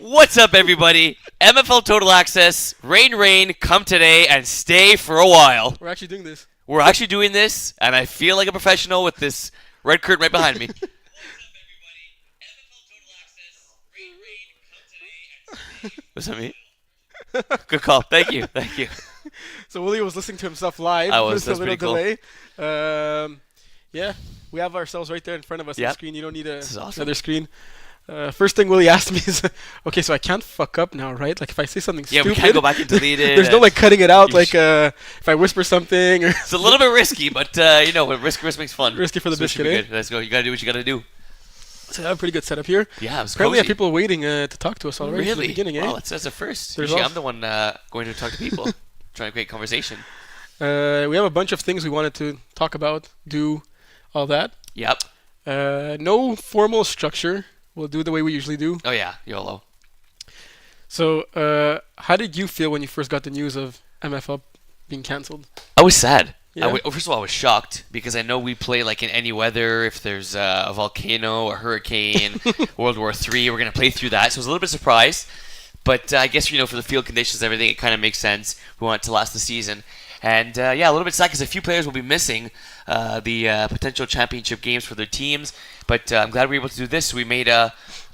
What's up, everybody? MFL Total Access, rain, come today and stay for a while. We're actually doing this. We're actually doing this, and I feel like a professional with this red curtain right behind me. Was that me? Good call. Thank you. So Willie was listening to himself live. I was. There's That's a little pretty delay. Yeah, we have ourselves right there in front of us on the Yep. screen. You don't need This is awesome. another screen. First thing Willie asked me is, okay, so I can't fuck up now, right? Like if I say something Yeah, stupid, we can't go back and delete it. there's no like cutting it out. You Like if I whisper something or It's a little bit risky, but risk makes fun. risky for the So it should biscuit. be Eh? good. Let's go. You gotta do what you gotta do. So I have a pretty good setup here. Yeah, it was Apparently, I have cozy. people waiting to talk to us already from the Really? beginning. Eh? Wow, that's a first. There's Usually also- I'm the one going to talk to people, trying to create conversation. We have a bunch of things we wanted to talk about, do, all that. Yep. No formal structure. We'll do it the way we usually do. Oh yeah, YOLO. So, how did you feel when you first got the news of MFL being cancelled? I was sad. Yeah. First of all, I was shocked because I know we play like in any weather. If there's a volcano, a hurricane, World War III, we're gonna play through that. So I was a little bit surprised, but I guess for the field conditions, and everything, it kind of makes sense. We want it to last the season, and a little bit sad because a few players will be missing the potential championship games for their teams. But I'm glad we were able to do this. We made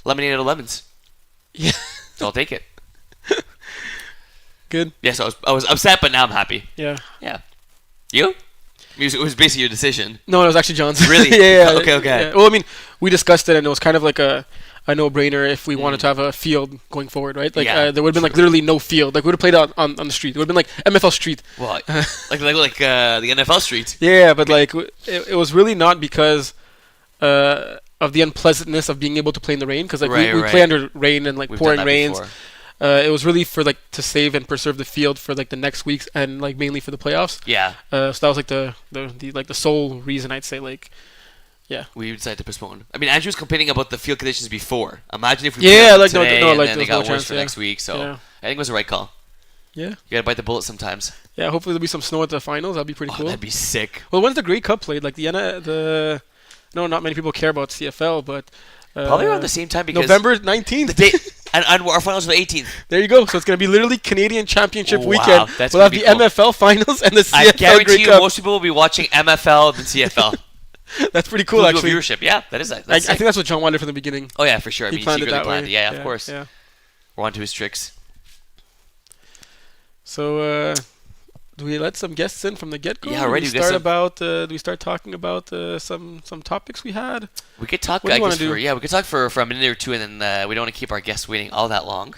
lemonade out of lemons. Yeah. So I'll take it. Good. Yeah, so I was upset, but now I'm happy. Yeah. Yeah. You? It was basically your decision. No, it was actually John's. Really? yeah. Okay. Yeah. Well, I mean, we discussed it, and it was kind of like a no-brainer if we wanted to have a field going forward, right? Like Yeah, there would have been like literally no field. Like we would have played out on the street. It would have been like MFL Street. Well, like the NFL street. Yeah, but like it was really not because of the unpleasantness of being able to play in the rain, because like we play under rain and like We've pouring done that rains. before. It was really for like to save and preserve the field for like the next weeks and like mainly for the playoffs. Yeah, So that was like the sole reason, I'd say. Like, yeah. we decided to postpone. I mean, Andrew was complaining about the field conditions before. Imagine if we Yeah, played like, today no, and like, then they there was got no worse chance, for yeah. next week. So Yeah. I think it was the right call. Yeah. You gotta bite the bullet sometimes. Yeah. Hopefully there'll be some snow at the finals. That'd be pretty Oh, cool. that'd be sick. Well, when's the Grey Cup played? Like no, not many people care about CFL, but Probably around the same time because November 19th. the date and our finals are the 18th. There you go. So it's gonna be literally Canadian Championship Wow, weekend. that's We'll have the gonna be cool. MFL finals and the CFL I guarantee Grey you, Cup. most people will be watching MFL than CFL. That's pretty cool, Cool actually. viewership. Yeah, that is. I think that's what John wanted from the beginning. Oh yeah, for sure. I He mean, planned it secretly that planned way. it. Yeah, of course. Yeah. We're on to his tricks. So, do we let some guests in from the get-go? Yeah, already. Do we start talking about some topics we had? We could talk. What do I you wanna guess do? we could talk for a minute or two, and then we don't want to keep our guests waiting all that long.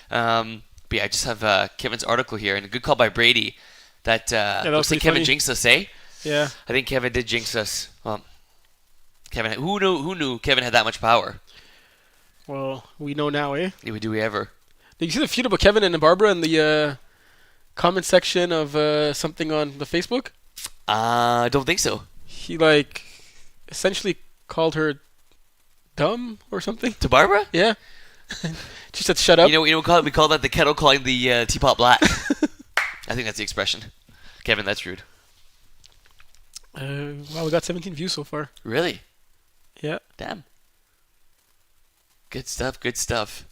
But yeah, I just have Kevin's article here, and a good call by Brady. That that was looks like pretty Kevin funny. jinxed us, eh? Yeah. I think Kevin did jinx us. Well, Kevin, who knew Kevin had that much power? Well, we know now, eh? Do we ever? Did you see the feud about Kevin and Barbara in the comment section of something on the Facebook? I don't think so. He like essentially called her dumb or something. To Barbara? Yeah. She said, "Shut up." You know, we call that the kettle calling the teapot black. I think that's the expression. Kevin, that's rude. Wow, we got 17 views so far. Really? Yeah. Damn. Good stuff. Good stuff.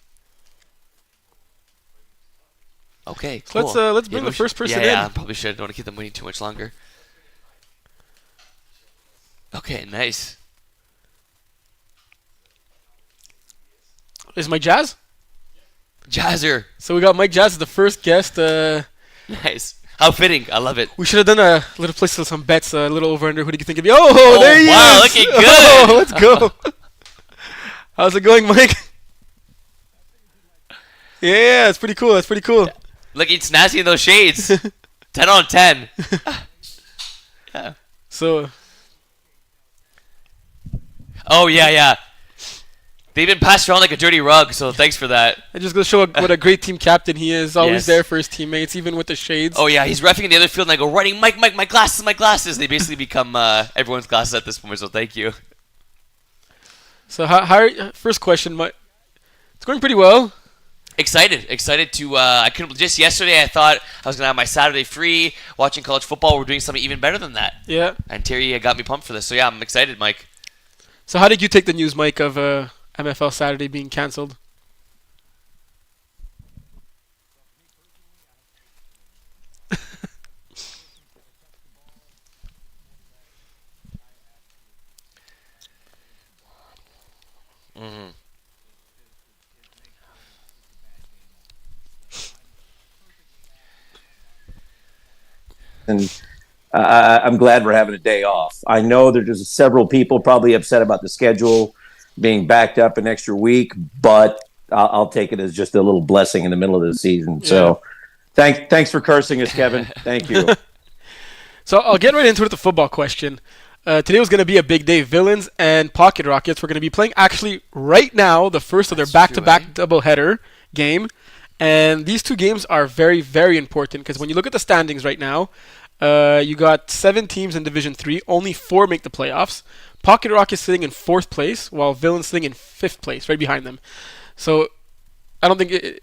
Okay. So Cool. let's bring the first person Yeah, in. probably should. Don't want to keep them waiting too much longer. Okay, nice. Is Mike Jazz? Jazzer. So we got Mike Jazz as the first guest. Nice. How fitting. I love it. We should have done a little place with some bets, a little over under. Who do you think of? Oh, there he wow, is! looking good. Oh, let's go. How's it going, Mike? Yeah, it's pretty cool. That's pretty cool. Look, it's nasty in those shades. 10 on 10. Yeah. So, Oh, yeah. They've been passed around like a dirty rug, so thanks for that. it just goes to show what a great team captain he is. Always Yes. there for his teammates, even with the shades. Oh, yeah, he's reffing in the other field, and I go, running, Mike, my glasses. They basically become everyone's glasses at this point, so thank you. So, first question, Mike. It's going pretty well. Excited to, I couldn't, just yesterday I thought I was going to have my Saturday free watching college football. We're doing something even better than that. Yeah. And Terry got me pumped for this, so yeah, I'm excited, Mike. So, how did you take the news, Mike, of MFL Saturday being cancelled? I'm glad we're having a day off. I know there's several people probably upset about the schedule being backed up an extra week, but I'll take it as just a little blessing in the middle of the season. Yeah. So thanks for cursing us, Kevin. Thank you. So I'll get right into it, the football question. Today was going to be a big day. Villains and Pocket Rockets were going to be playing actually right now the first of their back-to-back doubleheader game. And these two games are very, very important because when you look at the standings right now, you got 7 teams in Division 3. Only 4 make the playoffs. Pocket Rockets sitting in 4th place, while Villains sitting in 5th place, right behind them. So I don't think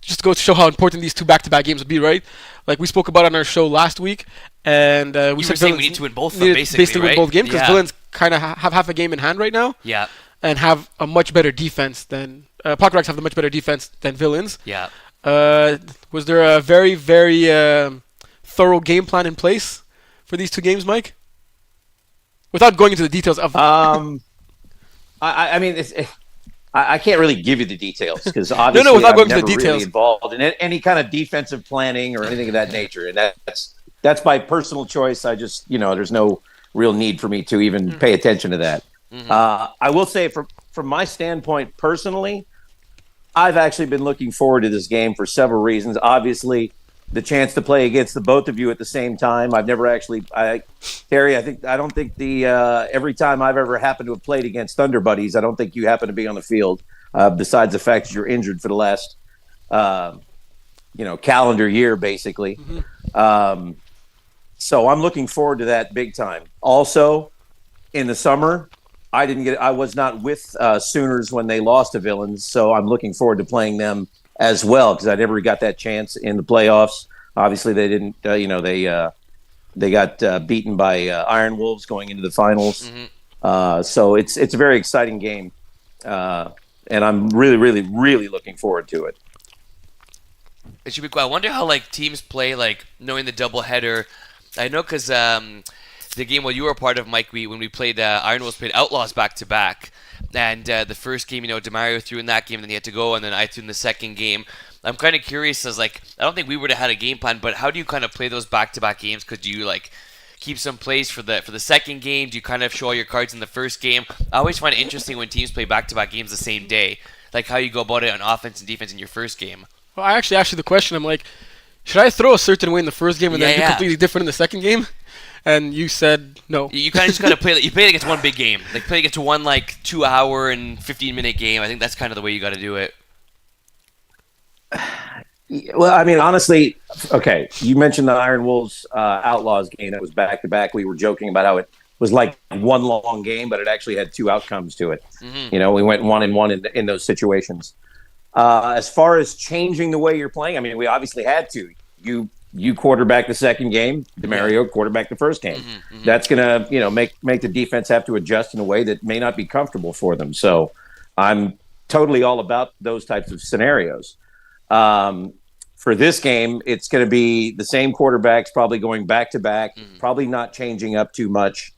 just goes to show how important these two back-to-back games would be, right? Like we spoke about on our show last week, and we said Villains we need to win both of them, basically, right? Win both games because Villains kind of have half a game in hand right now. Yeah. And have a much better defense than Pocket Rockets have a much better defense than Villains. Yeah. Was there a very, very thorough game plan in place for these two games, Mike? Without going into the details of I mean, I can't really give you the details because obviously without going I'm into the details. Really involved in any kind of defensive planning or anything of that nature, and that's by personal choice. I just there's no real need for me to even pay attention to that. Mm-hmm. I will say from my standpoint personally, I've actually been looking forward to this game for several reasons. Obviously, the chance to play against the both of you at the same time. I've never actually, Terry. I don't think every time I've ever happened to have played against Thunder Buddies, I don't think you happen to be on the field. Besides the fact that you're injured for the last, calendar year, basically. Mm-hmm. So I'm looking forward to that big time. Also, in the summer, I was not with Sooners when they lost to Villains, so I'm looking forward to playing them as well because I never got that chance in the playoffs. Obviously, they didn't. They got beaten by Iron Wolves going into the finals. Mm-hmm. So it's a very exciting game, and I'm really, really, really looking forward to it. It should be cool. I wonder how teams play knowing the doubleheader. I know because the game you were a part of, Mike, when we played Iron Wolves played Outlaws back to back. And the first game, DeMario threw in that game, and then he had to go, and then I threw in the second game. I'm kind of curious as I don't think we would have had a game plan, but how do you kind of play those back-to-back games? Could you keep some plays for the second game? Do you kind of show all your cards in the first game? I always find it interesting when teams play back-to-back games the same day, how you go about it on offense and defense in your first game. Well, I actually asked you the question. I'm like, should I throw a certain way in the first game and then do completely different in the second game? And you said no. You kind of just got to play. You play against one big game. Play against one 2-hour and 15-minute game. I think that's kind of the way you got to do it. Well, I mean, honestly, okay. You mentioned the Iron Wolves Outlaws game that was back to back. We were joking about how it was like one long game, but it actually had 2 outcomes to it. Mm-hmm. We went 1-1 in those situations. As far as changing the way you're playing, I mean, we obviously had to. You quarterback the second game, DeMario quarterback the first game. Mm-hmm, mm-hmm. That's gonna, make the defense have to adjust in a way that may not be comfortable for them. So I'm totally all about those types of scenarios. For this game, it's going to be the same quarterbacks, probably going back to back, probably not changing up too much.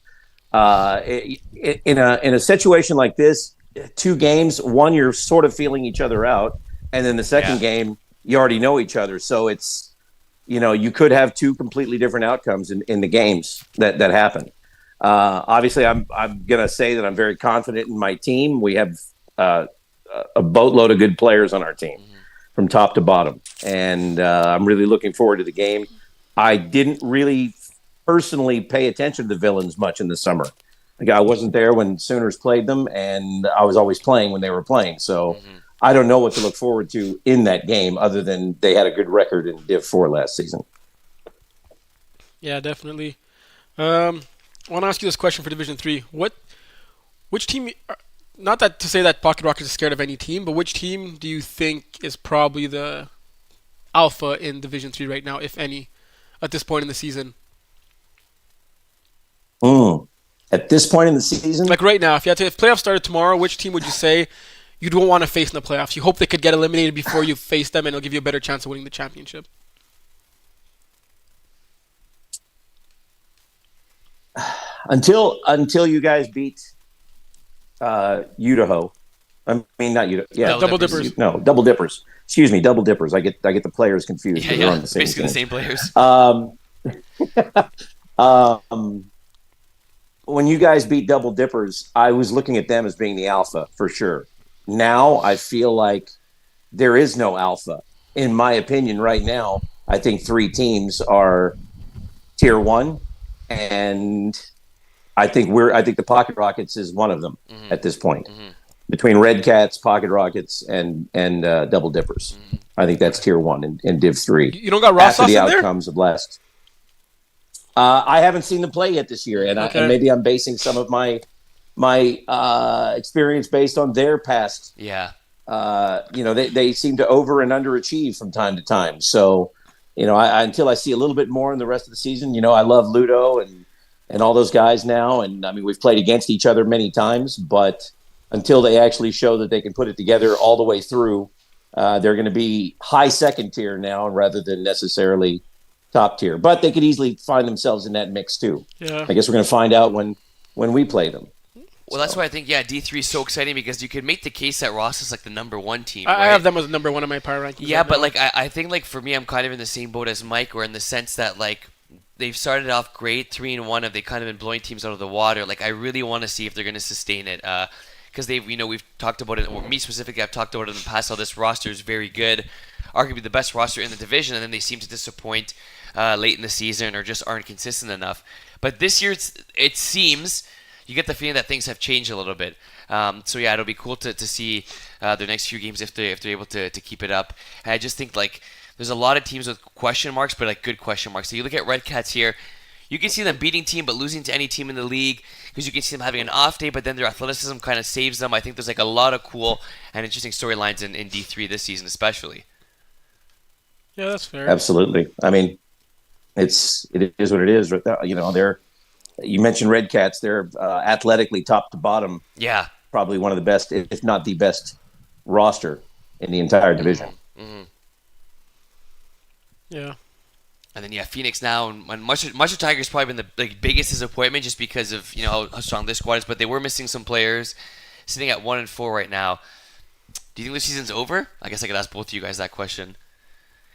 In a situation like this, 2 games, one you're sort of feeling each other out, and then the second game you already know each other. So it's you could have 2 completely different outcomes in the games that happen. Obviously, I'm going to say that I'm very confident in my team. We have a boatload of good players on our team from top to bottom, and I'm really looking forward to the game. I didn't really personally pay attention to the Villains much in the summer. I wasn't there when Sooners played them, and I was always playing when they were playing. So I don't know what to look forward to in that game other than they had a good record in Div 4 last season. Yeah, definitely. I want to ask you this question for Division 3. Which team, not that to say that Pocket Rockets is scared of any team, but which team do you think is probably the alpha in Division 3 right now, if any, at this point in the season? At this point in the season? Like right now, if playoffs started tomorrow, which team would you say you don't want to face in the playoffs? You hope they could get eliminated before you face them, and it'll give you a better chance of winning the championship. Until you guys beat Idaho. I mean, not Idaho. Yeah, Double Dippers. No, Double Dippers. Excuse me, Double Dippers. I get the players confused. Yeah, they're on the same basically team. the same players. Um, when you guys beat Double Dippers, I was looking at them as being the alpha for sure. Now I feel like there is no alpha. In my opinion, right now, I think three teams are tier one, and I think the Pocket Rockets is one of them at this point. Between Red Cats, Pocket Rockets, and Double Dippers, I think that's tier one in Div 3. You don't got Ross after the in there? outcomes of last. I haven't seen them play yet this year, and maybe I'm basing some of my experience based on their past. Yeah. They seem to over and underachieve from time to time. So, until I see a little bit more in the rest of the season, I love Ludo and all those guys now, and I mean we've played against each other many times, but until they actually show that they can put it together all the way through, they're going to be high second tier now rather than necessarily top tier. But they could easily find themselves in that mix too. Yeah. I guess we're going to find out when we play them. Well, that's why I think, D3 is so exciting because you could make the case that Ross is like the number one team. I have them as number one in my power rankings. Yeah, but I think like for me, I'm kind of in the same boat as Mike, where in the sense that like they've started off great, 3-1, and they kind of been blowing teams out of the water. Like I really want to see if they're going to sustain it. Because we've talked about it, or me specifically, I've talked about it in the past, how this roster is very good, arguably the best roster in the division, and then they seem to disappoint late in the season or just aren't consistent enough. But this year, it seems, you get the feeling that things have changed a little bit. So yeah, it'll be cool to see their next few games if they're able to keep it up. And I just think like there's a lot of teams with question marks, but like good question marks. So you look at Red Cats here. You can see them beating team, but losing to any team in the league because you can see them having an off day, but then their athleticism kind of saves them. I think there's like a lot of cool and interesting storylines in D3 this season, especially. Yeah, that's fair. Absolutely. I mean, it is what it is. You mentioned Red Cats. They're athletically top to bottom. Yeah, probably one of the best, if not the best, roster in the entire division. Mm-hmm. Yeah. And then Phoenix now, and Mustard Tigers probably been the biggest disappointment just because of how strong this squad is. But they were missing some players, sitting at 1-4 right now. Do you think the season's over? I guess I could ask both of you guys that question.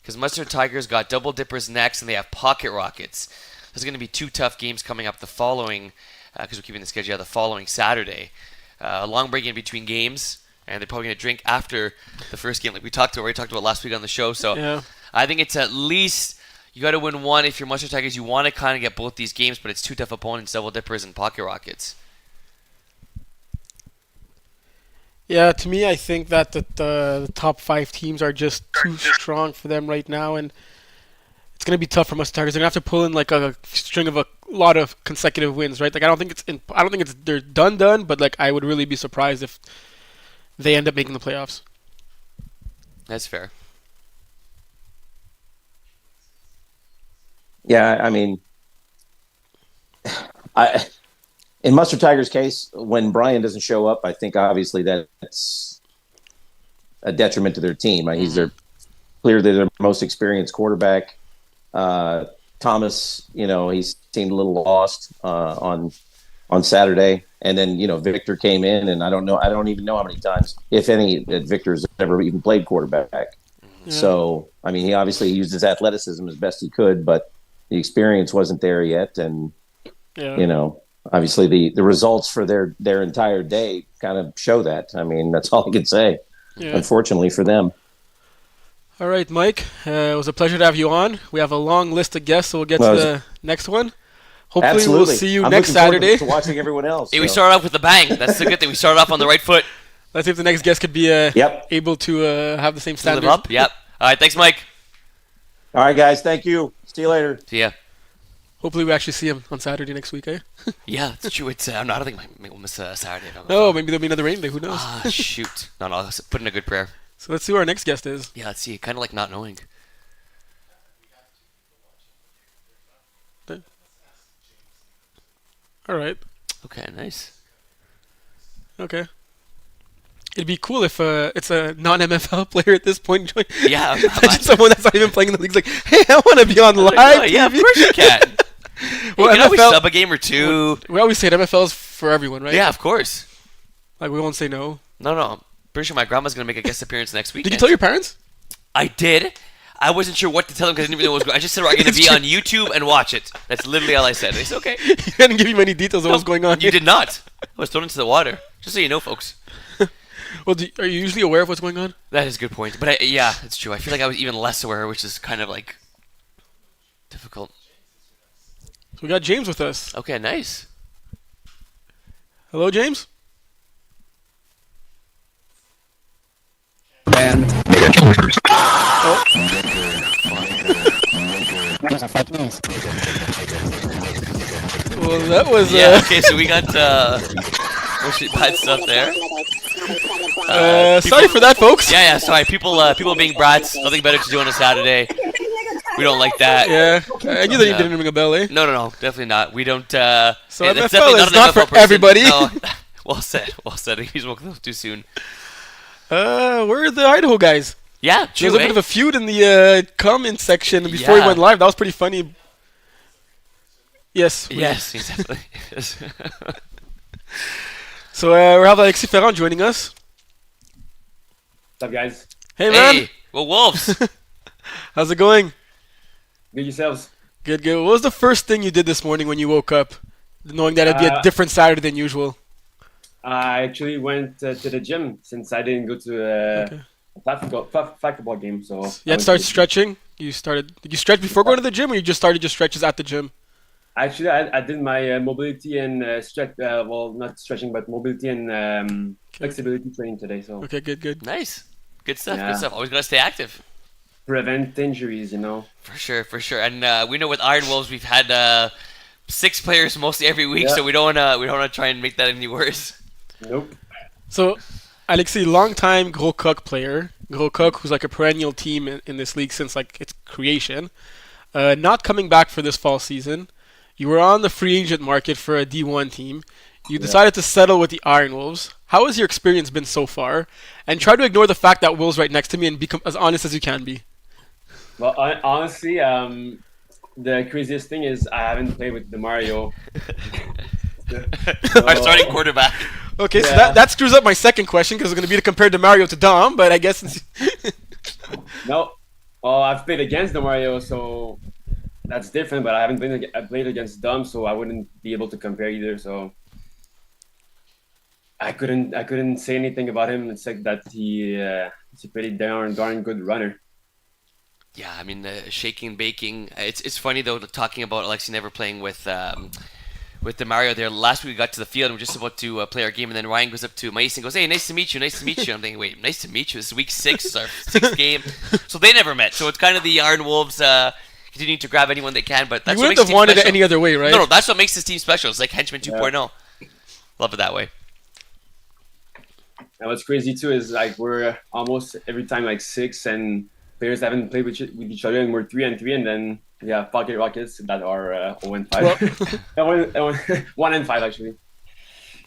Because Mustard Tigers got Double Dippers next, and they have Pocket Rockets. There's going to be two tough games coming up the following, because we're keeping the schedule the following Saturday. A long break in between games, and they're probably going to drink after the first game, like we talked about last week on the show. So yeah. I think it's at least. You got to win one if you're Mustard Tigers. You want to kind of get both these games, but it's two tough opponents, Double Dippers and Pocket Rockets. Yeah, to me, I think that the top 5 teams are just too strong for them right now, and it's going to be tough for Mustard Tigers. They're going to have to pull in like a string of a lot of consecutive wins, right? Like I don't think they're done, but like I would really be surprised if they end up making the playoffs. That's fair. Yeah, I mean, in Mustard Tigers' case, when Brian doesn't show up, I think obviously that's a detriment to their team. He's clearly their most experienced quarterback. Thomas, he seemed a little lost on Saturday, and then Victor came in, and I don't even know how many times, if any, that Victor's ever even played quarterback. Yeah. So I mean, he obviously used his athleticism as best he could, but the experience wasn't there yet, and obviously the results for their entire day kind of show that. I mean, that's all I can say. Yeah. Unfortunately for them. All right, Mike. It was a pleasure to have you on. We have a long list of guests, so we'll get to the next one. Hopefully, absolutely. We'll see you next Saturday. To watching everyone else. Hey, we started off with a bang. That's the good thing. We started off on the right foot. Let's see if the next guest could be able to have the same standards. Live up. Yep. All right. Thanks, Mike. All right, guys. Thank you. See you later. See ya. Hopefully we actually see him on Saturday next week, eh? Yeah, it's true. It's I don't think we'll miss Saturday. No, maybe there'll be another rain day. Who knows? Shoot. No, I'll put in a good prayer. So let's see who our next guest is. Yeah, let's see. Kind of like not knowing. All right. Okay, nice. Okay. It'd be cool if it's a non-MFL player at this point. Yeah. Imagine someone that's not even playing in the league's like, hey, I want to be on live. Yeah, of course you can. Well, you can always sub a game or two. We always say MFL is for everyone, right? Yeah, of course. Like, we won't say no. No. I'm pretty sure my grandma's going to make a guest appearance next week. Did you tell your parents? I did. I wasn't sure what to tell him because I didn't even know what was going. I just said we're going to be on YouTube and watch it. That's literally all I said. He said, okay. He didn't give you many details of what's going on. You did not. I was thrown into the water. Just so you know, folks. Well, are you usually aware of what's going on? That is a good point. But yeah, it's true. I feel like I was even less aware, which is kind of like difficult. So we got James with us. Okay, nice. Hello, James. And Well, that was Yeah, okay, so we got bad stuff there. sorry for that, folks. Yeah, sorry. People being brats. Nothing better to do on a Saturday. We don't like that. Yeah, I knew that you didn't ring a bell, eh? No, definitely not. We don't. So that's MFL definitely is an not MFL for person. everybody. No. Well said. He's woken up too soon. Where are the Idaho guys? Yeah, There true. was a bit of a feud in the comment section before he Yeah. went live. That was pretty funny. Yes. Yes, exactly. So we have Alexis Ferrand joining us. What's up, guys? Hey, man. Hey, well, Wolves. How's it going? Good yourselves. Good. What was the first thing you did this morning when you woke up, knowing that it'd be a different Saturday than usual? I actually went to the gym since I didn't go to a flag football game. So You had started stretching. Did you stretch before going to the gym, or you just started your stretches at the gym? Actually, I did my mobility and stretch. Well, not stretching, but mobility and flexibility training today. So Okay, good. Nice. Good stuff. Yeah. Good stuff. Always gotta stay active. prevent injuries, For sure. And we know with Iron Wolves we've had 6 players mostly every week, Yeah. so we don't wanna try and make that any worse. Nope. So, Alexis, long-time Gros Coq player. Gros Coq, who's like a perennial team in this league since like its creation. Not coming back for this fall season. You were on the free agent market for a D1 team. You decided to settle with the Iron Wolves. How has your experience been so far? And try to ignore the fact that Will's right next to me and become as honest as you can be. Well, honestly, the craziest thing is I haven't played with Demario. Our starting quarterback. Okay, so Yeah. that screws up my second question because it's going to be to compare DeMario to Dom, but I guess it's No. Well, I've played against Demario, so that's different. But I haven't played against Dom, so I wouldn't be able to compare either. So I couldn't say anything about him except that he's a pretty darn good runner. Yeah, I mean, shaking, baking. It's funny though talking about Alexi never playing with Demario there. Last week we got to the field and we're just about to play our game, and then Ryan goes up to Mace and goes, "Hey, nice to meet you. I'm thinking, wait, nice to meet you. This is week 6, it's our 6th game. So they never met. So it's kind of the Iron Wolves continuing to grab anyone they can, but that's you what wouldn't makes have the team wanted it special. any other way, right? No, that's what makes this team special. It's like Henchman 2.0. Love it that way. And what's crazy too is like we're almost every time like 6 and players haven't played with each other, and we're 3-3, and then we have Pocket Rockets that are 0-5. 1-5 actually.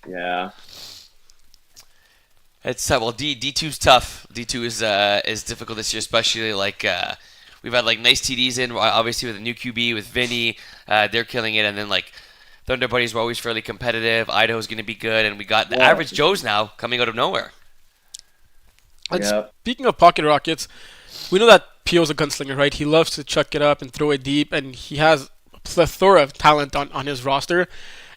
Yeah. It's well, D2's tough. D2 is difficult this year, especially like we've had like nice TDs in, obviously with a new QB with Vinny, they're killing it, and then like Thunder Buddies were always fairly competitive. Idaho's going to be good, and we got the average Joes now coming out of nowhere. And Yeah. speaking of Pocket Rockets, we know that Pio's a gunslinger, right? He loves to chuck it up and throw it deep, and he has a plethora of talent on his roster.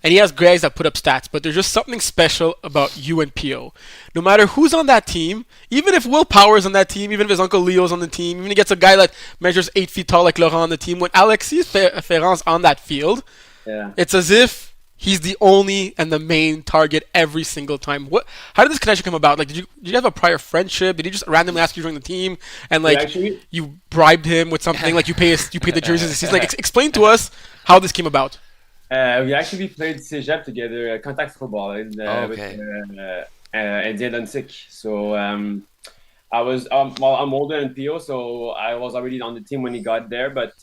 And he has guys that put up stats, but there's just something special about you and Pio. No matter who's on that team, even if Will Power's on that team, even if his uncle Leo's on the team, even if he gets a guy that measures 8 feet tall like Laurent on the team, when Alexis Ferrand's on that field, Yeah. it's as if he's the only and the main target every single time. How did this connection come about? Like, did you have a prior friendship? Did he just randomly ask you to join the team, and like actually- you bribed him with something? Like you pay the jerseys this season. Like, explain to us how this came about. We actually played Cégep together, contact football with Indian Dunsik. So I was well, I'm older than Pio, so I was already on the team when he got there. But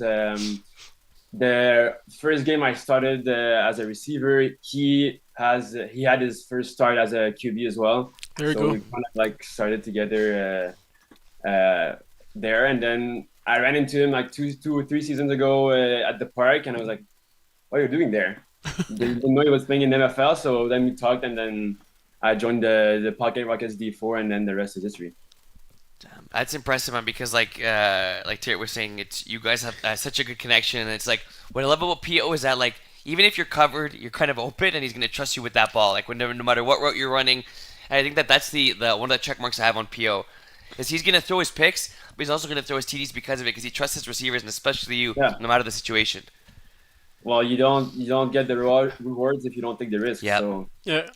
the first game I started as a receiver, he had his first start as a QB as well. There you so go. we kind of like started together there, and then I ran into him like two or three seasons ago at the park, and I was like, "What are you doing there?" Didn't know he was playing in MFL, so then we talked, and then I joined the Pocket Rockets D4, and then the rest is history. That's impressive, man. Because like Terry was saying, it's you guys have such a good connection. And it's like what I love about PO is that like even if you're covered, you're kind of open, and he's gonna trust you with that ball. Like no matter what route you're running. And I think that's the one of the check marks I have on PO. Is he's gonna throw his picks, but he's also gonna throw his TDs because of it, because he trusts his receivers and especially you, no matter the situation. Well, you don't get the rewards if you don't take the risk. Yep. So Yeah.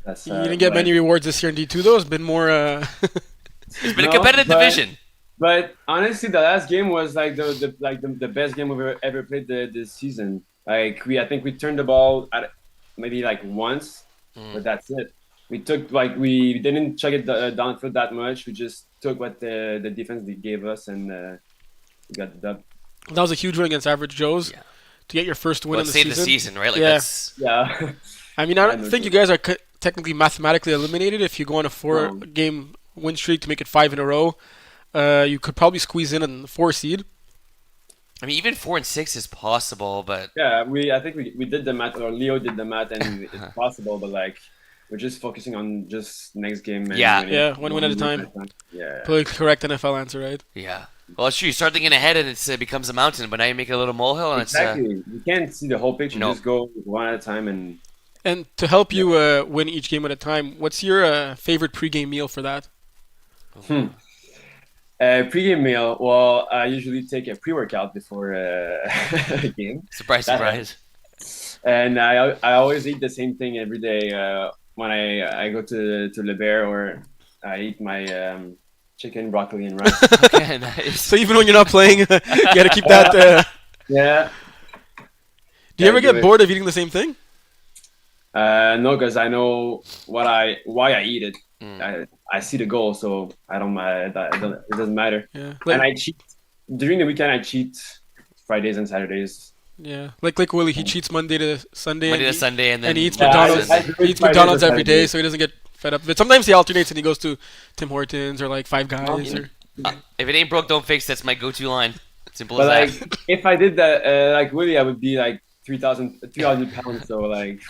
that's, You didn't get many rewards this year in D2 though. It's been more. It's been a competitive division. But honestly, the last game was like the best game we've ever played this season. Like I think we turned the ball at maybe like once, but that's it. We didn't check it downfield that much. We just took what the defense gave us, and we got the dub. That was a huge win against Average Joe's to get your first win in the season. The season, right? Like Yeah. I mean, I don't think you guys are technically mathematically eliminated if you go on a 4-game win streak to make it 5 in a row. You could probably squeeze in the 4 seed. I mean, even 4 and 6 is possible, but yeah, I think we did the math, or Leo did the math, and it's possible, but like we're just focusing on just next game. And one win at a time. Yeah. Politically correct NFL answer, right? Yeah. Well, it's true. You start thinking ahead, and it becomes a mountain, but now you make it a little molehill, and exactly. You can't see the whole picture. You just go one at a time, And to help you win each game at a time, what's your favorite pregame meal for that? Pre-game meal. Well, I usually take a pre-workout before a game. Surprise. And I always eat the same thing every day when I go to Le Bear, or I eat my chicken, broccoli, and rice. Okay, nice. So even when you're not playing, you got to keep that. Yeah. Do you ever get bored of eating the same thing? No, because I know why I eat it. I see the goal, so I don't mind. It doesn't matter. Yeah. And I cheat during the weekend. I cheat Fridays and Saturdays. Yeah, like Willie, he cheats Monday to Sunday. And then he eats McDonald's. He eats McDonald's every day, so he doesn't get fed up of it. Sometimes he alternates and he goes to Tim Hortons or like Five Guys. If it ain't broke, don't fix. That's my go-to line. Simple as that. Like if I did that, like Willie, I would be like 300 pounds. So like,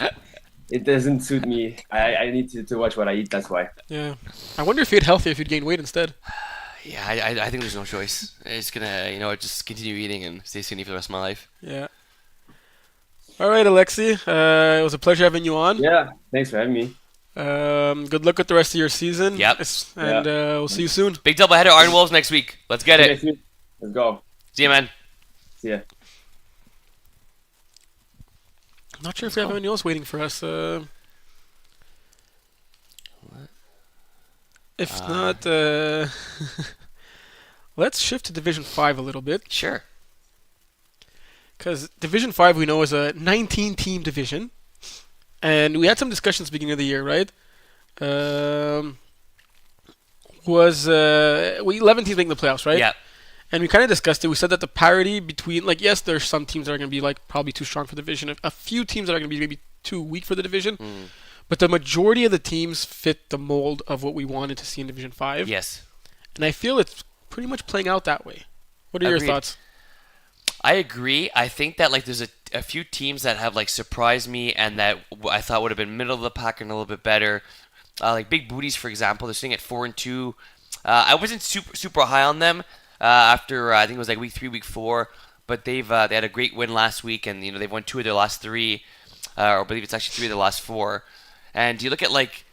it doesn't suit me. I need to watch what I eat. That's why. Yeah, I wonder if you'd healthier if you'd gain weight instead. Yeah, I think there's no choice. It's gonna, just continue eating and stay skinny for the rest of my life. Yeah. All right, Alexi. It was a pleasure having you on. Yeah, thanks for having me. Good luck with the rest of your season. Yep. And we'll see you soon. Big doubleheader, Iron Wolves next week. Let's get it. Let's go. See you, man. See ya. I'm not sure if we have anyone else waiting for us. If not, let's shift to Division 5 a little bit. Sure. Because Division 5 we know is a 19-team division. And we had some discussions at the beginning of the year, right? 11 teams making the playoffs, right? Yeah. And we kind of discussed it. We said that the parity between, like, yes, there's some teams that are going to be, like, probably too strong for the division. A few teams that are going to be maybe too weak for the division. But the majority of the teams fit the mold of what we wanted to see in Division 5. Yes. And I feel it's pretty much playing out that way. What are your thoughts? I agree. I think that like there's a few teams that have like surprised me and that I thought would have been middle of the pack and a little bit better. Like Big Booties, for example, they're sitting at 4-2. I wasn't super high on them after I think it was like week 3, week 4, but they had a great win last week, and they've won 2 of their last 3, or I believe it's actually 3 of their last 4. And you look at like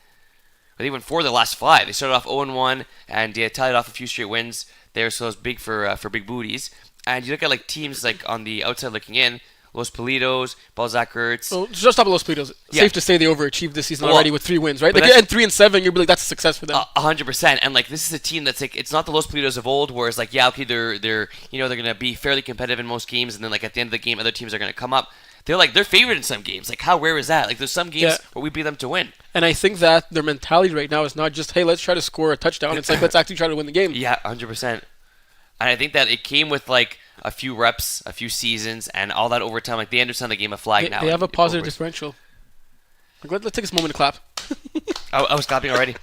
they won 4 of their last 5. They started off 0-1 and they tallied off a few straight wins there, so it's big for Big Booties. And you look at like teams like on the outside looking in, Los Politos, Balzac Ertz. Well, just top of Los Politos. Yeah. Safe to say they overachieved this season already with 3 wins, right? Like, and 3-7, you'd be like, that's a success for them. 100%. And like this is a team that's like, it's not the Los Politos of old, where it's like, yeah, okay, they're gonna be fairly competitive in most games, and then like at the end of the game, other teams are gonna come up. They're favored in some games. Like, how rare is that? Like, there's some games where we beat them to win. And I think that their mentality right now is not just, hey, let's try to score a touchdown. It's like, let's actually try to win the game. Yeah, 100%. And I think that it came with like a few reps, a few seasons, and all that overtime. Like, they understand the game of flag now. They have a positive differential. Like, let's take this moment to clap. I was clapping already.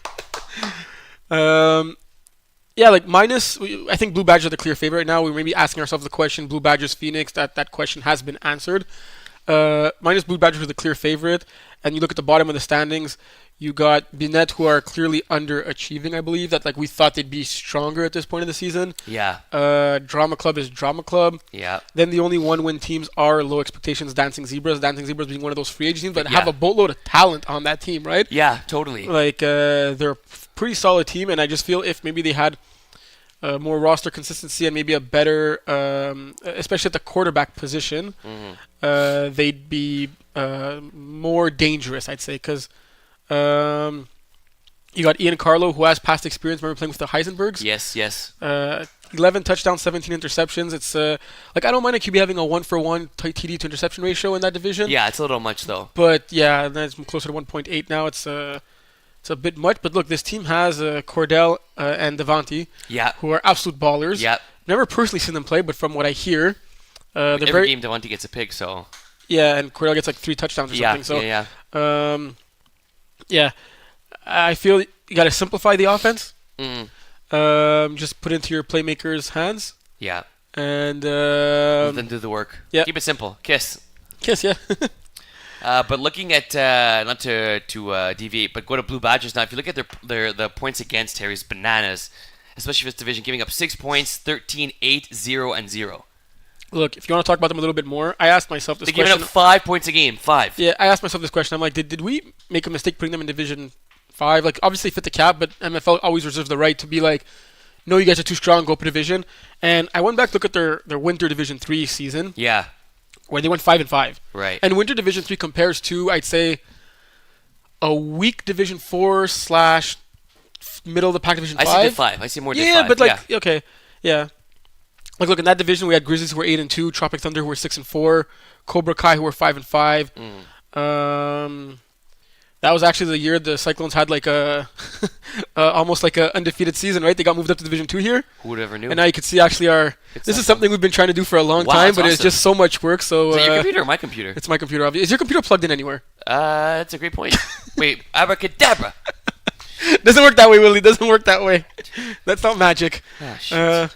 Yeah, like minus, I think Blue Badgers are the clear favorite right now. We may be asking ourselves the question, Blue Badgers, Phoenix, that question has been answered. minus Blue Badgers were the clear favorite, and you look at the bottom of the standings, you got Binet, who are clearly underachieving, I believe, that like we thought they'd be stronger at this point of the season. Yeah. Drama Club is Drama Club. Yeah. Then the only one-win teams are Low Expectations, Dancing Zebras. Dancing Zebras being one of those free agent teams, but Yeah. have a boatload of talent on that team, right? Yeah, totally. Like, they're a pretty solid team, and I just feel if maybe they had more roster consistency and maybe a better, especially at the quarterback position, they'd be more dangerous, I'd say, because you got Ian Carlo, who has past experience. Remember playing with the Heisenbergs? Yes. 11 touchdowns, 17 interceptions. It's like I don't mind a QB having a 1-for-1 TD to interception ratio in that division. Yeah, it's a little much though. But yeah, that's closer to 1.8 now. It's a bit much. But look, this team has Cordell and Devontae, Yeah. who are absolute ballers. Yeah. Never personally seen them play, but from what I hear, they're Every very game Devontae gets a pick, so yeah. And Cordell gets like 3 touchdowns or something. So yeah. I feel you got to simplify the offense. Just put it into your playmakers' hands. Yeah. And Let them do the work. yeah. Keep it simple. Kiss. Yeah. But looking at not to deviate, but go to Blue Badgers now. If you look at the points against, Harry's bananas, especially for this division, giving up 6 points, 13, 8, 0, and 0. Look, if you want to talk about them a little bit more, I asked myself this They're giving question. up 5 points a game. 5. Yeah, I asked myself this question. I'm like, did we make a mistake putting them in Division 5? Like, obviously fit the cap, but MFL always reserves the right to be like, no, you guys are too strong, go up a division. And I went back to look at their Winter Division 3 season, Yeah. where they went 5-5. Right. And Winter Division 3 compares to, I'd say, a weak Division 4 / middle of the pack Division 5. I see Div 5. I see more Div 5. Yeah, but like, okay, yeah. Like, look, in that division, we had Grizzlies who were 8-2, Tropic Thunder who were 6-4, Cobra Kai who were 5-5. That was actually the year the Cyclones had like a almost like a undefeated season, right? They got moved up to Division 2 here. Who would ever knew? And now you can see actually this is something we've been trying to do for a long time, that's but it's awesome. just so much work. So Is it your computer or my computer? it's my computer, obviously. Is your computer plugged in anywhere? That's a great point. Wait, abracadabra. Doesn't work that way, Willie. Doesn't work that way. That's not magic. Ah, shit.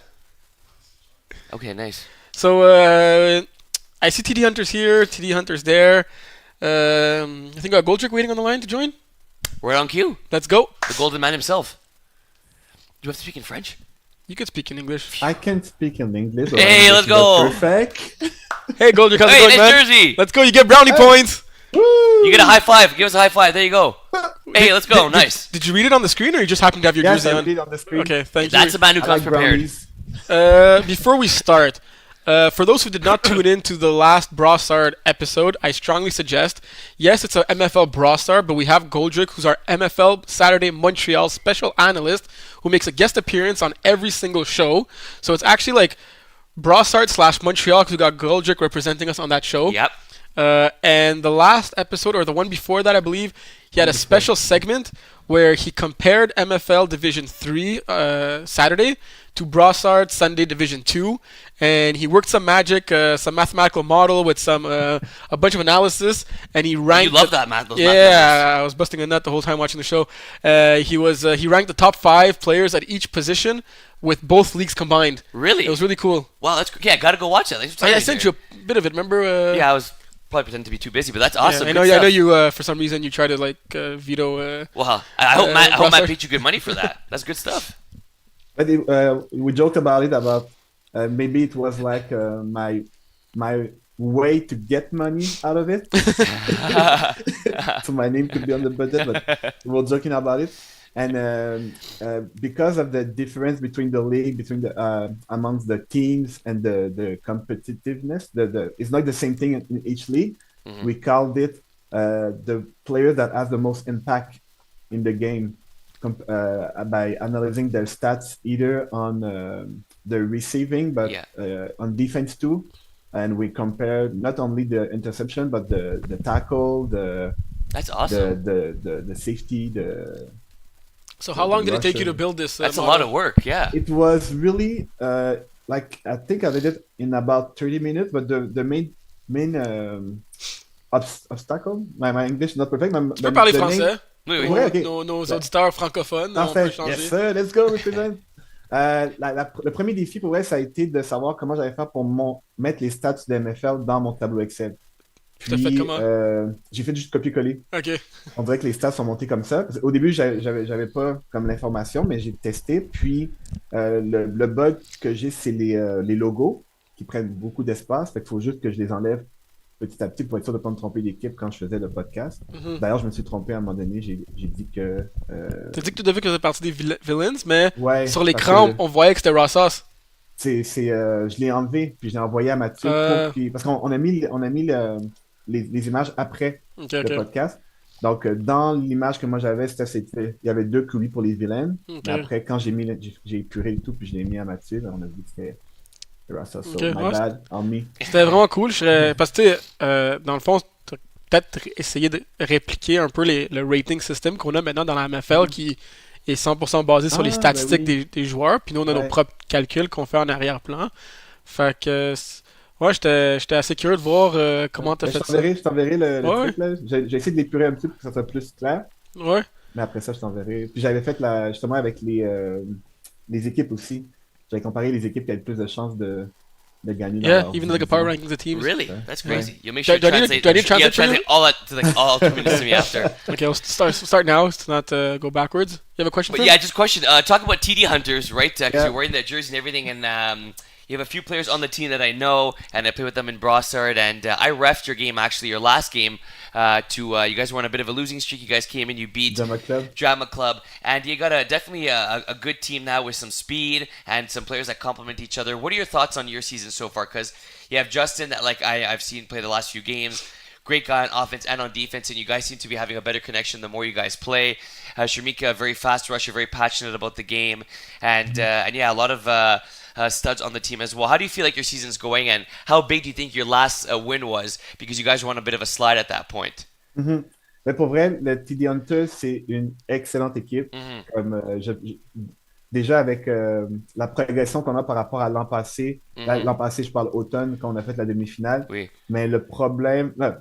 Okay, nice. So I see TD Hunter's here, TD Hunter's there. I think I got Goldrick waiting on the line to join. We're on cue. Let's go. The golden man himself. Do you have to speak in French? You could speak in English. I can speak in English. Hey, let's go. Perfect. Hey, Goldrick, how's it Hey, going, nice man? jersey. Let's go. You get brownie points. Woo! You get a high five. Give us a high five. There you go. Hey, let's go. Nice. Did you read it on the screen, or you just happened to have your Yes, jersey I on? read on the screen. Okay, thank That's you. a man who I comes like prepared. brownies. Before we start, for those who did not tune in to the last Brassard episode, I strongly suggest, yes, it's a MFL Brassard, but we have Goldrick, who's our MFL Saturday Montreal special analyst, who makes a guest appearance on every single show. So it's actually like Brassard / Montreal, because we got Goldrick representing us on that show. Yep. And the last episode, or the one before that, I believe, he had a special segment where he compared MFL Division 3 Saturday to Brassard Sunday Division 2, and he worked some magic, some mathematical model with some a bunch of analysis, and he ranked. You love that, man. Those math Yeah, I was busting a nut the whole time watching the show. He ranked the top 5 players at each position with both leagues combined. Really? It was really cool. Wow, that's yeah. Gotta go watch that. Thanks for telling I me sent there. you a bit of it. Remember? Yeah, I was probably pretending to be too busy, but that's Yeah, awesome. I Good know. I stuff. know you. For some reason, you try to like veto. Well, I hope Matt Brassard. paid you good money for that. That's good stuff. But we joked about it, about maybe it was like my way to get money out of it. So my name could be on the budget, but we were joking about it. And because of the difference between the league, between the amongst the teams and the competitiveness, it's not the same thing in each league. Mhm. We called it the player that has the most impact in the game by analyzing their stats either on the receiving, but Yeah. on defense too. And we compared not only the interception, but the tackle, That's awesome. the safety, So how long did it take you to Russian. build this? That's a model? lot of work. Yeah. It was really like I think I did it in about 30 minutes, but the main obstacle, my English is not perfect. Tu peux parler français. Oui, oui. Ouais, ok. Nos auditeurs francophones, on peut Parfait. changer. Yes, sir. Let's go, represent. Le premier défi pour vrai, ça a été de savoir comment j'allais faire pour mettre les stats de MFL dans mon tableau Excel. Tu t'as fait Puis, comment? j'ai fait juste copier-coller. Ok. On dirait que les stats sont montés comme ça. Au début, j'avais pas comme l'information, mais j'ai testé. Puis, le bug que j'ai, c'est les logos qui prennent beaucoup d'espace. Fait qu'il faut juste que je les enlève petit à petit pour être sûr de ne pas me tromper d'équipe quand je faisais le podcast. Mhm. D'ailleurs, je me suis trompé à un moment donné. J'ai dit que. T'as dit que tu devais que faisait partie des villains, mais Ouais, sur parce l'écran, que on voyait que c'était Raw Sauce. je l'ai enlevé, puis je l'ai envoyé à Mathieu. Puis, parce qu'on a mis les images après Ok, le ok. podcast. Donc, dans l'image que moi j'avais, il y avait deux coulis pour les vilaines. Ok. Mais après, quand j'ai épuré le tout, puis je l'ai mis à Mathieu, ben, on a vu que c'était Rasa. Ok. So, my Ouais, bad, on me. c'était vraiment cool. Parce que, tu sais, dans le fond, t'as peut-être essayé de répliquer un peu le rating system qu'on a maintenant dans la MFL qui est 100% basé sur les Ah, ben statistiques oui. des joueurs. Puis nous, on a nos Ouais. propres calculs qu'on fait en arrière-plan. Fait que, ouais, j'étais assez curieux de voir Ouais. comment t'as Ben, fait ça. je t'enverrai le Ouais, truc, là. J'ai essayé de l'épurer un petit peu pour que ça soit plus clair. ouais. Mais après ça, je t'enverrai. Puis j'avais fait justement avec les équipes aussi. J'avais comparé les équipes qui avaient le plus de chances de gagner dans Yeah, leur even like a power division. rankings of teams. Really? Ouais. That's Ouais. crazy. You'll make sure Do you I need translate. do I need to Yeah, translate for you? translate all that to like all 2 minutes to me after. Okay, we'll start now to not go backwards. You have a question But for yeah, me? just question. Talk about TD Hunters, right? Because Yeah. you're wearing that jersey and everything, and you have a few players on the team that I know, and I play with them in Brossard. And I refed your game, actually, your last game. You guys were on a bit of a losing streak. You guys came in, you beat Drama Club. Drama Club, and you got definitely a good team now with some speed and some players that complement each other. What are your thoughts on your season so far? Because you have Justin that I've seen play the last few games. Great guy on offense and on defense, and you guys seem to be having a better connection the more you guys play. Shamika, a very fast rusher, very passionate about the game, and yeah, a lot of studs on the team as well. How do you feel like your season's going, and how big do you think your last win was? Because you guys were on a bit of a slide at that point. Mhm. Mais pour vrai, le TD Hunters, c'est une excellente équipe. Mhm. Comme, déjà, avec la progression qu'on a par rapport à l'an passé, Mhm. l'an passé, je parle automne, quand on a fait la demi-finale. Oui. Mais le problème, non,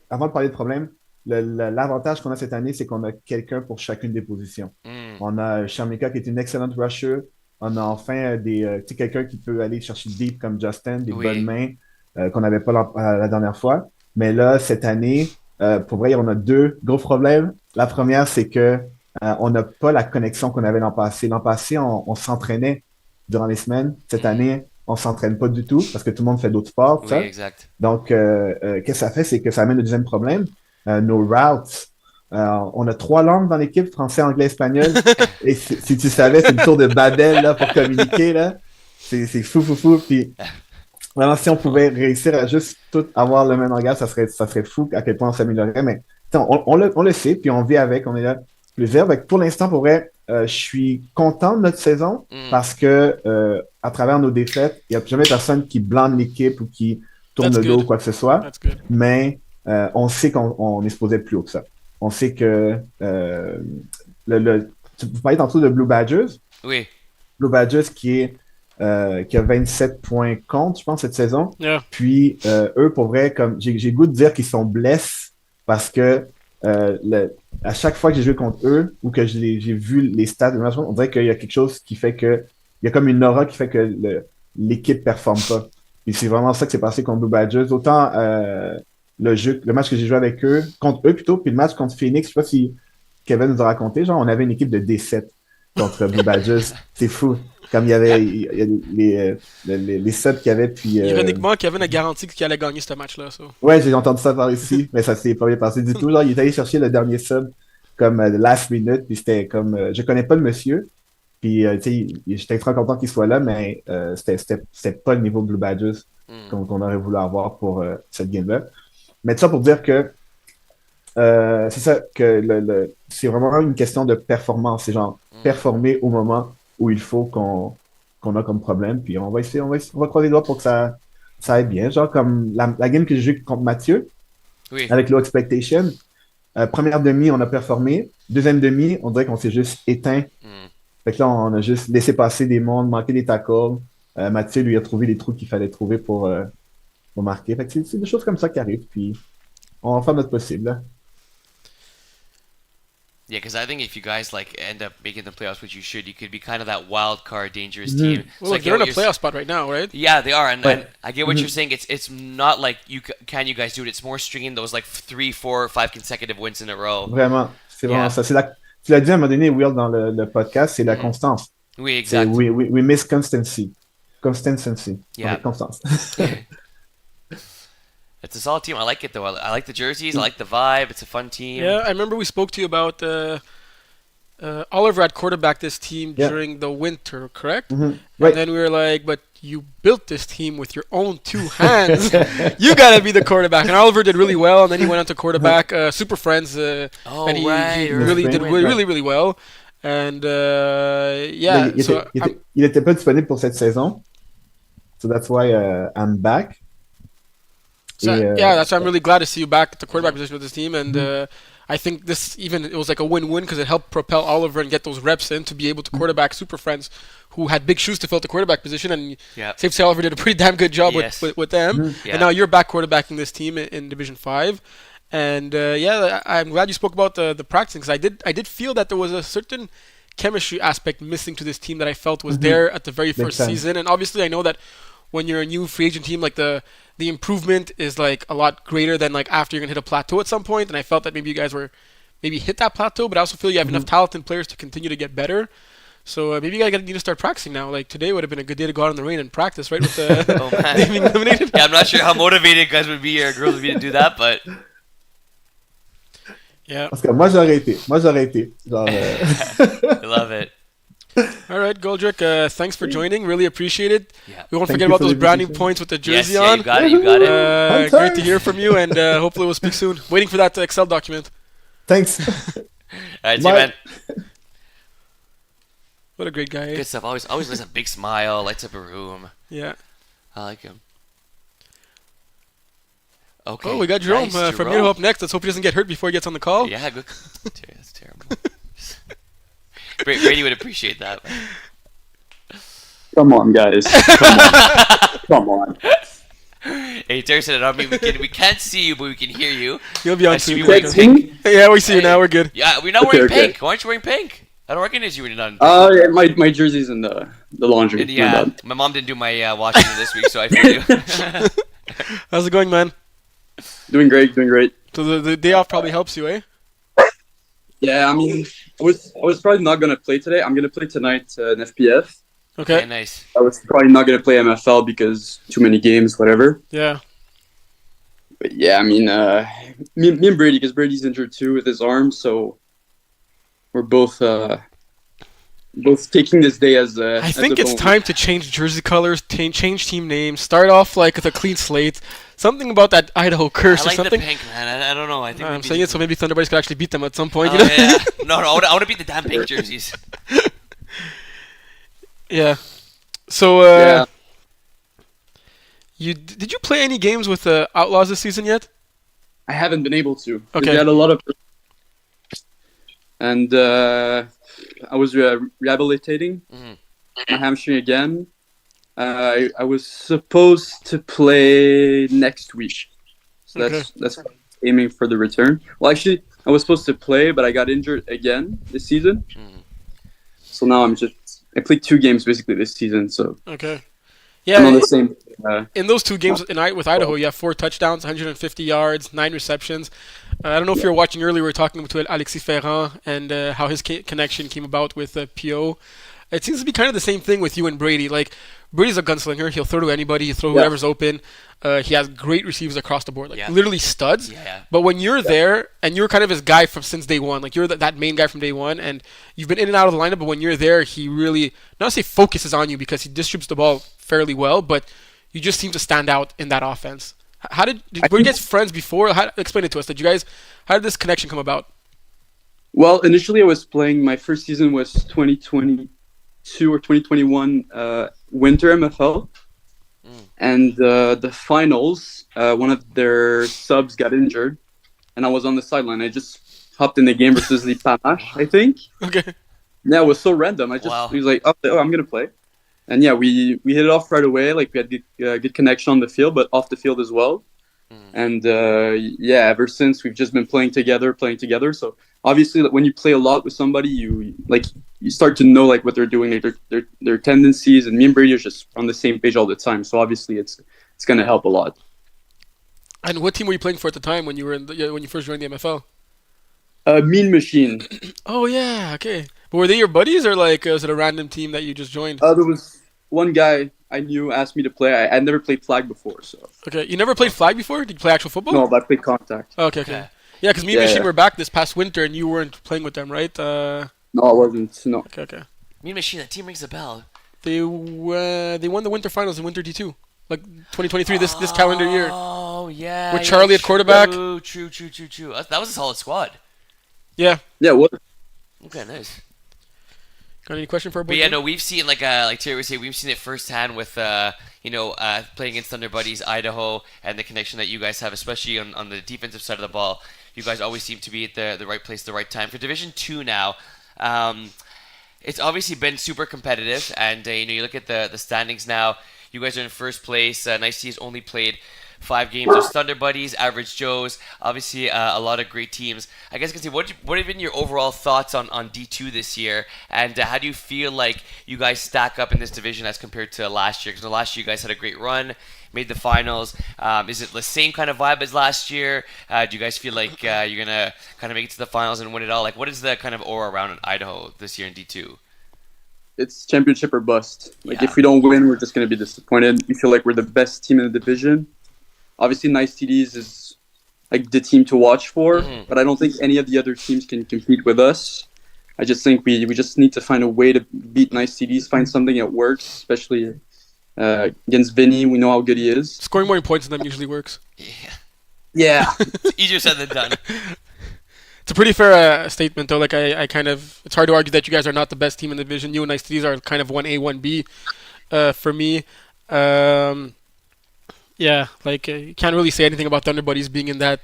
avant de parler de problème, l'avantage qu'on a cette année, c'est qu'on a quelqu'un pour chacune des positions. Mm. On a Shamika qui est une excellente rusher. On a enfin tu sais, quelqu'un qui peut aller chercher deep comme Justin, des Oui. bonnes mains qu'on n'avait pas la dernière fois. Mais là, cette année, pour vrai, on a deux gros problèmes. La première, c'est que on n'a pas la connexion qu'on avait l'an passé. L'an passé, on s'entraînait durant les semaines. Cette année, on s'entraîne pas du tout parce que tout le monde fait d'autres sports. Tout Oui, ça. exact. Donc, qu'est-ce que ça fait? C'est que ça amène le deuxième problème. Nos routes. On a 3 langues dans l'équipe, français, anglais, espagnol. Et si tu savais, c'est une tour de Babel là, pour communiquer. Là. C'est fou, fou, fou. Puis, vraiment, si on pouvait réussir à juste tout avoir le même langage, ça serait fou à quel point on s'améliorerait. Mais on le sait, puis on vit avec, on est là plaisir. Pour l'instant, pour vrai, je suis content de notre saison parce que à travers nos défaites, il n'y a jamais personne qui blâme l'équipe ou qui tourne That's le dos good. ou quoi que ce soit. That's good. Mais on sait qu'on est supposé être plus haut que ça. On sait que vous parliez tantôt de Blue Badgers. Oui. Blue Badgers qui a 27 points contre, je pense, cette saison. Yeah. Puis eux, pour vrai, comme j'ai le goût de dire qu'ils sont blessés parce que à chaque fois que j'ai joué contre eux ou que j'ai vu les stats, on dirait qu'il y a quelque chose qui fait que il y a comme une aura qui fait que l'équipe performe pas. Et c'est vraiment ça qui s'est passé contre Blue Badgers. Autant le match que j'ai joué avec eux, contre eux plutôt, puis le match contre Phoenix, je sais pas si Kevin nous a raconté, genre on avait une équipe de D7 contre Blue Badgers. C'est fou. Comme il y avait les subs qu'il y avait, puis... Ironiquement, Kevin a garanti qu'il allait gagner ce match-là. So. Ouais, j'ai entendu ça par ici, mais ça s'est pas bien passé du tout. Genre, il est allé chercher le dernier sub comme last minute, puis c'était comme... je connais pas le monsieur, puis tu sais, j'étais très content qu'il soit là, mais c'était pas le niveau de Blue Badgers qu'on aurait voulu avoir pour cette game-là. Mais tout ça pour dire que c'est ça, que c'est vraiment une question de performance. C'est genre performer au moment où il faut qu'on a comme problème. Puis on va essayer, on va croiser les doigts pour que ça aille bien. Genre comme la game que j'ai jouée contre Mathieu, Oui. avec Low Expectation, première demi, on a performé. Deuxième demi, on dirait qu'on s'est juste éteint. Fait que là, on a juste laissé passer des mondes, manqué des tackles. Mathieu, lui, a trouvé les trous qu'il fallait trouver pour marquer. Fait que c'est des choses comme ça qui arrivent. Puis on va faire notre possible. Là. Yeah, because I think if you guys like end up making the playoffs, which you should, you could be kind of that wild card, dangerous Mm-hmm. team. Well, So I look, get they're in what a you're playoff spot right now, right? Yeah, they are, and But- I get what you're saying. It's not like can you guys do it? It's more stringing those like 3, 4, 5 consecutive wins in a row. Vraiment, c'est vraiment Yeah. ça. Tu l'as dit à un moment donné, Will, dans le podcast, c'est la constance. Oui, C'est, exactly. we miss constancy. Constancy. Yeah. Okay, constance. It's a solid team. I like it though. I like the jerseys. I like the vibe. It's a fun team. Yeah, I remember we spoke to you about Oliver at quarterback this team Yeah. during the winter, correct? Right. And then we were like, but you built this team with your own 2 hands. You gotta be the quarterback. And Oliver did really well, and then he went on to quarterback Super Friends, Oh, and he right. really did Right. really well. And yeah, il, so il était pas disponible pour cette saison. So that's why I'm back. yeah, that's why I'm really glad to see you back at the quarterback position with this team. And I think it was like a win-win because it helped propel Oliver and get those reps in to be able to quarterback Super Friends who had big shoes to fill at the quarterback position. And Yeah. safe to say Oliver did a pretty damn good job Yes. with them. Yeah. And now you're back quarterbacking this team in Division 5. And yeah, I'm glad you spoke about the practicing because I did feel that there was a certain chemistry aspect missing to this team that I felt was there at the very first sense. season. And obviously I know that when you're a new free agent team, like the improvement is like a lot greater than like after you're gonna hit a plateau at some point. And I felt that maybe you guys were maybe hit that plateau, but I also feel you have enough talent and players to continue to get better. So maybe you guys need to start practicing now. Like today would have been a good day to go out in the rain and practice, right? With the Oh, man. being eliminated. Yeah, I'm not sure how motivated guys would be or girls would be to do that, but Yeah. Parce que moi, j'aurais été. Genre, I love it. All right, Goldrick, thanks for joining. Really appreciate it. Yeah. We won't Thank forget you about for those the branding invitation. points with the Yes, jersey yeah, on. you got it. You got it. I'm Great to sorry. hear from you, and hopefully we'll speak soon. Waiting for that Excel document. Thanks. All right, see you, Bye. man. What a great guy. eh? Good stuff. Always has a big smile, lights up a room. Yeah. I like him. Okay. Oh, we got Jerome nice, from Jerome. Miro up next. Let's hope he doesn't get hurt before he gets on the call. Yeah, good. That's terrible. Brady would appreciate that. Come on, guys. Come on. Come on. Hey, Terry said it on me. We can't see you, but we can hear you. You'll be on I see soon. you wearing Text pink. me? Yeah, we see you Hey. now. We're good. Yeah, we're not Okay, wearing okay. pink. Why aren't you wearing pink? I don't recognize you when you're not. Yeah, my jersey's in the laundry. My Yeah, bad. my mom didn't do my washing this week, so I feel you. How's it going, man? Doing great, doing great. So the day off probably helps you, eh? Yeah, I mean, I was probably not gonna play today. I'm gonna play tonight in FPF. Okay. Okay, nice. I was probably not gonna play MFL because too many games, whatever. Yeah. But yeah, I mean, me and Brady, because Brady's injured too with his arm, so we're both taking this day as a. I as think a it's bonus. time to change jersey colors, change team names, start off like with a clean slate. Something about that Idaho curse I or like the something. pink, man. I don't know. I think I'm maybe saying it so maybe Thunderbirds could actually beat them at some point. Oh, You know? yeah. No, I want to beat the damn pink jerseys. Yeah. So, Yeah. did you play any games with the Outlaws this season yet? I haven't been able to. Okay. We had a lot of, and I was rehabilitating Mhm. my hamstring again. I was supposed to play next week, so that's aiming for the return. Well, actually, I was supposed to play, but I got injured again this season. Mhm. So now I played 2 games basically this season. So Okay. I'm on Yeah, the same. in those 2 games with Idaho, you have 4 touchdowns, 150 yards, 9 receptions. I don't know if you were watching earlier. We were talking to Alexis Ferrand and how his connection came about with PO. It seems to be kind of the same thing with you and Brady. Like, Brady's a gunslinger. He'll throw to anybody. He'll throw whoever's open. He has great receivers across the board. Like, Yeah. literally studs. Yeah. But when you're there, and you're kind of his guy since day one, like you're that main guy from day one, and you've been in and out of the lineup, but when you're there, he really, not to say focuses on you because he distributes the ball fairly well, but you just seem to stand out in that offense. Were you guys friends before? Explain it to us. How did this connection come about? Well, initially I was playing. My first season was 2022 or 2021 winter MFL, and the finals. One of their subs got injured, and I was on the sideline. I just hopped in the game versus the Panache, I think. Okay. Yeah, it was so random. He was like, "Oh, I'm gonna play," and yeah, we hit it off right away. Like we had good connection on the field, but off the field as well. And ever since we've just been playing together. So obviously, when you play a lot with somebody, you start to know like what they're doing, their tendencies. And me and Brady are just on the same page all the time. So obviously, it's going to help a lot. And what team were you playing for at the time when you were when you first joined the MFL? Mean Machine. Oh yeah, okay. But were they your buddies or like was it a random team that you just joined? There was one guy I knew asked me to play. I'd never played flag before, so. Okay, you never played flag before? Did you play actual football? No, but I played contact. Okay. Yeah, because Mean Machine were back this past winter and you weren't playing with them, right? No, I wasn't. No. Okay. Mean Machine, that team rings a bell. They won the winter finals in winter D2, like 2023 this calendar year. Oh yeah. With Charlie at quarterback. True. That was a solid squad. Yeah. Yeah. What? Okay, nice. Got any question for our boy? But yeah, no, we've seen like Terry would say, we've seen it firsthand with playing against Thunder Buddies, Idaho, and the connection that you guys have, especially on the defensive side of the ball. You guys always seem to be at the right place at the right time. For Division 2 now, it's obviously been super competitive, and you look at the standings now. You guys are in first place. Nice T's only played 5 games. There's Thunder Buddies, Average Joes, obviously a lot of great teams. I guess I can say, what have been your overall thoughts on D2 this year, and how do you feel like you guys stack up in this division as compared to last year? Because last year you guys had a great run, made the finals. Is it the same kind of vibe as last year? Do you guys feel like you're going to kind of make it to the finals and win it all? Like, what is the kind of aura around Idaho this year in D2? It's championship or bust. Like, if we don't win, we're just going to be disappointed. We feel like we're the best team in the division. Obviously, Nice TDs is like the team to watch for, but I don't think any of the other teams can compete with us. I just think we just need to find a way to beat Nice TDs, find something that works, especially against Vinny. We know how good he is. Scoring more points than them usually works. Yeah. It's easier said than done. It's a pretty fair statement, though. Like I kind of, it's hard to argue that you guys are not the best team in the division. You and Nice TDs are kind of 1A, 1B for me. Yeah, like you can't really say anything about Thunder Buddies being in that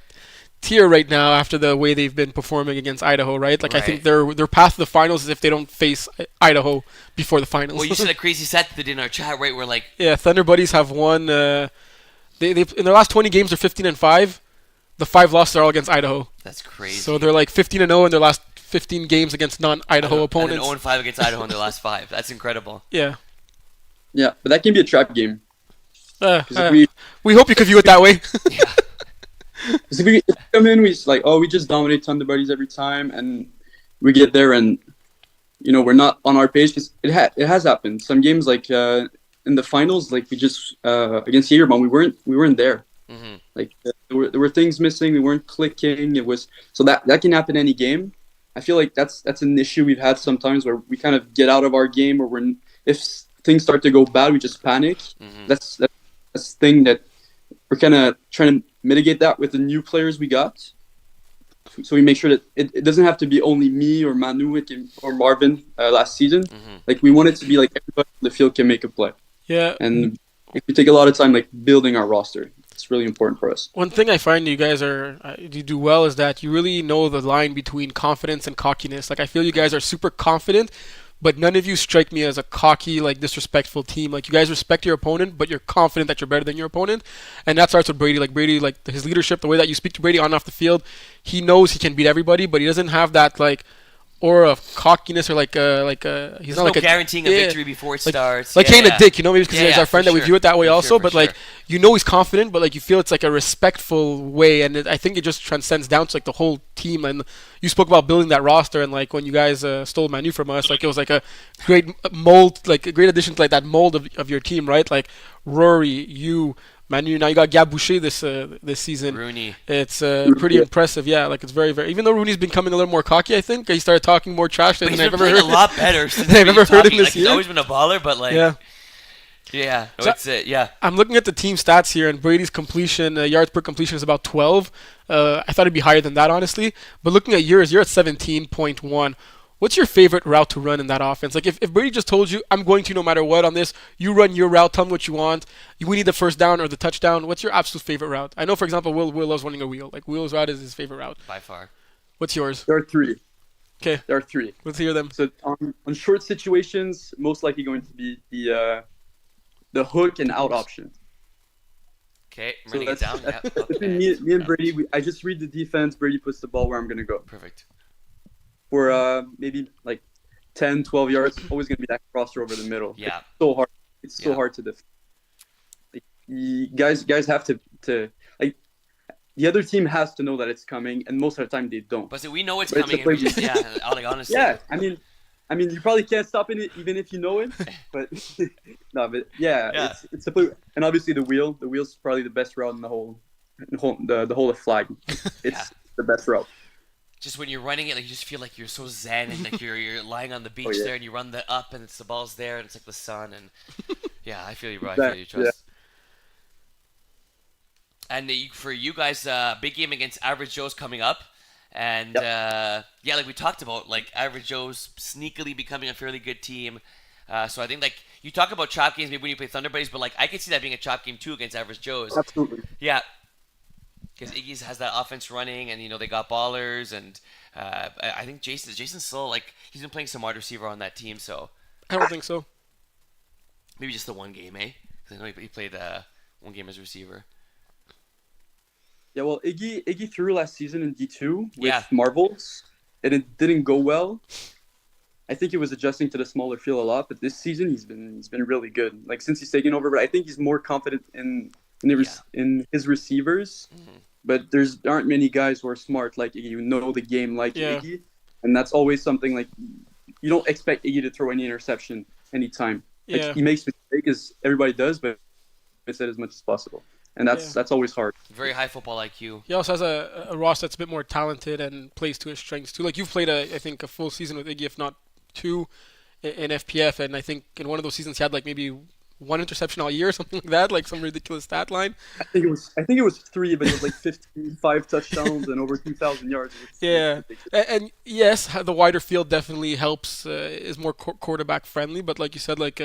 tier right now after the way they've been performing against Idaho, right? Like I think their path to the finals is if they don't face Idaho before the finals. Well, you said a crazy stat that in our chat, right? We're like, yeah, Thunder Buddies have won. They in their last 20 games they're 15-5. The 5 losses are all against Idaho. That's crazy. So they're like 15-0 in their last 15 games against non-Idaho opponents. And 0-5 against Idaho in their last 5. That's incredible. Yeah. Yeah, but that can be a trap game. We hope you could view it that way. Yeah. If we come in, we just dominate Thunder Buddies every time, and we get there and we're not on our page. Cause it has happened. Some games like in the finals, like we just against Jagerbomb, we weren't there. Mm-hmm. Like there were things missing. We weren't clicking. It was so that can happen any game. I feel like that's an issue we've had sometimes where we kind of get out of our game, or if things start to go bad, we just panic. Mm-hmm. That's the thing that we're kind of trying to mitigate that with the new players we got. So we make sure that it doesn't have to be only me or Manu or Marvin last season. Mm-hmm. Like we want it to be like everybody on the field can make a play. Yeah. And we take a lot of time like building our roster. It's really important for us. One thing I find you guys you do well is that you really know the line between confidence and cockiness. Like I feel you guys are super confident, but none of you strike me as a cocky, like disrespectful team. Like you guys respect your opponent, but you're confident that you're better than your opponent, and that starts with Brady. Like Brady, like his leadership, the way that you speak to Brady on and off the field, he knows he can beat everybody, but he doesn't have that like aura of cockiness or he's There's not like guaranteeing a victory before it starts. Like Kane a dick, maybe because he's our friend that we view it that way also. Sure, but like he's confident, but like you feel it's like a respectful way, and I think it just transcends down to like the whole team. And you spoke about building that roster, and like when you guys stole Manu from us, like it was like a great mold, like a great addition to like that mold of your team, right? Like Rory, you. Manu, now you got Gab Boucher this season. Rooney. It's pretty impressive, yeah. Like it's very, very. Even though Rooney's becoming a little more cocky, I think he started talking more trash than I've ever heard. He's been playing a lot better since I've ever heard him this year. He's always been a baller, but like, yeah. I'm looking at the team stats here, and Brady's completion, yards per completion is about 12. I thought it'd be higher than that, honestly. But looking at yours, you're at 17.1. What's your favorite route to run in that offense? Like, if Brady just told you, I'm going to no matter what on this, you run your route, tell me what you want. We need the first down or the touchdown. What's your absolute favorite route? I know, for example, Will loves running a wheel. Like, Will's route is his favorite route. By far. What's yours? There are 3. Okay. There are 3. Let's hear them. So on short situations, most likely going to be the hook and out option. Okay, I'm So writing it down. Yeah. between Okay. me and Brady, I just read the defense. Brady puts the ball where I'm gonna go Perfect. for maybe like 10, 12 yards. Always gonna be that crosser over the middle. Yeah. It's so hard. It's so Yeah. hard to defend. Like, guys have to like the other team has to know that it's coming, and most of the time they don't. But we know it's But coming. it's a And we play- just, like honestly. Yeah, I mean, you probably can't stop it even if you know it. But no, but Yeah. it's a play. And obviously the wheel's probably the best route in the whole of flag. It's the best route. Just when you're running it, like you just feel like you're so zen and like you're lying on the beach yeah. there, and you run the up, and it's the ball's there, and it's like the sun, and yeah, I feel you, bro. I feel you, trust. And for you guys, big game against Average Joe's coming up, and yeah, like we talked about, like Average Joe's sneakily becoming a fairly good team. So I think like you talk about chop games maybe when you play Thunder Buddies, but like I could see that being a chop game too against Average Joe's. Absolutely. Yeah. Because Iggy's has that offense running, and they got ballers, and I think Jason's still like he's been playing some wide receiver on that team, so I don't think so. maybe just the one game, eh? Because I know he played one game as a receiver. Yeah, well, Iggy threw last season in D2 with Yeah. Marvels, and it didn't go well. I think he was adjusting to the smaller field a lot, but this season he's been really good. Like since he's taken over, but I think he's more confident in his receivers. Mm-hmm. But there aren't many guys who are smart like Iggy, who know the game like Yeah. Iggy, and that's always something like you don't expect Iggy to throw any interception anytime. Like, Yeah. he makes mistakes, as everybody does, but he said as much as possible, and that's always hard. Very high football IQ. He also has a roster that's a bit more talented and plays to his strengths too. Like you've played I think a full season with Iggy, if not two, in FPF, and I think in one of those seasons he had like maybe one interception all year or something like that, like some ridiculous stat line. I think it was 3, but it was like 55 touchdowns and over 2,000 yards. Yeah, and yes, the wider field definitely helps. Is more quarterback friendly, but like you said, like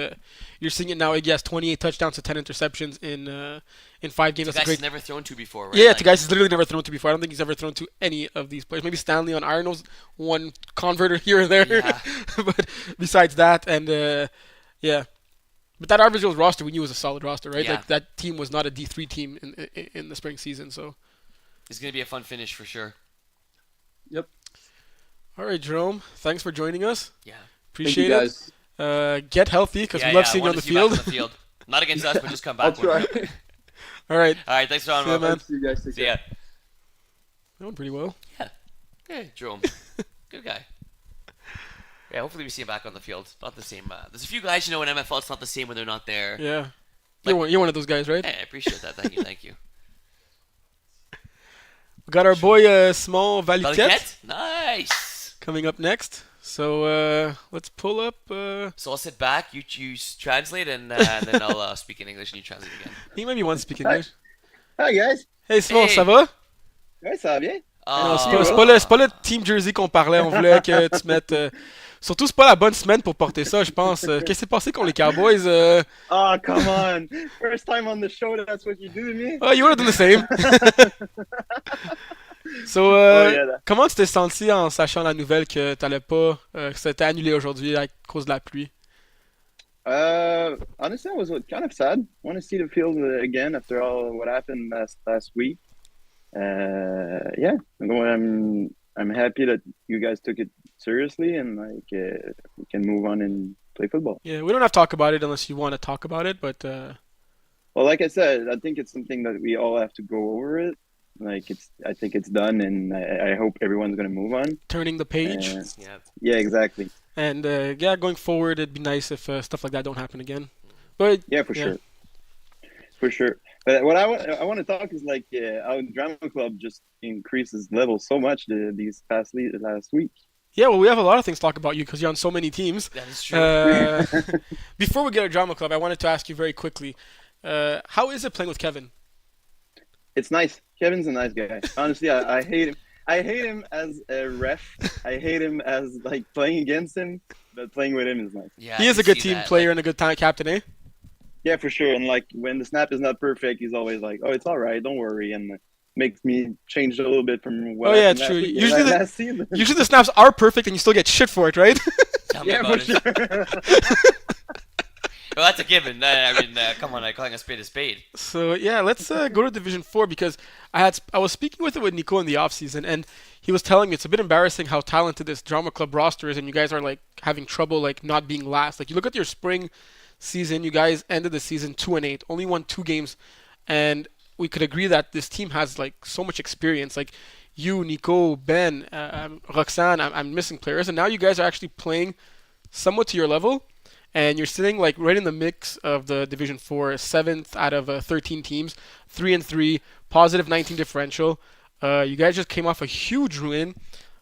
you're seeing it now. Iggy has 28 touchdowns to 10 interceptions in 5 games. The That's guys a great. he's never thrown to before, right? Yeah, Like, to guys he's literally never thrown to before. I don't think he's ever thrown to any of these players. Maybe Stanley on Iron's one converter here and there, Yeah. but besides that, and yeah. But that Average Joe's roster we knew was a solid roster, right? Yeah. Like that team was not a D3 team in the spring season. So, it's gonna be a fun finish for sure. Yep. all right, Jerome, thanks for joining us. Yeah. Appreciate Thank you, it. guys. Get healthy because we love seeing you I on wanna the see you back field. on the field. Not against us, but just come I'll back. try. All right, All right, thanks, John. See ya, man. See you guys. Take See care. ya. that went pretty well. Yeah, Jerome, good guy. Yeah, hopefully we see him back on the field. Not the same. There's a few guys, in MFL. It's not the same when they're not there. Yeah, Like- you're one of those guys, right? Hey, I appreciate that. Thank you, thank you. We got our boy Small Valuquette Valiquette? Nice. coming up next. So let's pull up. So I'll sit back. You translate, and then I'll speak in English, and you translate again. He maybe wants to speak English. Hi guys. Hey Small, Hey. ça va? Ouais, ça va bien? Non, Ah, c'est pas le Team Jersey qu'on parlait. On voulait que tu mettes. Surtout, c'est pas la bonne semaine pour porter ça, je pense. Qu'est-ce qui s'est passé contre les Cowboys? Oh, come on. First time on the show, that's what you do to me? Oh, you would have done the same. So, yeah. comment tu t'es senti en sachant la nouvelle que t'allais pas, que ça a été annulé aujourd'hui à cause de la pluie? Honestly, I was kind of sad. Want to see the field again after all what happened last week. Yeah, I'm happy that you guys took it seriously and we can move on and play football. Yeah, we don't have to talk about it unless you want to talk about it, but Well, like I said, I think it's something that we all have to go over it. I think it's done, and I hope everyone's gonna move on. turning the page. yeah. Yeah, exactly. And yeah, going forward, it'd be nice if stuff like that don't happen again. But Yeah, for sure. For sure. But what I want to talk is our drama club just increased its level so much these last week. yeah, well, we have a lot of things to talk about you because you're on so many teams. That is true. Before we get to drama club, I wanted to ask you very quickly, how is it playing with Kevin? It's nice. Kevin's a nice guy. Honestly, I hate him. I hate him as a ref. I hate him as playing against him, but playing with him is nice. Yeah, He I is a can good see team that. player and a good captain, eh? Yeah, for sure. And when the snap is not perfect, he's always like, "Oh, it's all right. Don't worry," and makes me change a little bit from what Oh, yeah, happened it's true. last week- Usually the- last season. Usually the snaps are perfect and you still get shit for it, right? Tell me Yeah, about for it. sure. Well, that's a given. I mean, come on, I'm calling a spade. So yeah, let's go to Division 4 because I was speaking with Nico in the off season, and he was telling me it's a bit embarrassing how talented this drama club roster is, and you guys are like having trouble like not being last. Like you look at your spring season, you guys ended the season 2-8, only won 2 games, and we could agree that this team has like so much experience. Like you, Nico, Ben, Roxanne, I'm missing players, and now you guys are actually playing somewhat to your level, and you're sitting like right in the mix of the Division 4, seventh out of 13 teams, 3-3, positive 19 differential. You guys just came off a huge win.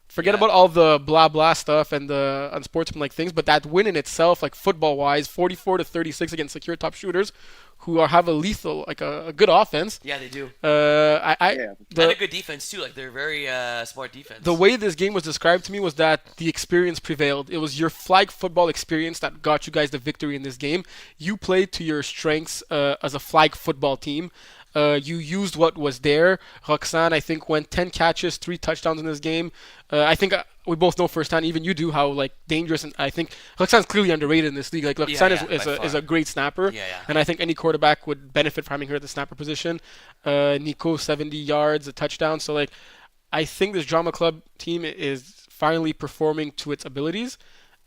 Forget about all the blah blah stuff and the unsportsmanlike things, but that win in itself, like football wise, 44-36 against secure top shooters, who have a lethal, like a good offense. Yeah, they do. Yeah. And a good defense too. Like they're very smart defense. The way this game was described to me was that the experience prevailed. It was your flag football experience that got you guys the victory in this game. You played to your strengths as a flag football team. You used what was there. Roxanne, I think, went 10 catches, 3 touchdowns in this game. I think we both know firsthand, even you do, how like dangerous. And I think Roxanne's clearly underrated in this league. Like Roxanne is a great snapper, and I think any quarterback would benefit from having her at the snapper position. Nico, 70 yards, a touchdown. So like, I think this drama club team is finally performing to its abilities.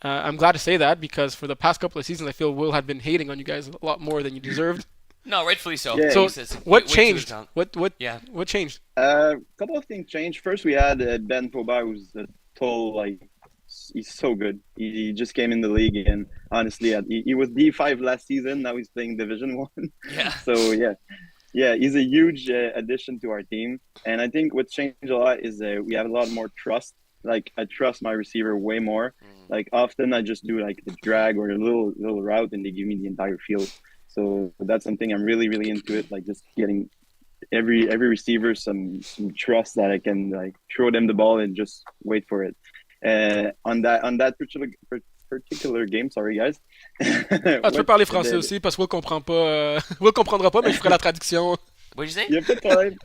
I'm glad to say that because for the past couple of seasons, I feel Will had been hating on you guys a lot more than you deserved. No, rightfully so. Yeah. So what way too changed? good What changed? A couple of things changed. First, we had Ben Faubert, who's a total he's so good. He just came in the league, and honestly, he was D5 last season. Now he's playing Division 1. Yeah. So yeah, he's a huge addition to our team. And I think what's changed a lot is we have a lot more trust. Like I trust my receiver way more. Like often I just do like the drag or a little route, and they give me the entire field. So that's something I'm really, really into it. Like just getting every receiver some trust that I can like throw them the ball and just wait for it. On that particular game, sorry guys. Tu peux parler français aussi parce que Will comprend pas. Will comprendra pas, mais je ferai la traduction. What'd you say? Il n'y a pas de problème.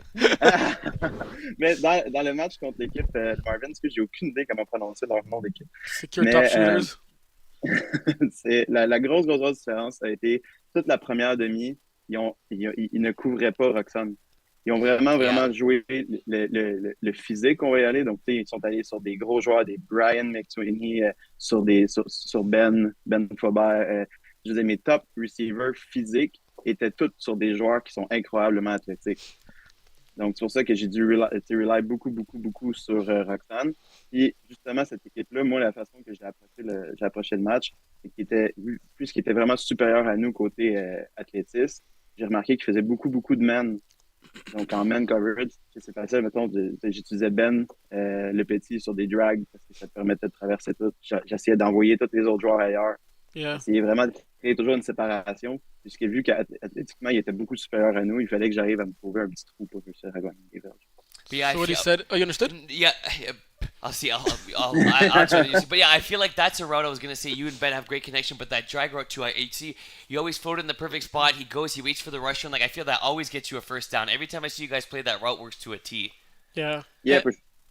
Mais dans le match contre l'équipe Marvin, parce que j'ai aucune idée comment prononcer leur nom d'équipe. Secure top shooters. C'est la grosse différence, ça a été toute la première demi, ils ne couvraient pas Roxanne. Ils ont vraiment joué le physique, on va y aller. Donc, ils sont allés sur des gros joueurs, des Brian McSweeney, sur Ben Faubert. Je disais, mes top receivers physiques étaient tous sur des joueurs qui sont incroyablement athlétiques. Donc, c'est pour ça que j'ai dû rely beaucoup sur Roxanne. Puis, justement, cette équipe-là, moi, la façon que j'ai approché le match, c'est qu'il était vraiment supérieur à nous côté athlétisme. J'ai remarqué qu'il faisait beaucoup de man. Donc, en man coverage, c'est facile. Mettons, j'utilisais Ben, le petit, sur des drags parce que ça te permettait de traverser tout. J'essayais d'envoyer tous les autres joueurs ailleurs. Yeah. J'essayais vraiment de créer toujours une séparation. Puisque vu qu'athlétiquement, il était beaucoup supérieur à nous, il fallait que j'arrive à me trouver un petit trou pour réussir à gagner des verges. So what he said, oh, you understood? Yeah, I'll see. I'll answer you. But yeah, I feel like that's a route I was gonna say. You and Ben have great connection, but that drag route too, you always float in the perfect spot. He goes, he waits for the rush run. Like I feel that always gets you a first down. Every time I see you guys play, that route works to a T. Yeah. Yeah,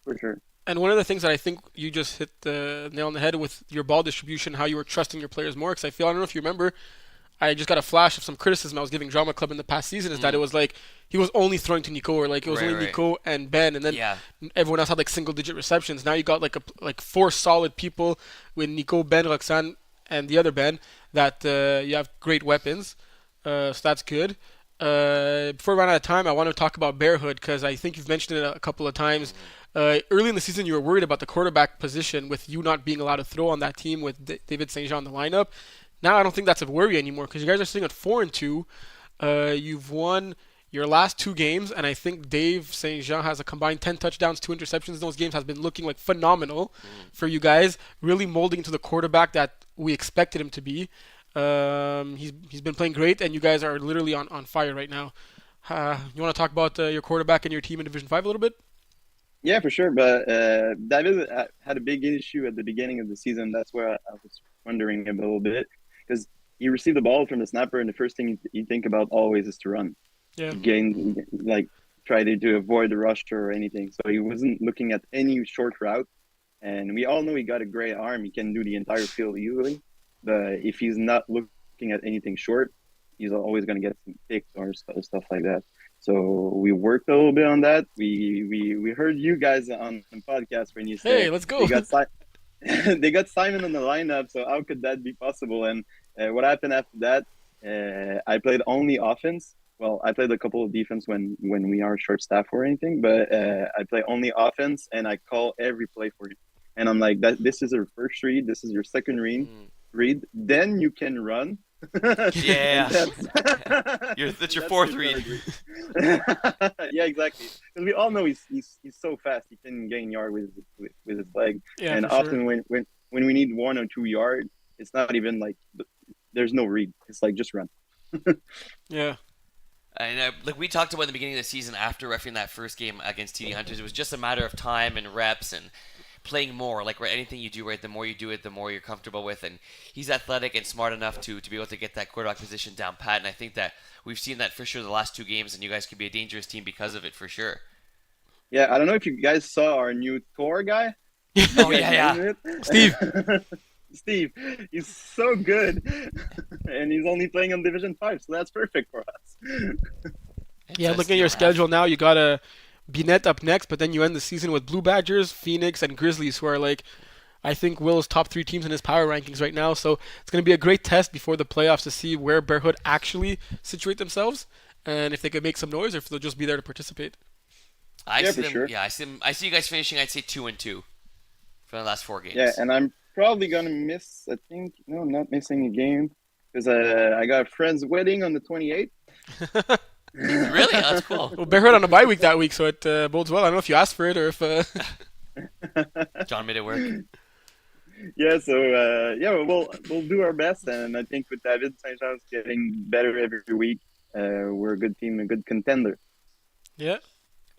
for sure. And one of the things that I think you just hit the nail on the head with your ball distribution, how you were trusting your players more. Because I don't know if you remember, I just got a flash of some criticism I was giving Drama Club in the past season, is that it was like he was only throwing to Nico, or like it was only Nico and Ben, and then everyone else had like single-digit receptions. Now you got like 4 solid people with Nico, Ben, Roxanne, and the other Ben that you have great weapons. So that's good. Before we run out of time, I want to talk about Bearhood because I think you've mentioned it a couple of times. Early in the season, you were worried about the quarterback position with you not being allowed to throw on that team with David St. Jean in the lineup. Now I don't think that's a worry anymore because you guys are sitting at 4-2. You've won your last 2 games, and I think Dave St. Jean has a combined 10 touchdowns, 2 interceptions. Those games has been looking like phenomenal for you guys, really molding into the quarterback that we expected him to be. He's been playing great, and you guys are literally on fire right now. You want to talk about your quarterback and your team in Division 5 a little bit? Yeah, for sure. But David had a big issue at the beginning of the season. That's where I was wondering a little bit. Because he received the ball from the snapper, and the first thing you think about always is to run. Yeah. Try to avoid the rusher or anything. So he wasn't looking at any short route. And we all know he got a great arm. He can do the entire field easily. But if he's not looking looking at anything short, he's always going to get some picks or stuff like that. So we worked a little bit on that. We heard you guys on the podcast when you said, Hey, let's go. they got Simon in the lineup. So how could that be possible? And what happened after that? I played only offense. Well, I played a couple of defense when we are short staff or anything, but I play only offense, and I call every play for you. And I'm like, this is your first read. This is your second read. Then you can run. Yeah. That's your fourth read. Yeah, exactly. Because we all know he's so fast. He can gain yard with his leg. Yeah, and often when we need 1 or 2 yards, it's not even like there's no read. It's like just run. Yeah. And like we talked about in the beginning of the season after refereeing that first game against TD Hunters, it was just a matter of time and reps and playing more. Like anything you do, right, the more you do it, the more you're comfortable with. And he's athletic and smart enough to be able to get that quarterback position down pat. And I think that we've seen that for sure the last 2 games, and you guys could be a dangerous team because of it for sure. Yeah, I don't know if you guys saw our new Thor guy. Oh, yeah. Steve. Steve, he's so good, and he's only playing on Division 5, so that's perfect for us. Yeah, looking at your schedule now, you got a Binet up next, but then you end the season with Blue Badgers, Phoenix, and Grizzlies, who are like, I think Will's top 3 teams in his power rankings right now. So it's going to be a great test before the playoffs to see where Bearhood actually situate themselves, and if they could make some noise or if they'll just be there to participate. I see them, sure. Yeah, I see you guys finishing, I'd say 2-2 for the last 4 games. Yeah, and I'm probably gonna miss. I'm not missing a game because I got a friend's wedding on the 28th. Really? Oh, that's cool. Well, Bearhood on a bye week that week, so it bodes well. I don't know if you asked for it or if. John made it work. Yeah, so we'll do our best, and I think with David St. Jean's getting better every week, we're a good team, a good contender. Yeah.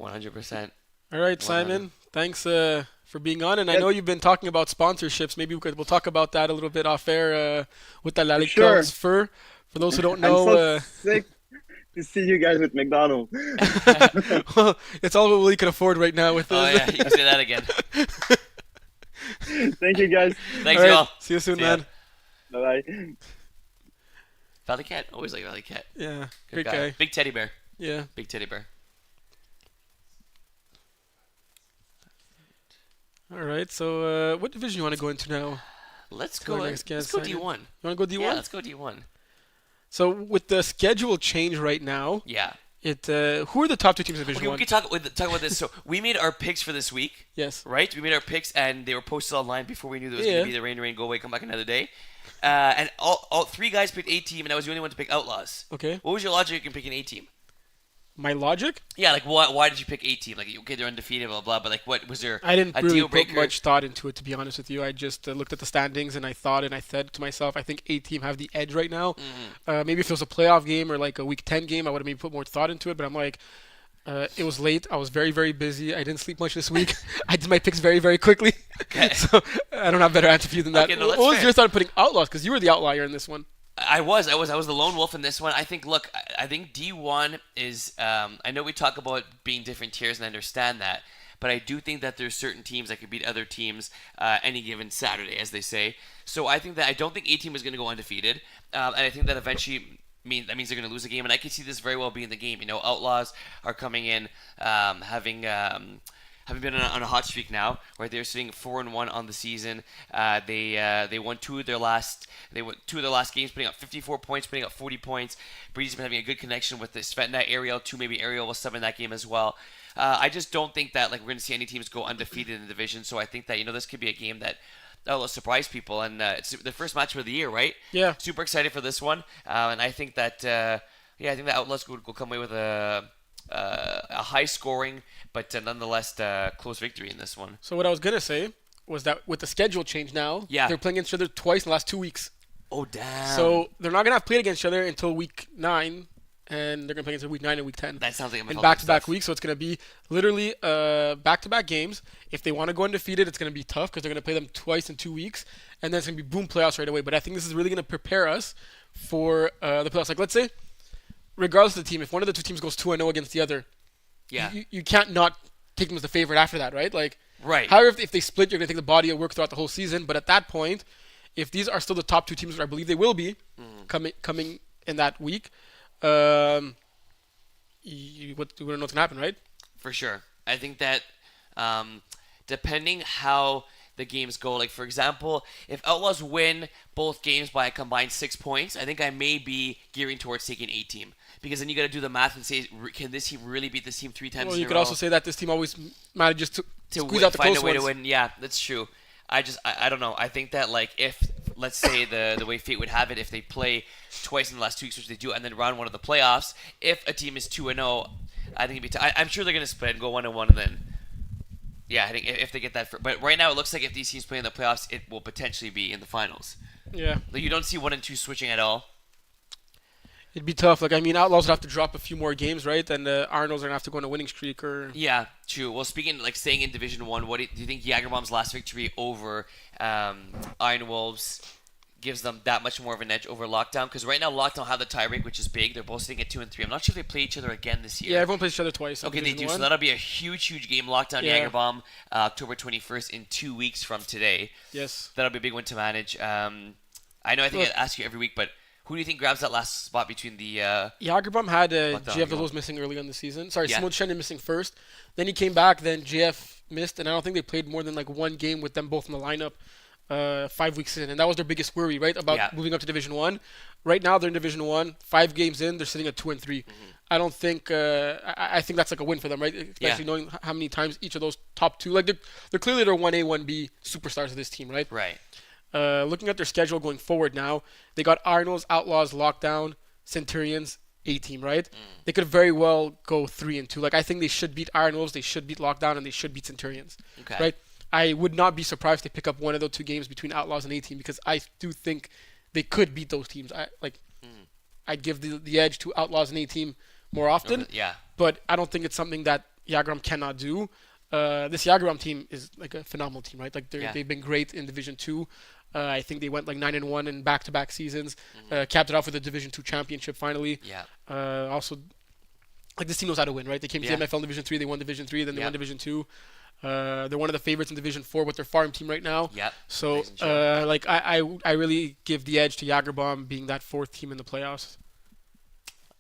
100%. All right, Simon. Thanks for being on, and I know you've been talking about sponsorships. Maybe we'll talk about that a little bit off air with the La Ligue fur. For those who don't know, I'm so sick to see you guys with McDonald's. Well, it's all what we can afford right now with this. Oh yeah, you can say that again. Thank you, guys. Thanks, all right, y'all. see you soon, See ya. man. Bye. Valley Cat, always like Valley Cat. Yeah, Good great guy. Big teddy bear. Yeah. Big teddy bear. All right, so what division you want to go into now? Let's To go. our next Let's guest, go Simon. D1. You want to go D1? Yeah, let's go D1. So with the schedule change right now, Yeah. who are the top 2 teams in Division Okay, we 1? can talk about this. So we made our picks for this week, Yes. right? We made our picks, and they were posted online before we knew there was going Yeah. to be the rain, go away, come back another day. And all 3 guys picked A team, and I was the only one to pick Outlaws. Okay. What was your logic in picking A team? My logic? Yeah, like why did you pick A team? Like, okay, they're undefeated, blah blah. But like, what was there? I didn't a really deal put breaker? much thought into it, to be honest with you. I just looked at the standings and I thought and I said to myself, I think A team have the edge right now. Maybe if it was a playoff game or like a week 10 game, I would have maybe put more thought into it. But I'm like, it was late. I was very, very busy. I didn't sleep much this week. I did my picks very, very quickly. Okay. So I don't have a better answer for you than that. Okay, no, what that's was fair. your thought of putting Outlaws? Because you were the outlier in this one. I was the lone wolf in this one. I think. Look, I think D1 is. I know we talk about being different tiers, and I understand that. But I do think that there's certain teams that could beat other teams any given Saturday, as they say. So I think that I don't think A team is going to go undefeated, and I think that eventually. That means they're going to lose a game, and I can see this very well being the game. You know, Outlaws are coming in, having been on a hot streak now, right? They're sitting 4-1 on the season. They won 2 of their last games, putting up 54 points, putting up 40 points. Breezy's been having a good connection with this Svetna. Ariel too, maybe Ariel will sub in that game as well. I just don't think that we're going to see any teams go undefeated in the division. So I think that this could be a game that will surprise people, and it's the first match of the year, right? Yeah. Super excited for this one, and I think that I think the Outlaws will come away with a high scoring, but nonetheless close victory in this one. So what I was going to say was that with the schedule change now, Yeah. they're playing against each other twice in the last 2 weeks. Oh damn! So they're not going to have played against each other until week 9, and they're going to play against week 9 and week 10. That sounds like in back-to-back weeks, so it's going to be literally back-to-back games. If they want to go undefeated, it's going to be tough because they're going to play them twice in 2 weeks, and then it's going to be boom playoffs right away. But I think this is really going to prepare us for the playoffs. Like, let's say, regardless of the team, if one of the 2 teams goes 2-0 against the other, Yeah. you can't not take them as the favorite after that, right? Like, Right. however, if they split, you're going to take the body of work throughout the whole season. But at that point, if these are still the top two teams, which I believe they will be coming in that week, we don't know what's gonna happen, right? For sure. I think that depending how the games go, like for example, if Outlaws win both games by a combined 6 points, I think I may be gearing towards taking A team. Because then you got to do the math and say, can this team really beat this team 3 times Well, in you a could row? also say that this team always manages to squeeze win, out the find close a way ones. to win. Yeah, that's true. I don't know. I think that like if let's say the way fate would have it, if they play twice in the last 2 weeks, which they do, and then round one of the playoffs, if a team is 2-0, I think it'd be. I'm sure they're gonna split and go 1-1, and then. Yeah, I think if they get that, but right now it looks like if these teams play in the playoffs, it will potentially be in the finals. Yeah, Like you don't see 1 and 2 switching at all. it'd be tough. Like I mean, Outlaws would have to drop a few more games, right? And Arnold's are gonna have to go on a winning streak, or Yeah, true. Well, speaking like staying in Division One, what do you think Jagerbomb's last victory over Iron Wolves gives them that much more of an edge over Lockdown? Because right now Lockdown have the tiebreak, which is big. They're both sitting at 2 and 3. I'm not sure if they play each other again this year. yeah, everyone plays each other twice. in Okay, they Division do. One. So that'll be a huge game. Lockdown Yeah. Jagerbomb, October 21st in 2 weeks from today. Yes. That'll be a big one to manage. I know. I think Look. I ask you every week, but who do you think grabs that last spot between the? Jagerbomb had Lockdown, GF yeah. was missing early on the season. Sorry, Yeah. Simon Shannon missing first. Then he came back. Then GF missed, and I don't think they played more than like one game with them both in the lineup. 5 weeks in, and that was their biggest worry, right? About Yeah. moving up to Division One. Right now they're in Division One. 5 games in, they're sitting at 2 and 3. I don't think. I think that's like a win for them, right? Especially knowing how many times each of those top two, like they're clearly their 1A, 1B superstars of this team, right? Right. Looking at their schedule going forward now, they got Arnold's, Outlaws, Lockdown, Centurions, A team, right? They could very well go 3 and 2. Like I think they should beat Arnold's, they should beat Lockdown, and they should beat Centurions, Okay. right? I would not be surprised if they pick up one of those 2 games between Outlaws and A team because I do think they could beat those teams. I'd give the edge to Outlaws and A team more often, Yeah. but I don't think it's something that Jagerbomb cannot do. This Jagerbomb team is like a phenomenal team, right? Like they've been great in Division Two. I think they went like 9-1 in back-to-back seasons. Capped it off with a Division Two championship finally. Yeah. Also, like this team knows how to win, right? They came to Yeah. the MFL in Division Three. They won Division Three. Then they Yeah. won Division Two. They're one of the favorites in Division Four with their farm team right now. Yeah. So, Amazing show. like I really give the edge to Jagerbomb being that 4th team in the playoffs.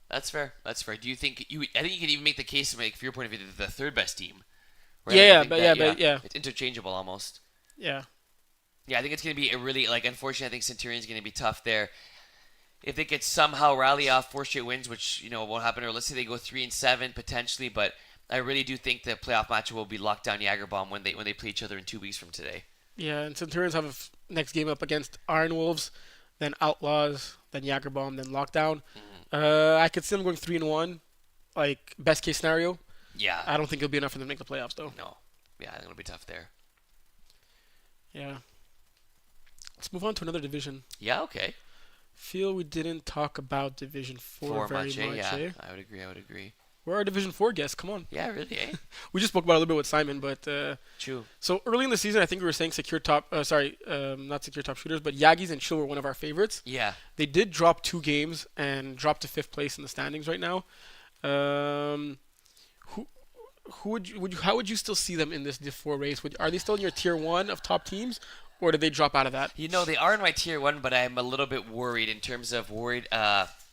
That's fair. That's fair. Do you think you? I think you can even make the case, like, from your point of view, the 3rd best team. Right? Yeah, I think but yeah. It's interchangeable almost. Yeah. Yeah, I think it's going to be a really, like, unfortunately, I think Centurion's going to be tough there. If they could somehow rally off 4 straight wins, which, won't happen, or let's say they go 3-7 potentially, but I really do think the playoff matchup will be Lockdown Jagerbomb when they play each other in 2 weeks from today. Yeah, and Centurions have a next game up against Iron Wolves, then Outlaws, then Jagerbomb, then Lockdown. I could see them going 3-1, like best case scenario. Yeah. I don't think it'll be enough for them to make the playoffs, though. No. Yeah, I think it'll be tough there. Yeah. Let's move on to another division. Yeah, okay. Feel we didn't talk about Division 4 very much, yeah. eh? I would agree. Where are Division 4 guests? Come on. Yeah, really, eh? We just spoke about it a little bit with Simon, but True. so early in the season, I think we were saying secure top. Not secure top shooters, but Yagis and Chill were one of our favorites. Yeah. They did drop 2 games and dropped to 5th place in the standings right now. How would you still see them in this Div 4 race? Are they still in your tier 1 of top teams, or did they drop out of that? They are in my tier 1, but I'm a little bit worried in terms of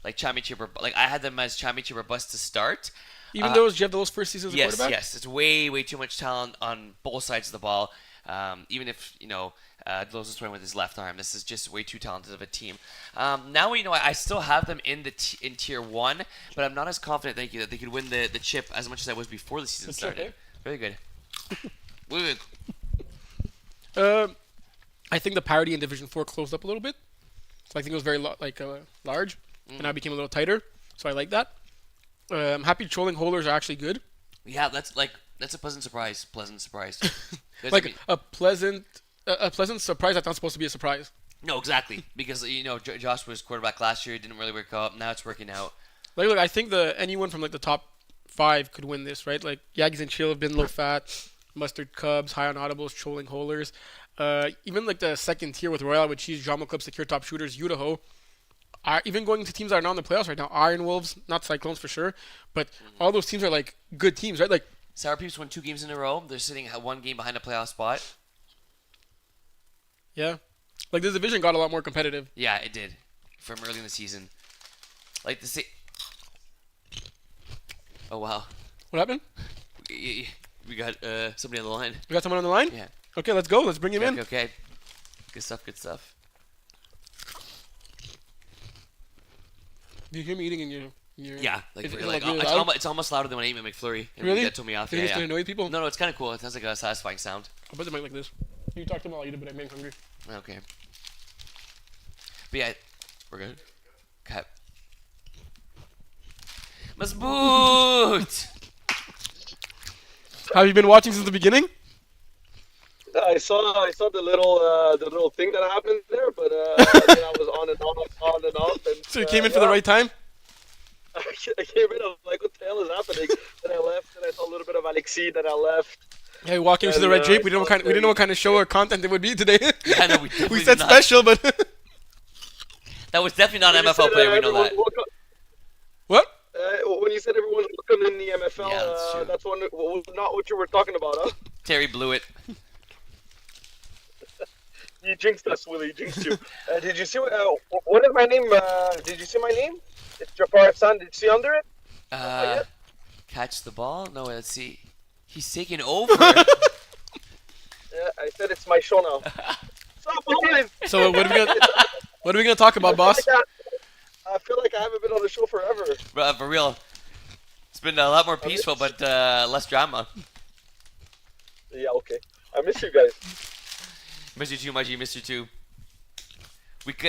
like championship or like I had them as championship or bust to start. Even though you have those first seasons of quarterback? Yes, it's way too much talent on both sides of the ball. Even if Dlos is throwing with his left arm, this is just way too talented of a team. Now I still have them in in tier 1, but I'm not as confident that they could win the chip as much as I was before the season started. Very good. Very good. I think the parity in Division 4 closed up a little bit. So I think it was very large, and now it became a little tighter. So I like that. I'm happy trolling holders are actually good. Yeah, that's a pleasant surprise. Like a pleasant surprise that's not supposed to be a surprise. No, exactly. Because Josh was quarterback last year, it didn't really work out. Now it's working out. Like, look, I think anyone from like the top 5 could win this, right? Like Yagis and Chill have been low fat, Mustard Cubs, high on audibles, trolling holders. Even like the second tier with Royal with Cheese, Drama Club, Secure Top Shooters, Idaho, are even going to teams that are not in the playoffs right now. Iron Wolves, not Cyclones for sure, but all those teams are like good teams, right? Like Sour Peeps won 2 games in a row. They're sitting at 1 game behind a playoff spot. Yeah. Like this division got a lot more competitive. Yeah, it did from early in the season. Like the Oh wow, What happened? we got somebody on the line. We got someone on the line? Yeah. Okay, let's go. Let's bring him in. Okay. Good stuff. Good stuff. Do you hear me eating in your Yeah, like, Is it, like really it's, loud? it's almost louder than when I eat my McFlurry. And Really? That told me off. Think it's Yeah. gonna annoy people? No, it's kind of cool. It sounds like a satisfying sound. I'll put the mic like this. You talk to him while I eat it, but I'm getting hungry. Okay. But yeah, we're good. Okay. Mazboot! Have you been watching since the beginning? I saw the little thing that happened there, but then I was on and off. And, So you came in for the right time? I came in, I was like, what the hell is happening? Then I left, and I saw a little bit of Alexis, then I left. Yeah, we walked into the red drape. We didn't know what kind of show or content it would be today. Yeah, no, we definitely we said did not. special, but That was definitely not an When you MFL said, player. We know that. everyone's welcome- what? when you said everyone's welcome in the MFL, Yeah, that's true. that's not what you were talking about, huh? Terry blew it. You jinxed us, Willie. You jinxed you. Did you see what is my name? Did you see my name? It's Jafar San. Did you see under it? Uh, catch the ball? No, let's see. He's taking over. Yeah, I said it's my show now. Stop moving! So what are we gonna talk about, boss? I feel like I haven't been on the show forever. For real. It's been a lot more peaceful, but less drama. Yeah, okay. I miss you guys. Miss you too, Mudgy. Miss you too.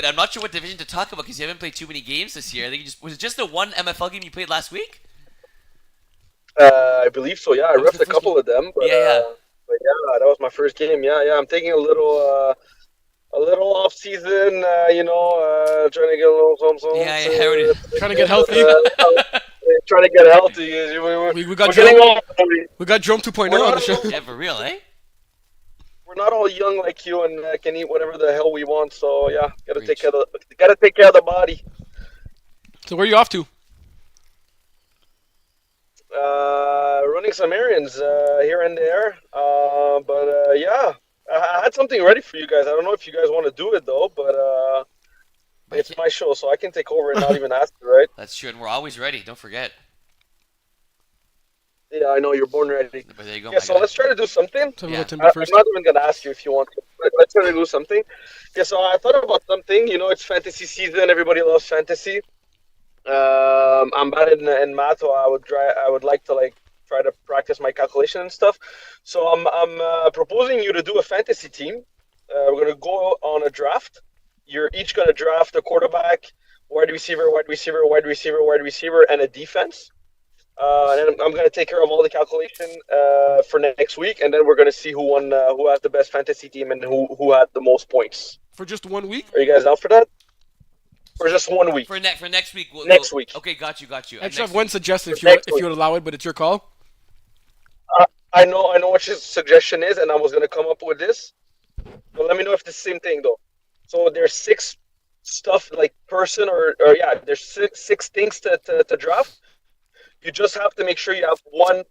I'm not sure what division to talk about because you haven't played too many games this year. I think was it just the one MFL game you played last week? I believe so. Yeah, I That was refed the a first couple game? of them. But, Yeah. But yeah, that was my first game. Yeah. I'm taking a little off season. Trying to get a little something. Yeah, I heard it. Trying to get healthy. Trying to get healthy. We got We're getting Jerome. old. We got Jerome 2.0 on the show. Yeah, for real, eh? We're not all young like you and can eat whatever the hell we want. So yeah, gotta Preach. take care of the body. So where are you off to? Running some errands here and there. But yeah, I had something ready for you guys. I don't know if you guys want to do it though, but it's my show, so I can take over and not even ask you, right? That's true, and we're always ready. Don't forget. Yeah, I know you're born ready. But there you go. Yeah, so let's try to do something. So we Yeah. got Timber I'm first. not even gonna ask you if you want to. But let's try to do something. Yeah, so I thought about something. It's fantasy season. Everybody loves fantasy. I'm bad in math, so I would like to try to practice my calculation and stuff. So I'm proposing you to do a fantasy team. We're gonna go on a draft. You're each gonna draft a quarterback, wide receiver, and a defense. And then I'm going to take care of all the calculation for next week, and then we're going to see who has the best fantasy team and who had the most points. For just 1 week? Are you guys down for that? For just 1 week. For next week. Next week. Okay, got you. I just Next have one suggestion if Next you would allow it, but it's your call. I know what your suggestion is, and I was going to come up with this. But let me know if it's the same thing, though. So there's 6 stuff, there's six things to draft. You just have to make sure you have one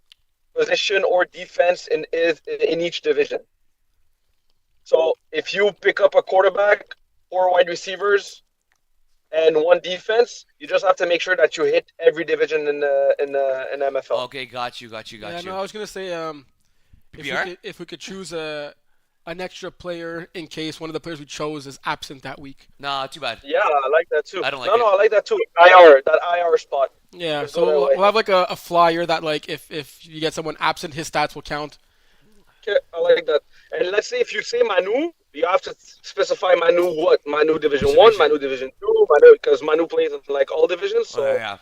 position or defense in each division. So if you pick up a quarterback, 4 wide receivers, and 1 defense, you just have to make sure that you hit every division in MFL. Okay, got you. Yeah, no, I was gonna say PPR? if we could choose an extra player in case one of the players we chose is absent that week. Nah, too bad. Yeah, I like that too. I don't like No, it. I like that too. That IR spot. Yeah, Let's so go that way. we'll have a flyer that if you get someone absent, his stats will count. Okay, I like that. And let's say if you say Manu, you have to specify Manu what? Manu Division 1, Manu Division 2, because Manu plays in all divisions, so yeah.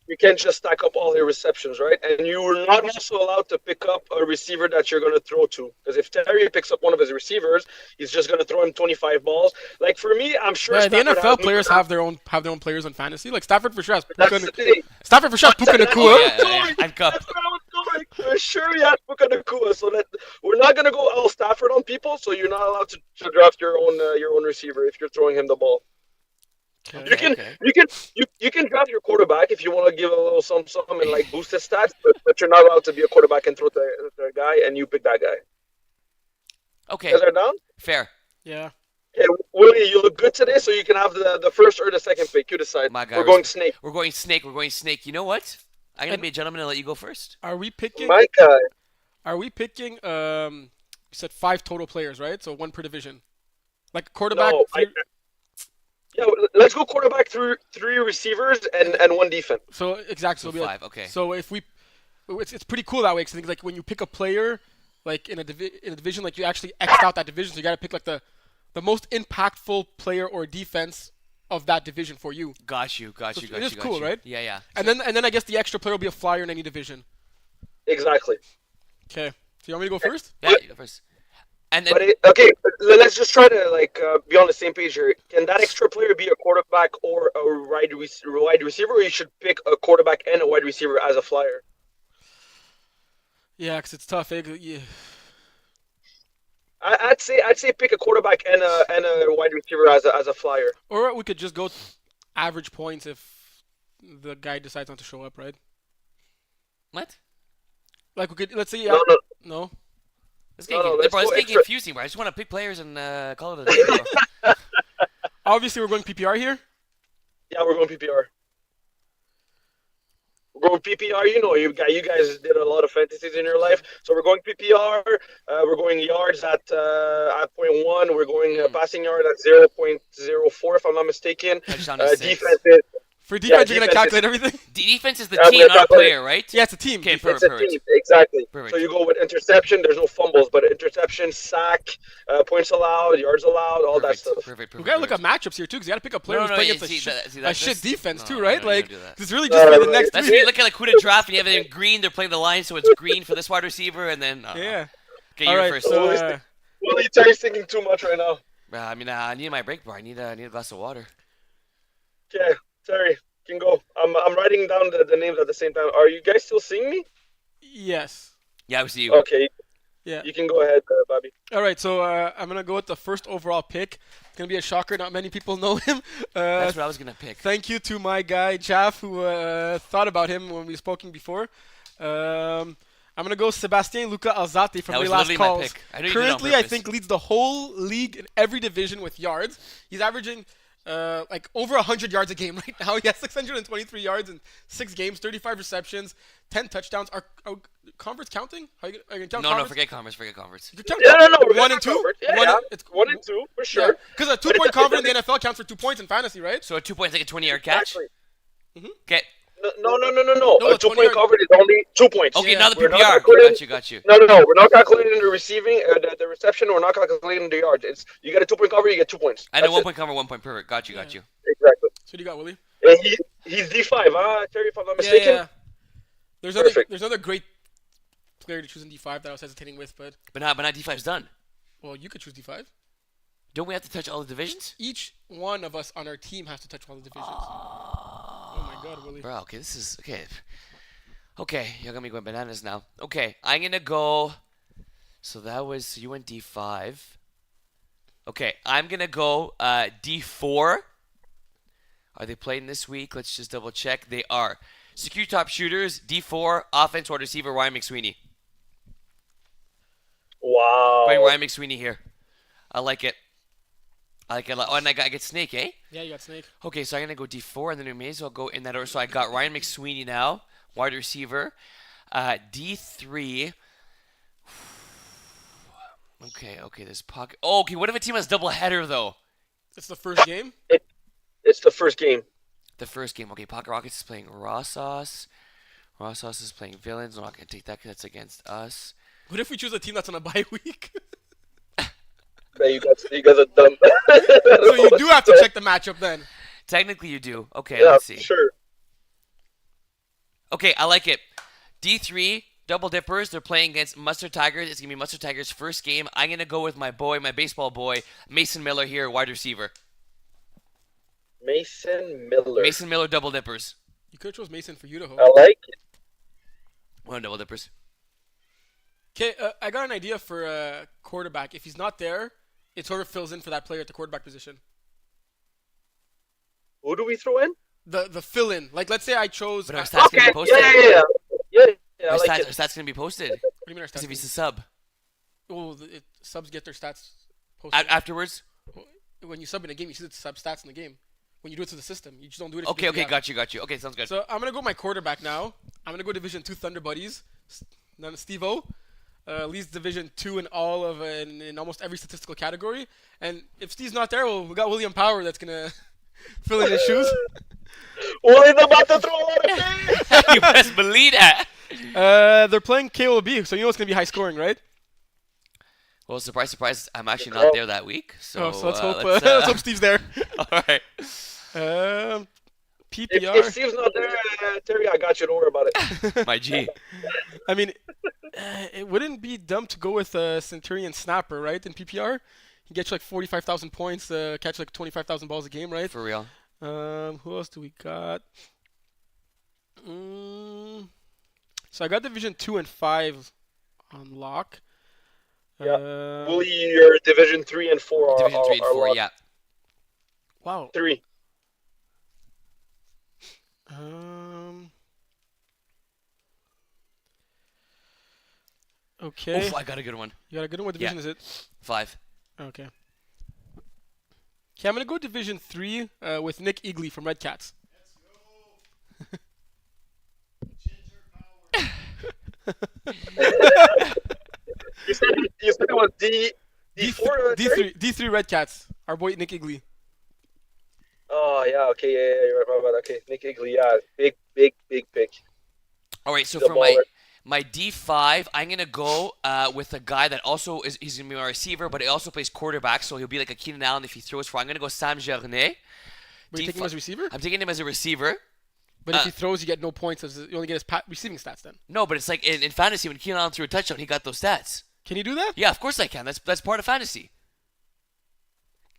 you can't just stack up all your receptions, right? And you're not also allowed to pick up a receiver that you're going to throw to. Because if Terry picks up one of his receivers, he's just going to throw him 25 balls. Like for me, I'm sure Yeah, the Stafford NFL has players have their own players on fantasy. Like Stafford for sure has That's Puka the thing. Stafford for sure has Puka That's Nakua. Yeah. I'm cup. That's what I was going. For sure, you have Puka Nakua. So that we're not going to go all Stafford on people. So you're not allowed to draft your own receiver if you're throwing him the ball. Okay. You can draft your quarterback if you want to give a little some and boost his stats, but you're not allowed to be a quarterback and throw to a guy and you pick that guy. Okay, You guys are down? fair. Yeah. Okay, Willie, you look good today, so you can have the first or the second pick. You decide. My guy, We're going snake. We're going snake. We're going snake. You know what? I'm gonna And- be a gentleman and let you go first. Are we picking? My guy. Are we picking? You said 5 total players, right? So 1 per division. Like quarterback. No, yeah, let's go quarterback through 3 receivers and 1 defense. So exactly. So it'll be like- 5. Okay. So if we, it's pretty cool that way. Because I think like when you pick a player, like in a division, like you actually X'd out that division. So you got to pick like the most impactful player or defense of that division for you. Got you. It is cool, right? Yeah. And then I guess the extra player will be a flyer in any division. Exactly. Okay. So you want me to go first? Yeah, you go first. And then Okay, let's just try to be on the same page here. Can that extra player be a quarterback or a wide receiver, or you should pick a quarterback and a wide receiver as a flyer? Yeah, because it's tough. Yeah. I'd say pick a quarterback and a wide receiver as a flyer. Or we could just go average points if the guy decides not to show up, right? what? Like we could, let's say, no. Let's No, get let's bro, go let's get extra. confusing, bro. I just want to pick players and call it a day, bro. Obviously, we're going PPR here. Yeah, we're going PPR. We're going PPR. You guys did a lot of fantasies in your life, so we're going PPR. We're going yards at 0.1. We're going passing yard at 0.04, if I'm not mistaken. Touchdown is 6. Defense is For defense, you're gonna defense calculate everything. Defense is the Yeah, team, we're not a calculating. player, right? Yeah, it's a team. Okay, it's perfect. a team, exactly. Perfect. So you go with interception. There's no fumbles, but interception, sack, points allowed, yards allowed, all that stuff. Perfect. We gotta look at matchups here too, because you gotta pick a player who's playing against a shit defense too, right? Like, it's really just for the next That's three. when you look at like who to draft and you have it in green. They're playing the line, so it's green for this wide receiver, and then Yeah. Okay, All you're right. first. So Well, Terry's thinking too much right now. I mean, I need my break, bro. I need a glass of water. Okay, Terry, you can go. I'm writing down the names at the same time. Are you guys still seeing me? yes. Yeah, I see you. Okay. Yeah. You can go ahead, Bobby. All right. So I'm gonna go with the first overall pick. It's gonna be a shocker. Not many people know him. That's what I was gonna pick. Thank you to my guy Jaff, who thought about him when we spoken before. I'm gonna go Sebastien Luca Alzate from That was the last literally my calls. pick. I knew you did it on Currently, I purpose. think leads the whole league in every division with yards. He's averaging like over 100 yards a game right now. He has 623 yards in 6 games, 35 receptions, 10 touchdowns. Are Converts counting? Are you gonna count No, Converts? forget Commerce. Forget Commerce. You can count Yeah, no, we're 1 gonna and 2. convert. Yeah, One yeah. and- it's 1 and 2 for sure. Because a 2-point convert in the NFL counts for 2 points in fantasy, right? So a 2 points, like a 20-yard catch. Exactly. Okay. No. No, A a 2-point 20-yard coverage is only 2 points. Okay, Yeah. now the We're not PPR. calculating- Got you. No. We're not calculating the receiving, the reception. We're not calculating the yards. It's you get a 2-point cover, you get 2 points. I know That's 1 it. point cover, 1 point perfect. Got you. Exactly. So what do you got, Willie? And he's D5, Terry, if I'm not mistaken. Yeah. There's Perfect. another great player to choose in D5 that I was hesitating with, but But not D5's done. well, you could choose D5. Don't we have to touch all the divisions? Each one of us on our team has to touch all the divisions. Oh my God, Willie. Bro, okay, this is okay. Okay, you're gonna be going bananas now. Okay, I'm gonna go. So that was you went D5. Okay, I'm gonna go D4. Are they playing this week? Let's just double check. They are. Secure top shooters, D4, offense wide receiver, Ryan McSweeney. Wow. Playing Ryan McSweeney here. I like it. Oh, and I get Snake, eh? Yeah, you got Snake. Okay, so I'm going to go D4, and then we may as well go in that order. So I got Ryan McSweeney now, wide receiver. D3. Okay, there's pocket. Oh, okay, what if a team has double header, though? It's the first game. It's the first game. The first game. Okay, Pocket Rockets is playing Raw Sauce. Raw Sauce is playing Villains. I'm not going to take that because that's against us. What if we choose a team that's on a bye week? Man, you guys are dumb. So you do have to check the matchup then. Technically, you do. Okay, Yeah, let's see. for sure. Okay, I like it. D3, Double Dippers. They're playing against Mustard Tigers. It's going to be Mustard Tigers' first game. I'm going to go with my baseball boy, Mason Miller here, wide receiver. Mason Miller. Mason Miller, Double Dippers. You could have chose Mason for you to hold. I like it. One Double Dippers. Okay, I got an idea for a quarterback. If he's not there, it sort of fills in for that player at the quarterback position. Who do we throw in? The fill-in. Like, let's say I chose... But our what stats Okay, going to be posted. Yeah, I Our like stats, it. our stats going to be posted. do you mean our Because stats? if he's a sub. Subs get their stats posted. Afterwards? when you sub in a game, you see the sub stats in the game. When you do it to the system, you just don't do it. Okay, got you. Okay, sounds good. So I'm gonna go my quarterback now. I'm gonna go Division 2 Thunder Buddies. None of Steve-O. Leads Division 2 in all of in almost every statistical category. And if Steve's not there, well, we got William Power that's gonna fill in his shoes. Willie's about to throw a lot of things. You best believe that. They're playing KOB, so you know it's gonna be high scoring, right? Well, surprise, surprise, I'm actually not there that week. So, So let's hope let's hope Steve's there. all right. PPR. If Steve's not there, Terry, I got you. Don't worry about it. My G. I mean, it wouldn't be dumb to go with Centurion Snapper, right? In PPR, he gets you like 45,000 points, catch like 25,000 balls a game, right? For real. Who else do we got? So I got Division 2 and 5 on lock. Yeah. Willie, your Division 3 and 4 are Division 3 and 4, locked. yeah. Wow. 3. Okay. Oof, I got a good one. You got a good one? What division is it? 5. Okay. Okay, I'm gonna go Division 3 with Nick Eagley from Red Cats. You said it was D4? D3 Red Cats. Our boy Nick Eagley. Oh, yeah, okay, yeah, right, my bad. Okay, Nick Eagley, yeah, big pick. All right, so The for baller. my D5, I'm going to go with a guy that also he's going to be my receiver, but he also plays quarterback, so he'll be like a Keenan Allen if he throws for. I'm going to go Sam Gernet. But you taking him as receiver? I'm taking him as a receiver. But if he throws, you get no points. You only get his receiving stats then. No, but it's like in fantasy, when Keenan Allen threw a touchdown, he got those stats. Can you do that? Yeah, of course I can. That's part of fantasy.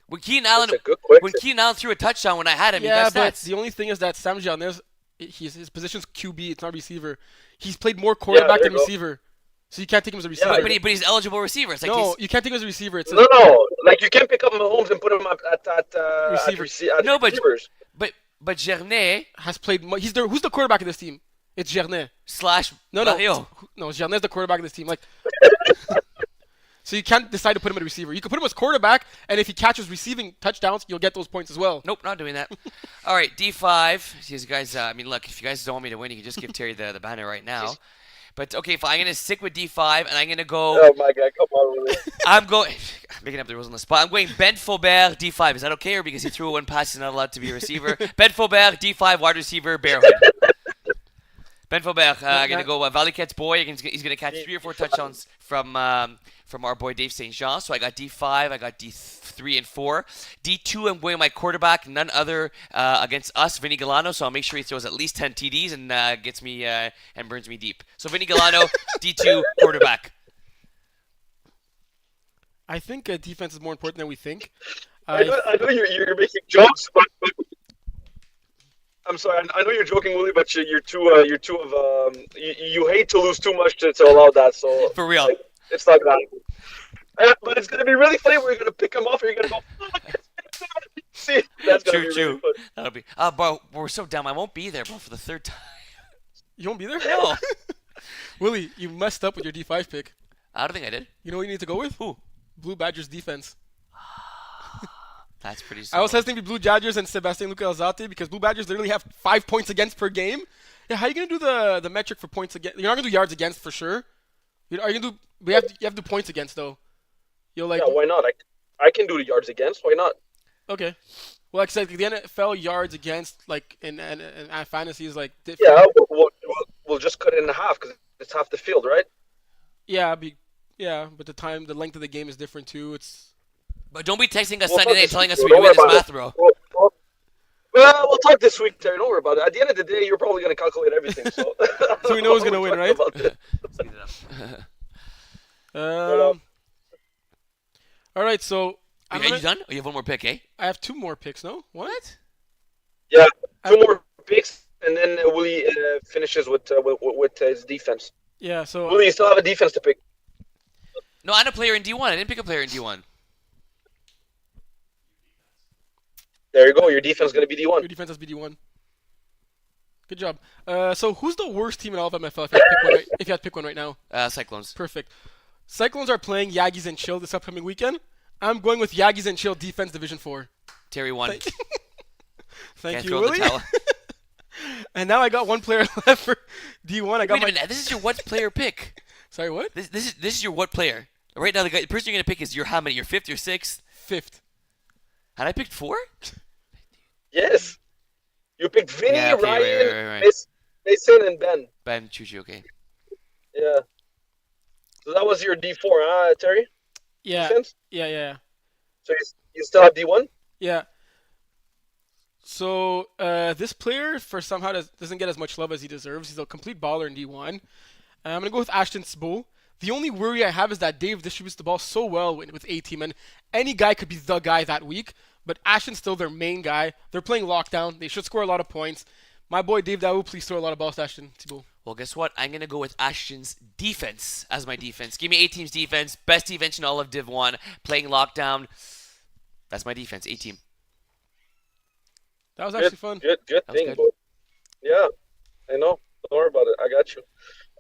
When Keenan Allen That's a good question. when Keenan Allen threw a touchdown when I had him, Yeah, he got but stats. the only thing is that Sam Jarnes, his position's QB. It's not receiver. He's played more quarterback there than you go. receiver. So you can't take him as a receiver. Yeah, but he's eligible receiver. It's like No, he's, you can't take him as a receiver. It's No, like you can't pick up Mahomes and put him at Receiver. at No, but- receivers. but Gernet has played. Who's the quarterback of this team? It's Jarnes. / No, Mario. Jarnes is the quarterback of this team. Like, so you can't decide to put him at receiver. You can put him as quarterback, and if he catches receiving touchdowns, you'll get those points as well. Nope, not doing that. All right, D5. See, you guys. I mean, look, if you guys don't want me to win, you can just give Terry the banner right now. But okay, fine. I'm gonna stick with D5, and I'm gonna go. Oh my God, come on, Willie. I'm going. I'm making up the rules on the spot. I'm going Ben Faubert D5. Is that okay, or because he threw one pass, he's not allowed to be a receiver? Ben Faubert D5, wide receiver, Bearhood. Ben Faubert, I'm gonna go Valley Cat's boy. He's gonna catch 3 or 4 touchdowns from our boy Dave St. Jean. So I got D5, I got D3 and 4. D2, I'm going my quarterback, none other against us, Vinny Galano. So I'll make sure he throws at least 10 TDs and gets me and burns me deep. So Vinny Galano, D2 quarterback. I think defense is more important than we think. I know you're making jokes, but I'm sorry. I know you're joking, Willie, but you're too of you hate to lose too much to allow that. So For real. like, it's not that. But it's gonna be really funny when you're gonna pick him off and you're gonna go. See, that's gonna be really fun. That'll be. Bro, we're so dumb. I won't be there, bro, for the 3rd time. You won't be there? No. Willie, you messed up with your D5 pick. I don't think I did. You know what you need to go with? Who? Blue Badgers defense. That's pretty. I was hesitating between Blue Badgers and Sebastian Luca Alzate because Blue Badgers literally have 5 points against per game. Yeah, how are you gonna do the metric for points against? You're not gonna do yards against for sure. Are you gonna do? You have to do points against though. You'll like. Yeah, why not? I can do the yards against. Why not? Okay. Well, like I said, the NFL yards against like in fantasy is like different. Yeah, we'll just cut it in half because it's half the field, right? Yeah, but the length of the game is different too. It's. But don't be texting us We'll Sunday talk night this telling us week. we're Don't doing this worry about math, it. bro. We'll talk this week, Terry. Don't worry about it. At the end of the day, you're probably gonna calculate everything. So, So we know who's gonna win, right? All right, so Are you done? Oh, you have one more pick, eh? I have 2 more picks. No, what? Yeah, 2 more picks, and then Willie finishes with his defense. Yeah, so Willie, you still have a defense to pick. No, I had a player in D1. I didn't pick a player in D1. There you go. Your defense is gonna be your D1. defense has BD1. Good job. So who's the worst team in all of MFL if you had to pick one right now? Cyclones. Perfect. Cyclones are playing Yagis and Chill this upcoming weekend. I'm going with Yagis and Chill Defense Division 4. Terry won. Thank Can't you, throw in the Willie. towel. And now I got one player left for D1. I got Wait a minute. This is your what player pick? Sorry, what? This is your what player? Right now, the person you're gonna pick is your how many? Your fifth, your sixth? Fifth. Had I picked 4? Yes. You picked Vinny, Yeah, okay, Ryan, right. Mason, and Ben. Ben Chuchi, okay. Yeah. So that was your D4, huh, Terry? Yeah. Defense? Yeah. So you still have D1? Yeah. So this player, for somehow, doesn't get as much love as he deserves. He's a complete baller in D1. I'm going to go with Ashton Sbo. The only worry I have is that Dave distributes the ball so well with A-Team, and any guy could be the guy that week, but Ashton's still their main guy. They're playing lockdown. They should score a lot of points. My boy Dave Daou, please throw a lot of balls to Ashton Sbo. Well, guess what? I'm going to go with Ashton's defense as my defense. Give me A-Team's defense. Best defense in all of Div 1. Playing lockdown. That's my defense. A-Team. That was actually fun. Good thing, good. boy. Yeah, I know. Don't worry about it. I got you.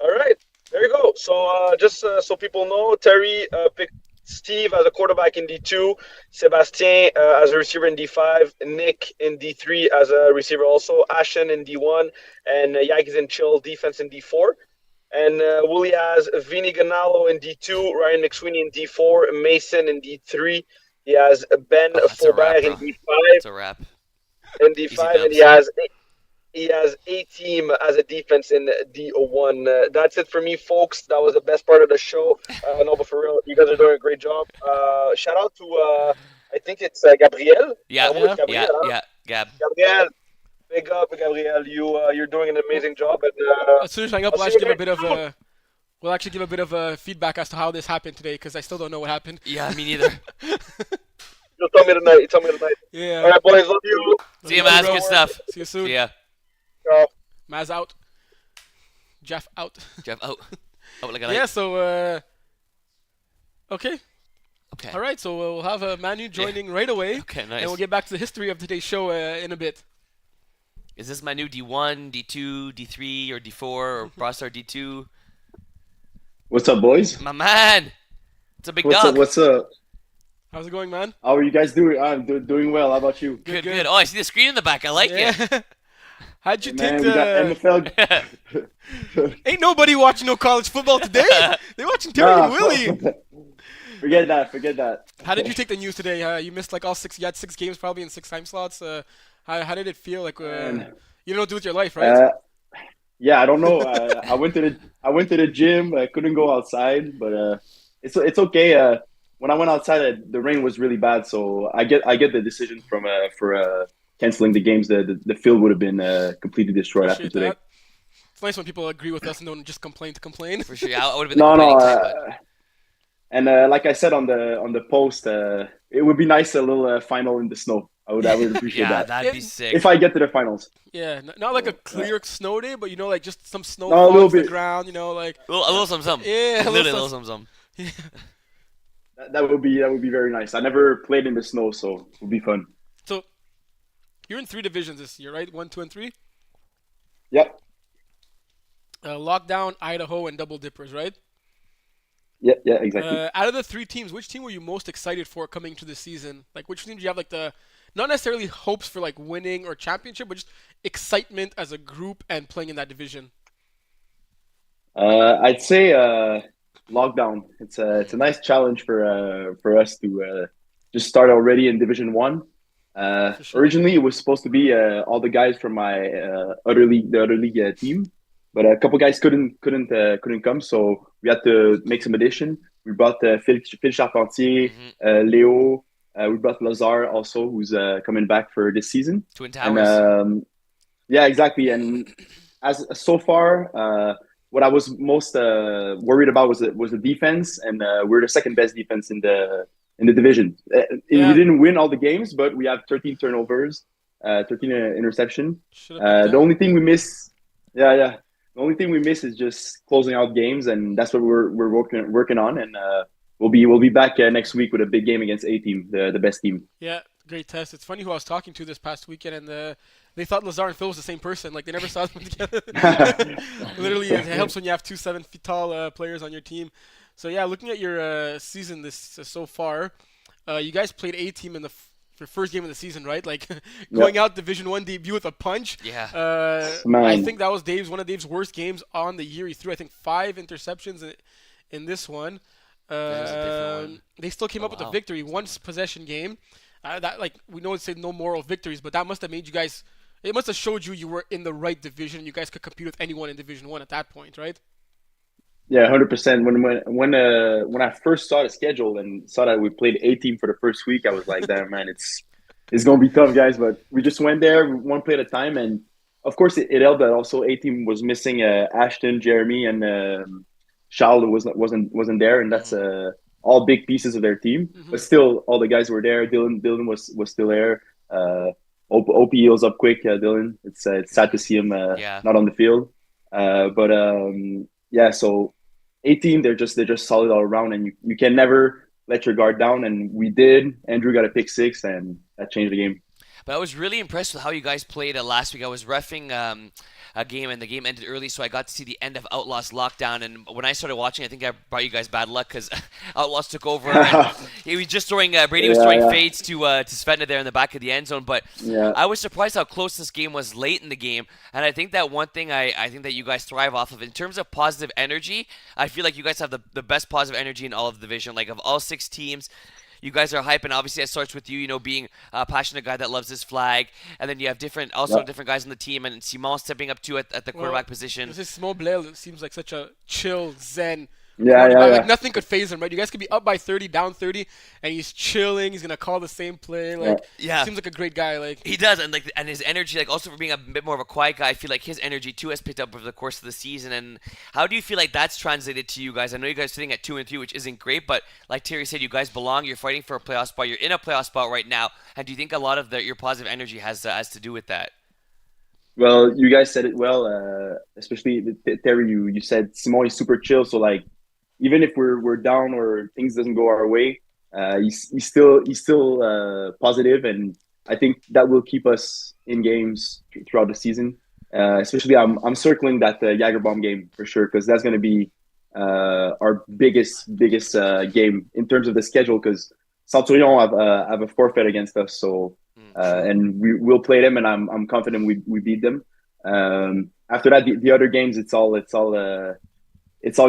All right. There you go. So just so people know, Terry picked Steve as a quarterback in D2, Sebastien as a receiver in D5, Nick in D3 as a receiver also, Ashen in D1, and Yagis and Chill defense in D4. And Willie has Vinny Ganalo in D2, Ryan McSweeney in D4, Mason in D3. He has Ben That's a wrap, Faubert in bro. D5. That's a wrap. In Easy D5, and dubs. he has A-Team as a defense in D1. That's it for me, folks. That was the best part of the show. No, but for real, you guys are doing a great job. Shout out to I think it's Gabriel. Yeah, Gabriel, huh? yeah. Gab. Gabriel, big up, Gabriel. You're doing an amazing job. And As soon as I hang up, I'll we'll see actually you give a bit next of we'll actually give a bit of feedback as to how this happened today, because I still don't know what happened. Yeah, me neither. You'll tell me tonight. Yeah. All right, boys. Love you. See you, Maz. Good stuff. See you soon. See ya. Ciao. Maz out. Jeff out. Jeff out. Out like a light. Yeah, so okay. Okay. All right, so we'll have Manu joining right away, Okay, nice. and we'll get back to the history of today's show in a bit. Is this my new D1, D2, D3, or D4, or Brostar D2? What's up, boys? My man! It's a big What's dog. up? What's up? How's it going, man? How are you guys doing? I'm doing well. How about you? Good, good. Oh, I see the screen in the back. I like it. Yeah. How'd you Man, take we got the... MFL. Ain't nobody watching no college football today. They're watching Terry and Willie. Forget that. How did you take the news today? You missed like all 6. You had 6 games probably in 6 time slots. How did it feel? Like Man. you don't know what to do with your life, right? Yeah, I don't know. I went to the gym. I couldn't go outside, but it's okay. When I went outside, the rain was really bad, so I get the decision for canceling the games. The field would have been completely destroyed after Appreciate today. that. It's nice when people agree with us and don't just complain to complain. For sure. I would have been the No, complaining type, but- and like I said on the post, it would be nice a little final in the snow. I would appreciate Yeah, that that'd be Yeah. sick. if I get to the finals. Yeah, not like a clear snow day, but like just some snow No, a falling little to the bit. ground. Like a little some. Yeah, a little Literally a little some- some. That would be very nice. I never played in the snow, so it would be fun. So you're in 3 divisions this year, right? 1, 2, and 3. Yep. Lockdown, Idaho, and Double Dippers, right? Yeah, exactly. Out of the 3 teams, which team were you most excited for coming to the season? Like, which team do you have like the not necessarily hopes for like winning or championship, but just excitement as a group and playing in that division? I'd say lockdown. It's a nice challenge for us to just start already in Division 1. sure. Originally, it was supposed to be all the guys from my the other league team, but a couple guys couldn't come, so we had to make some addition. We brought Phil Charpentier, Leo. We brought Lazar also, who's coming back for this season. Twin Towers. And, yeah, exactly. And as so far, what I was most worried about was the defense, and we're the second best defense in the division. We didn't win all the games, but we have 13 turnovers, 13 interception. The only thing we miss, the only thing we miss is just closing out games, and that's what we're working on. And we'll be back next week with a big game against A-Team, the best team. Yeah, great test. It's funny who I was talking to this past weekend, and they thought Lazar and Phil was the same person. Like, they never saw them together. Literally, it helps when you have 2 7 feet tall players on your team. So, yeah, looking at your season so far, You guys played A team in the first game of the season, right? Like going out Division One debut with a punch. Yeah. I think that was one of Dave's worst games on the year. He threw, I think, 5 interceptions in this one. That was a different one. They still came up with a victory, one possession game. That like we know it's no moral victories, but that must have made you guys. It must have showed you were in the right division. You guys could compete with anyone in Division One at that point, right? Yeah, 100%. When I first saw the schedule and saw that we played A team for the first week, I was like, "Damn, man, it's gonna be tough, guys." But we just went there, one play at a time, and of course, it helped that also A team was missing Ashton, Jeremy, and Charles wasn't there, and that's all big pieces of their team. But still, all the guys were there. Dylan was still there. OP heals up quick. Dylan, it's sad to see him not on the field. Yeah, so 18, they're just solid all around, and you can never let your guard down. And we did. Andrew got a pick 6, and that changed the game. But I was really impressed with how you guys played last week. I was reffing a game, and the game ended early, so I got to see the end of Outlaws lockdown. And when I started watching, I think I brought you guys bad luck because Outlaws took over. He was just throwing Brady was throwing fades to Svetna there in the back of the end zone. But I was surprised how close this game was late in the game. And I think that one thing I think that you guys thrive off of in terms of positive energy, I feel like you guys have the best positive energy in all of the division. Like of all 6 teams, you guys are hype, and obviously it starts with you, being a passionate guy that loves his flag, and then you have different guys on the team, and Simon stepping up too at the quarterback position. This Simon Blair seems like such a chill, zen quarterback. Like nothing could phase him, right? You guys could be up by 30, down 30, and he's chilling. He's gonna call the same play. Like, seems like a great guy. Like he does, and his energy, like also for being a bit more of a quiet guy, I feel like his energy too has picked up over the course of the season. And how do you feel like that's translated to you guys? I know you guys are sitting at 2-3, which isn't great, but like Terry said, you guys belong. You're fighting for a playoff spot. You're in a playoff spot right now. And do you think a lot of your positive energy has to do with that? Well, you guys said it well, especially Terry. You said Simon is super chill, so like, even if we're down or things doesn't go our way, he's still positive, and I think that will keep us in games throughout the season. Especially, I'm circling that Jagerbomb game for sure, because that's going to be our biggest game in terms of the schedule. Because Centurion have a forfeit against us, so and we'll play them, and I'm confident we beat them. After that, the other games, it's all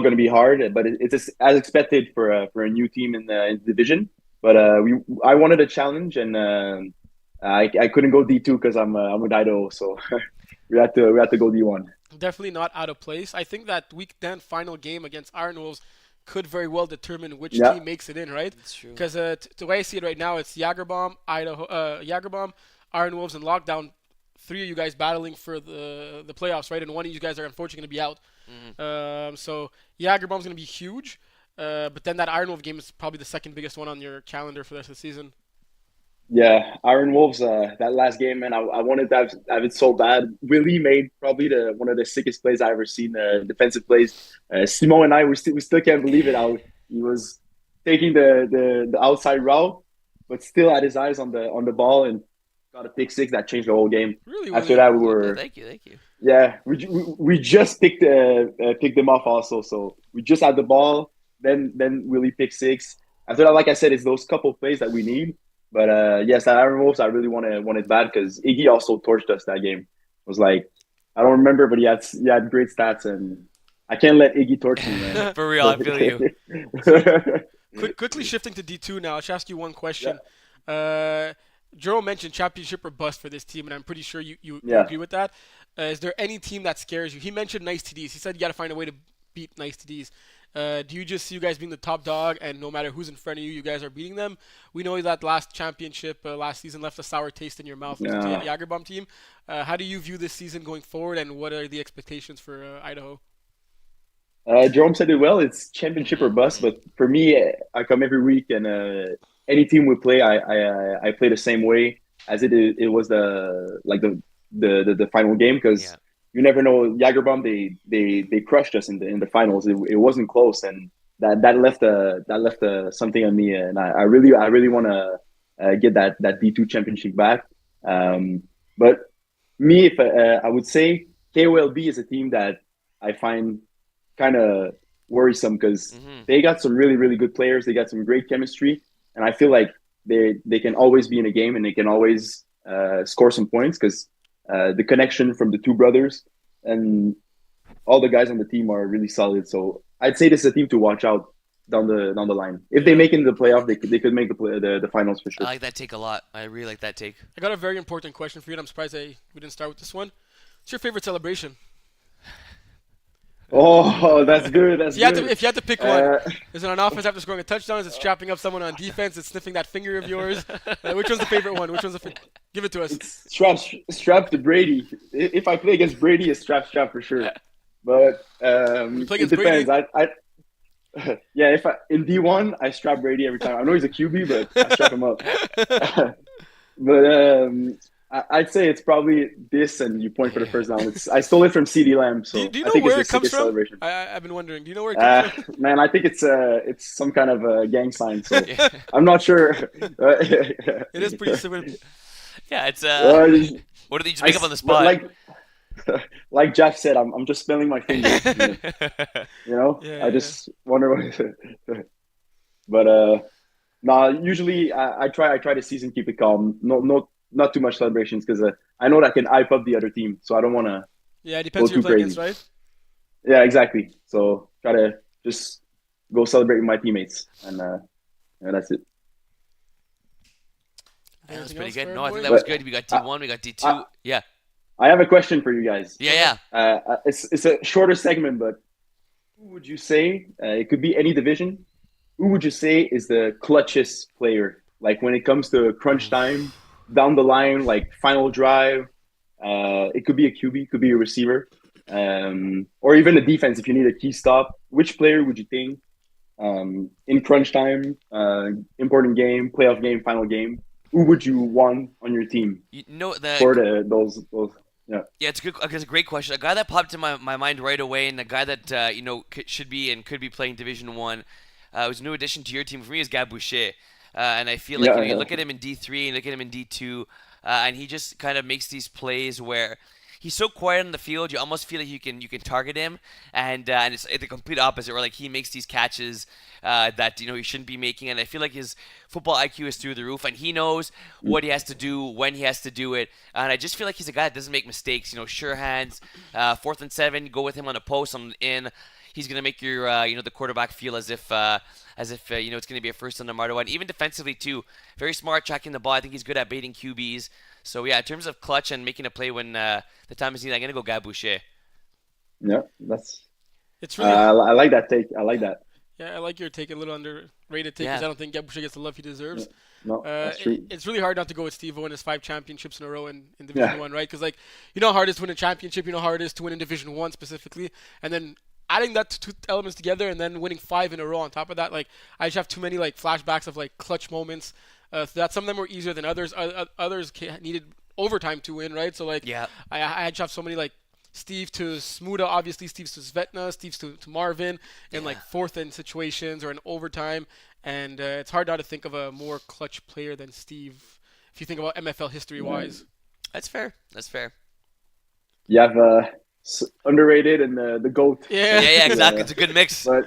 going to be hard, but it's as expected for a new team in the division. But I wanted a challenge, and I couldn't go D2 because I'm with Idaho, so we had to go D1. Definitely not out of place. I think that week 10 final game against Iron Wolves could very well determine which team makes it in, right? That's true. Because the way I see it right now, it's Jagerbomb, Iron Wolves, and Lockdown. 3 of you guys battling for the playoffs, right? And one of you guys are unfortunately going to be out. So Jagerbomb's going to be huge. But then that Iron Wolf game is probably the second biggest one on your calendar for the rest of the season. Yeah, Iron Wolves, that last game, man, I wanted to have it so bad. Willie made probably one of the sickest plays I ever seen, defensive plays. Simon and I, we still can't believe it. How he was taking the outside route, but still had his eyes on the ball and got a pick 6 that changed the whole game. Really? After that, we were... Thank you. Yeah, we just picked them off also. So we just had the ball, then Willie picked 6. After that, like I said, it's those couple plays that we need. But yes, at Iron Wolves, I really want it bad because Iggy also torched us that game. It was like, I don't remember, but he had great stats, and I can't let Iggy torch me, man. For real, I feel you. Quickly shifting to D2 now, I'll just ask you one question. Jerome mentioned championship or bust for this team, and I'm pretty sure you agree with that. Is there any team that scares you? He mentioned Nice TDs. He said you got to find a way to beat Nice TDs. Do you just see you guys being the top dog, and no matter who's in front of you, you guys are beating them? We know that last championship last season left a sour taste in your mouth with the Jagerbomb team. How do you view this season going forward, and what are the expectations for Idaho? Jerome said it well. It's championship or bust, but for me, I come every week, and any team we play, I play the same way as it was the final game, because you never know. Jagerbomb, they crushed us in the finals. It wasn't close, and that left something on me, and I really want to get that D2 championship back. But me, if I would say KOLB is a team that I find kind of worrisome because they got some really, really good players. They got some great chemistry. And I feel like they can always be in a game and they can always score some points because the connection from the two brothers and all the guys on the team are really solid. So I'd say this is a team to watch out down the line. If they make it into the playoff, they could make the finals for sure. I like that take a lot. I really like that take. I got a very important question for you, and I'm surprised we didn't start with this one. What's your favorite celebration? Oh, that's good. That's good. If you had to pick one, is it on offense after scoring a touchdown? Is it strapping up someone on defense? Is it sniffing that finger of yours? Which one's the favorite one? Give it to us. Strap to Brady. If I play against Brady, it's strap for sure. But it depends. If in D1, I strap Brady every time. I know he's a QB, but I strap him up. But I'd say it's probably this, and you point for the first down. I stole it from CD Lamb, so do you know I think where it's it comes from? Celebration. I've been wondering. Do you know where it comes from? Man, I think it's some kind of a gang sign. So I'm not sure. It is pretty similar. Yeah, it's what did they just make up on the spot? Like Jeff said, I'm just spilling my fingers. I just wonder what. But usually I try the season keep it calm. Not too much celebrations because I know that can hype up the other team, so I don't want to. Yeah, it depends who you're playing against, right? Yeah, exactly. So try to just go celebrate with my teammates, and that's it. That was pretty good. No, I think that was good. We got D1, we got D2. Yeah. I have a question for you guys. Yeah. It's a shorter segment, but who would you say it could be any division? Who would you say is the clutchest player? Like when it comes to crunch time, down the line, like final drive. It could be a QB, could be a receiver, or even a defense if you need a key stop. Which player would you think in crunch time, important game, playoff game, final game? Who would you want on your team? For those. Yeah. Yeah, it's a great question. A guy that popped in my mind right away, and a guy that should be and could be playing Division 1, was a new addition to your team for me is Gab Boucher. And I feel like you look at him in D3 and look at him in D2, and he just kind of makes these plays where he's so quiet on the field, you almost feel like you can target him, and it's the complete opposite, where like he makes these catches that he shouldn't be making, and I feel like his football IQ is through the roof, and he knows what he has to do when he has to do it, and I just feel like he's a guy that doesn't make mistakes. Sure hands, 4th and 7, go with him on a post on in. He's gonna make your the quarterback feel as if it's gonna be a first on no matter what. Even defensively too, very smart tracking the ball. I think he's good at baiting QBs. So yeah, in terms of clutch and making a play when the time is needed, I'm gonna go Gab Boucher. Yeah, it's really. I like that take. I like that. Yeah, I like your take. A little underrated take because I don't think Gab Boucher gets the love he deserves. No, that's true. It's really hard not to go with Steve-O and his 5 championships in a row in Division 1, right? Because you know how hard it is to win a championship. You know how hard it is to win in Division 1 specifically, and then adding that two elements together and then winning 5 in a row on top of that, I just have too many flashbacks of clutch moments. So that some of them were easier than others. Others needed overtime to win, right? So I just have so many Steve to Smuda, obviously Steve to Svetna, Steve to Marvin, in 4th and situations or in overtime, and it's hard not to think of a more clutch player than Steve if you think about MFL history wise. That's fair. You have underrated and the GOAT. Yeah, exactly. It's a good mix. But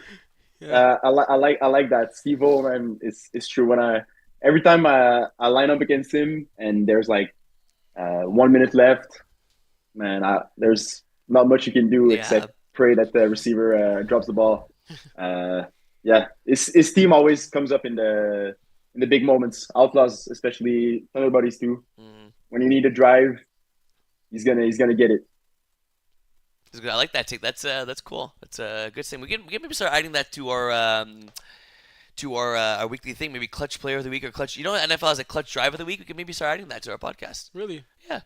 I like that. Steve-O, man, it's true. When every time I line up against him and there's 1 minute left, man, there's not much you can do except pray that the receiver drops the ball. His team always comes up in the big moments. Outlaws, especially Thunder Buddies too. When you need a drive, he's gonna get it. I like that take. That's cool. That's a good thing. We can maybe start adding that to our weekly thing. Maybe clutch player of the week or clutch. NFL has a clutch drive of the week. We can maybe start adding that to our podcast. Really? Yeah.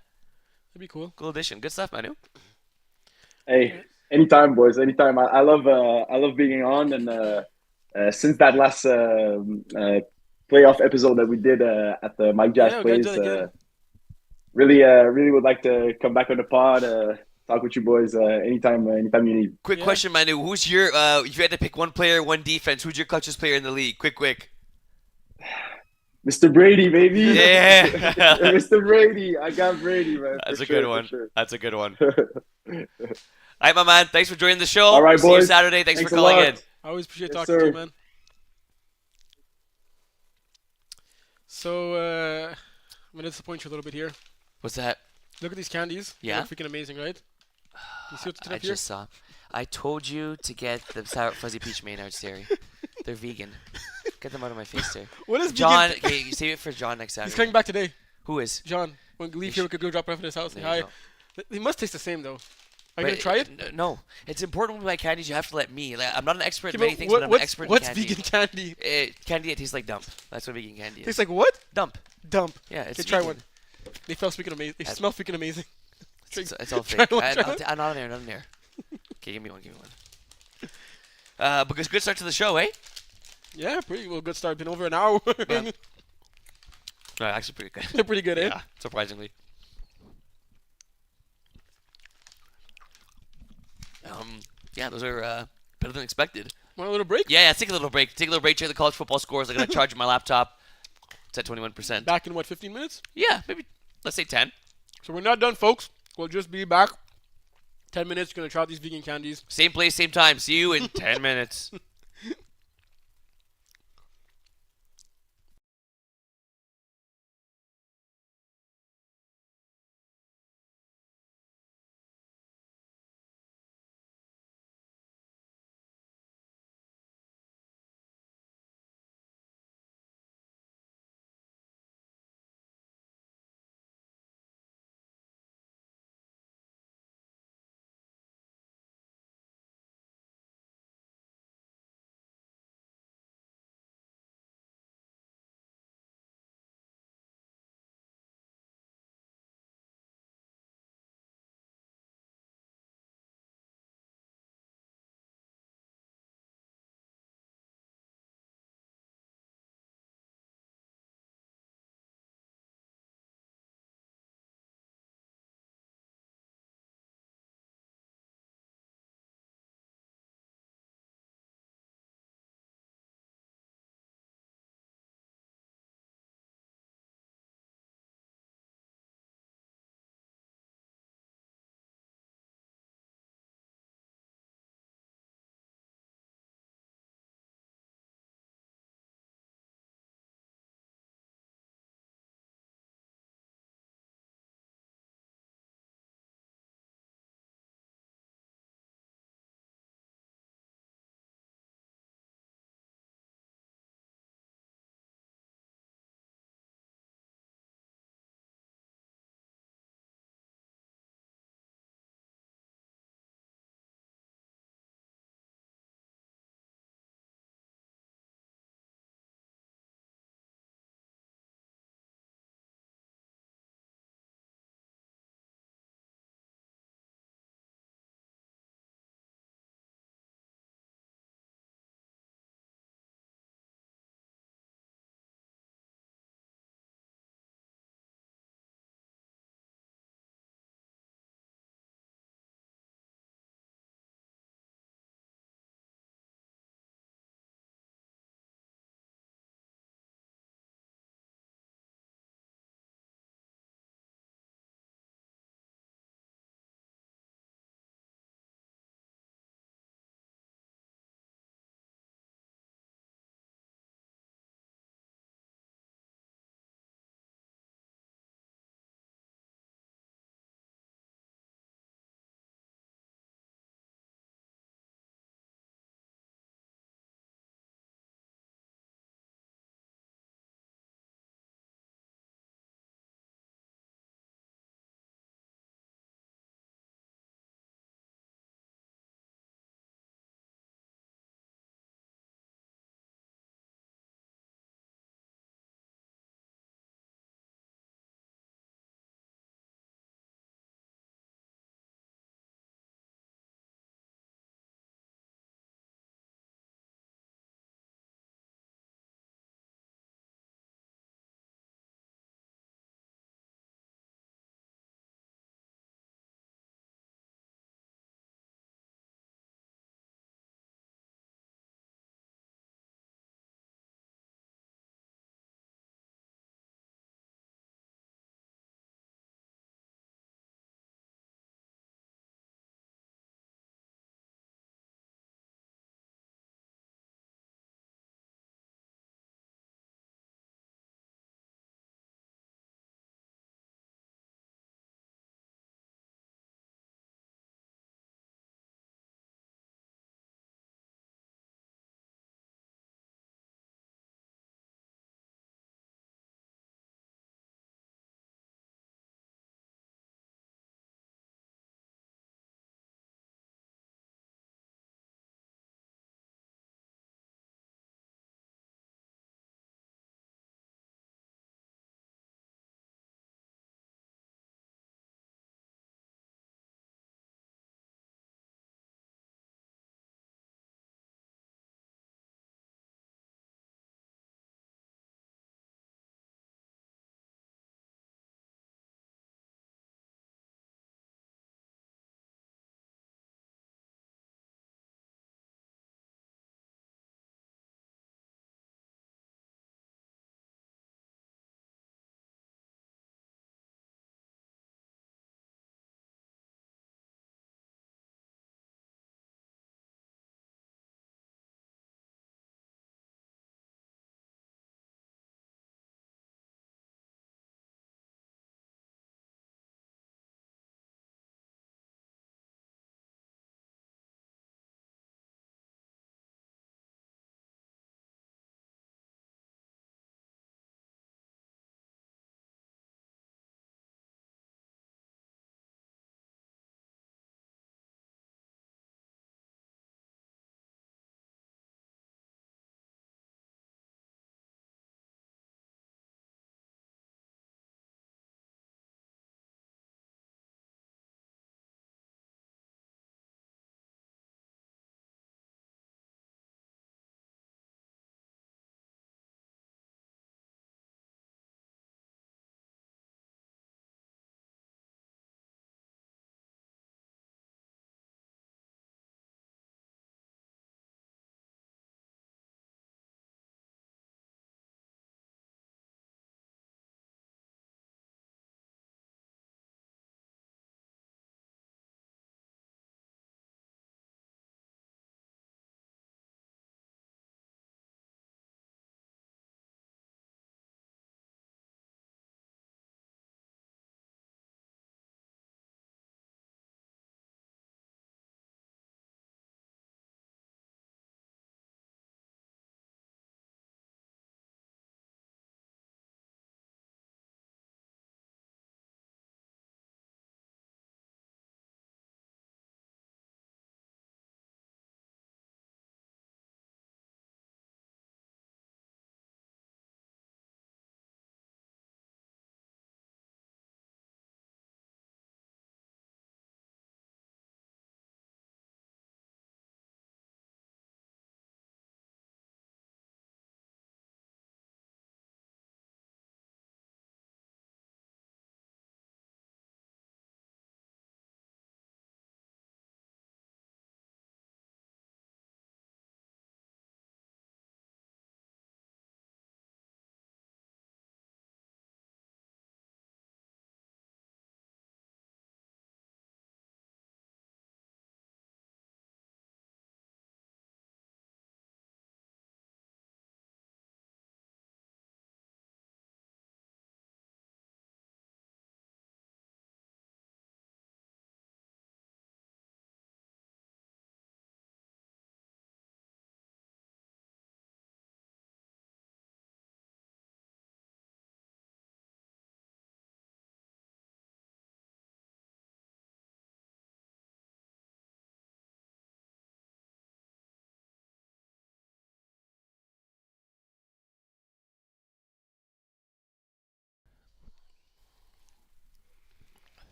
That'd be cool. Cool addition. Good stuff, Manu. Hey, anytime, boys. Anytime. I love being on, and since that last playoff episode that we did at the Mike Jazz Plays, really would like to come back on the pod. Talk with you boys anytime you need. Quick question, Manu. Who's your if you had to pick one player, one defense, who's your clutchest player in the league? Quick. Mr. Brady, baby. Yeah. Mr. Brady. I got Brady, man. That's a good one. Sure. That's a good one. All right, my man. Thanks for joining the show. All right, boys. See you Saturday. Thanks for calling in. I always appreciate talking to you, man. So, I'm gonna disappoint you a little bit here. What's that? Look at these candies. Yeah? They're freaking amazing, right? You see what's I up here? just saw. I told you to get the sour fuzzy peach Maynard's dairy. They're vegan. Get them out of my face, there. What is John, vegan? okay, you save it for John next Saturday. He's coming back today. Who is? John, when we leave here, we could go drop it off at his house. Say There you hi. go. They must taste the same, though. Are you But gonna try it? No, it's important with my candies. You have to let me. Like, I'm not an expert in Okay, many but things, but I'm an expert in what's candy. vegan candy? Candy that tastes like dump. That's what vegan candy is. Tastes like what? dump. Dump. Yeah, it's Okay, try vegan. one. They smell freaking amazing. They smell freaking amazing. It's all Try fake. one, try one. Not in there, not in there. Okay, give me one. Because good start to the show, eh? Yeah, pretty well. Good start. Been over an hour. Yeah. No, actually pretty good. They're pretty good, eh? Yeah, surprisingly. Yeah, those are better than expected. Want a little break? Yeah, take a little break. Take a little break. Check the college football scores. I'm gonna charge my laptop. It's at 21%. Back in what, 15 minutes? Yeah, maybe let's say 10. So we're not done, folks. We'll just be back. 10 minutes. Gonna try out these vegan candies. Same place, same time. See you in 10 minutes.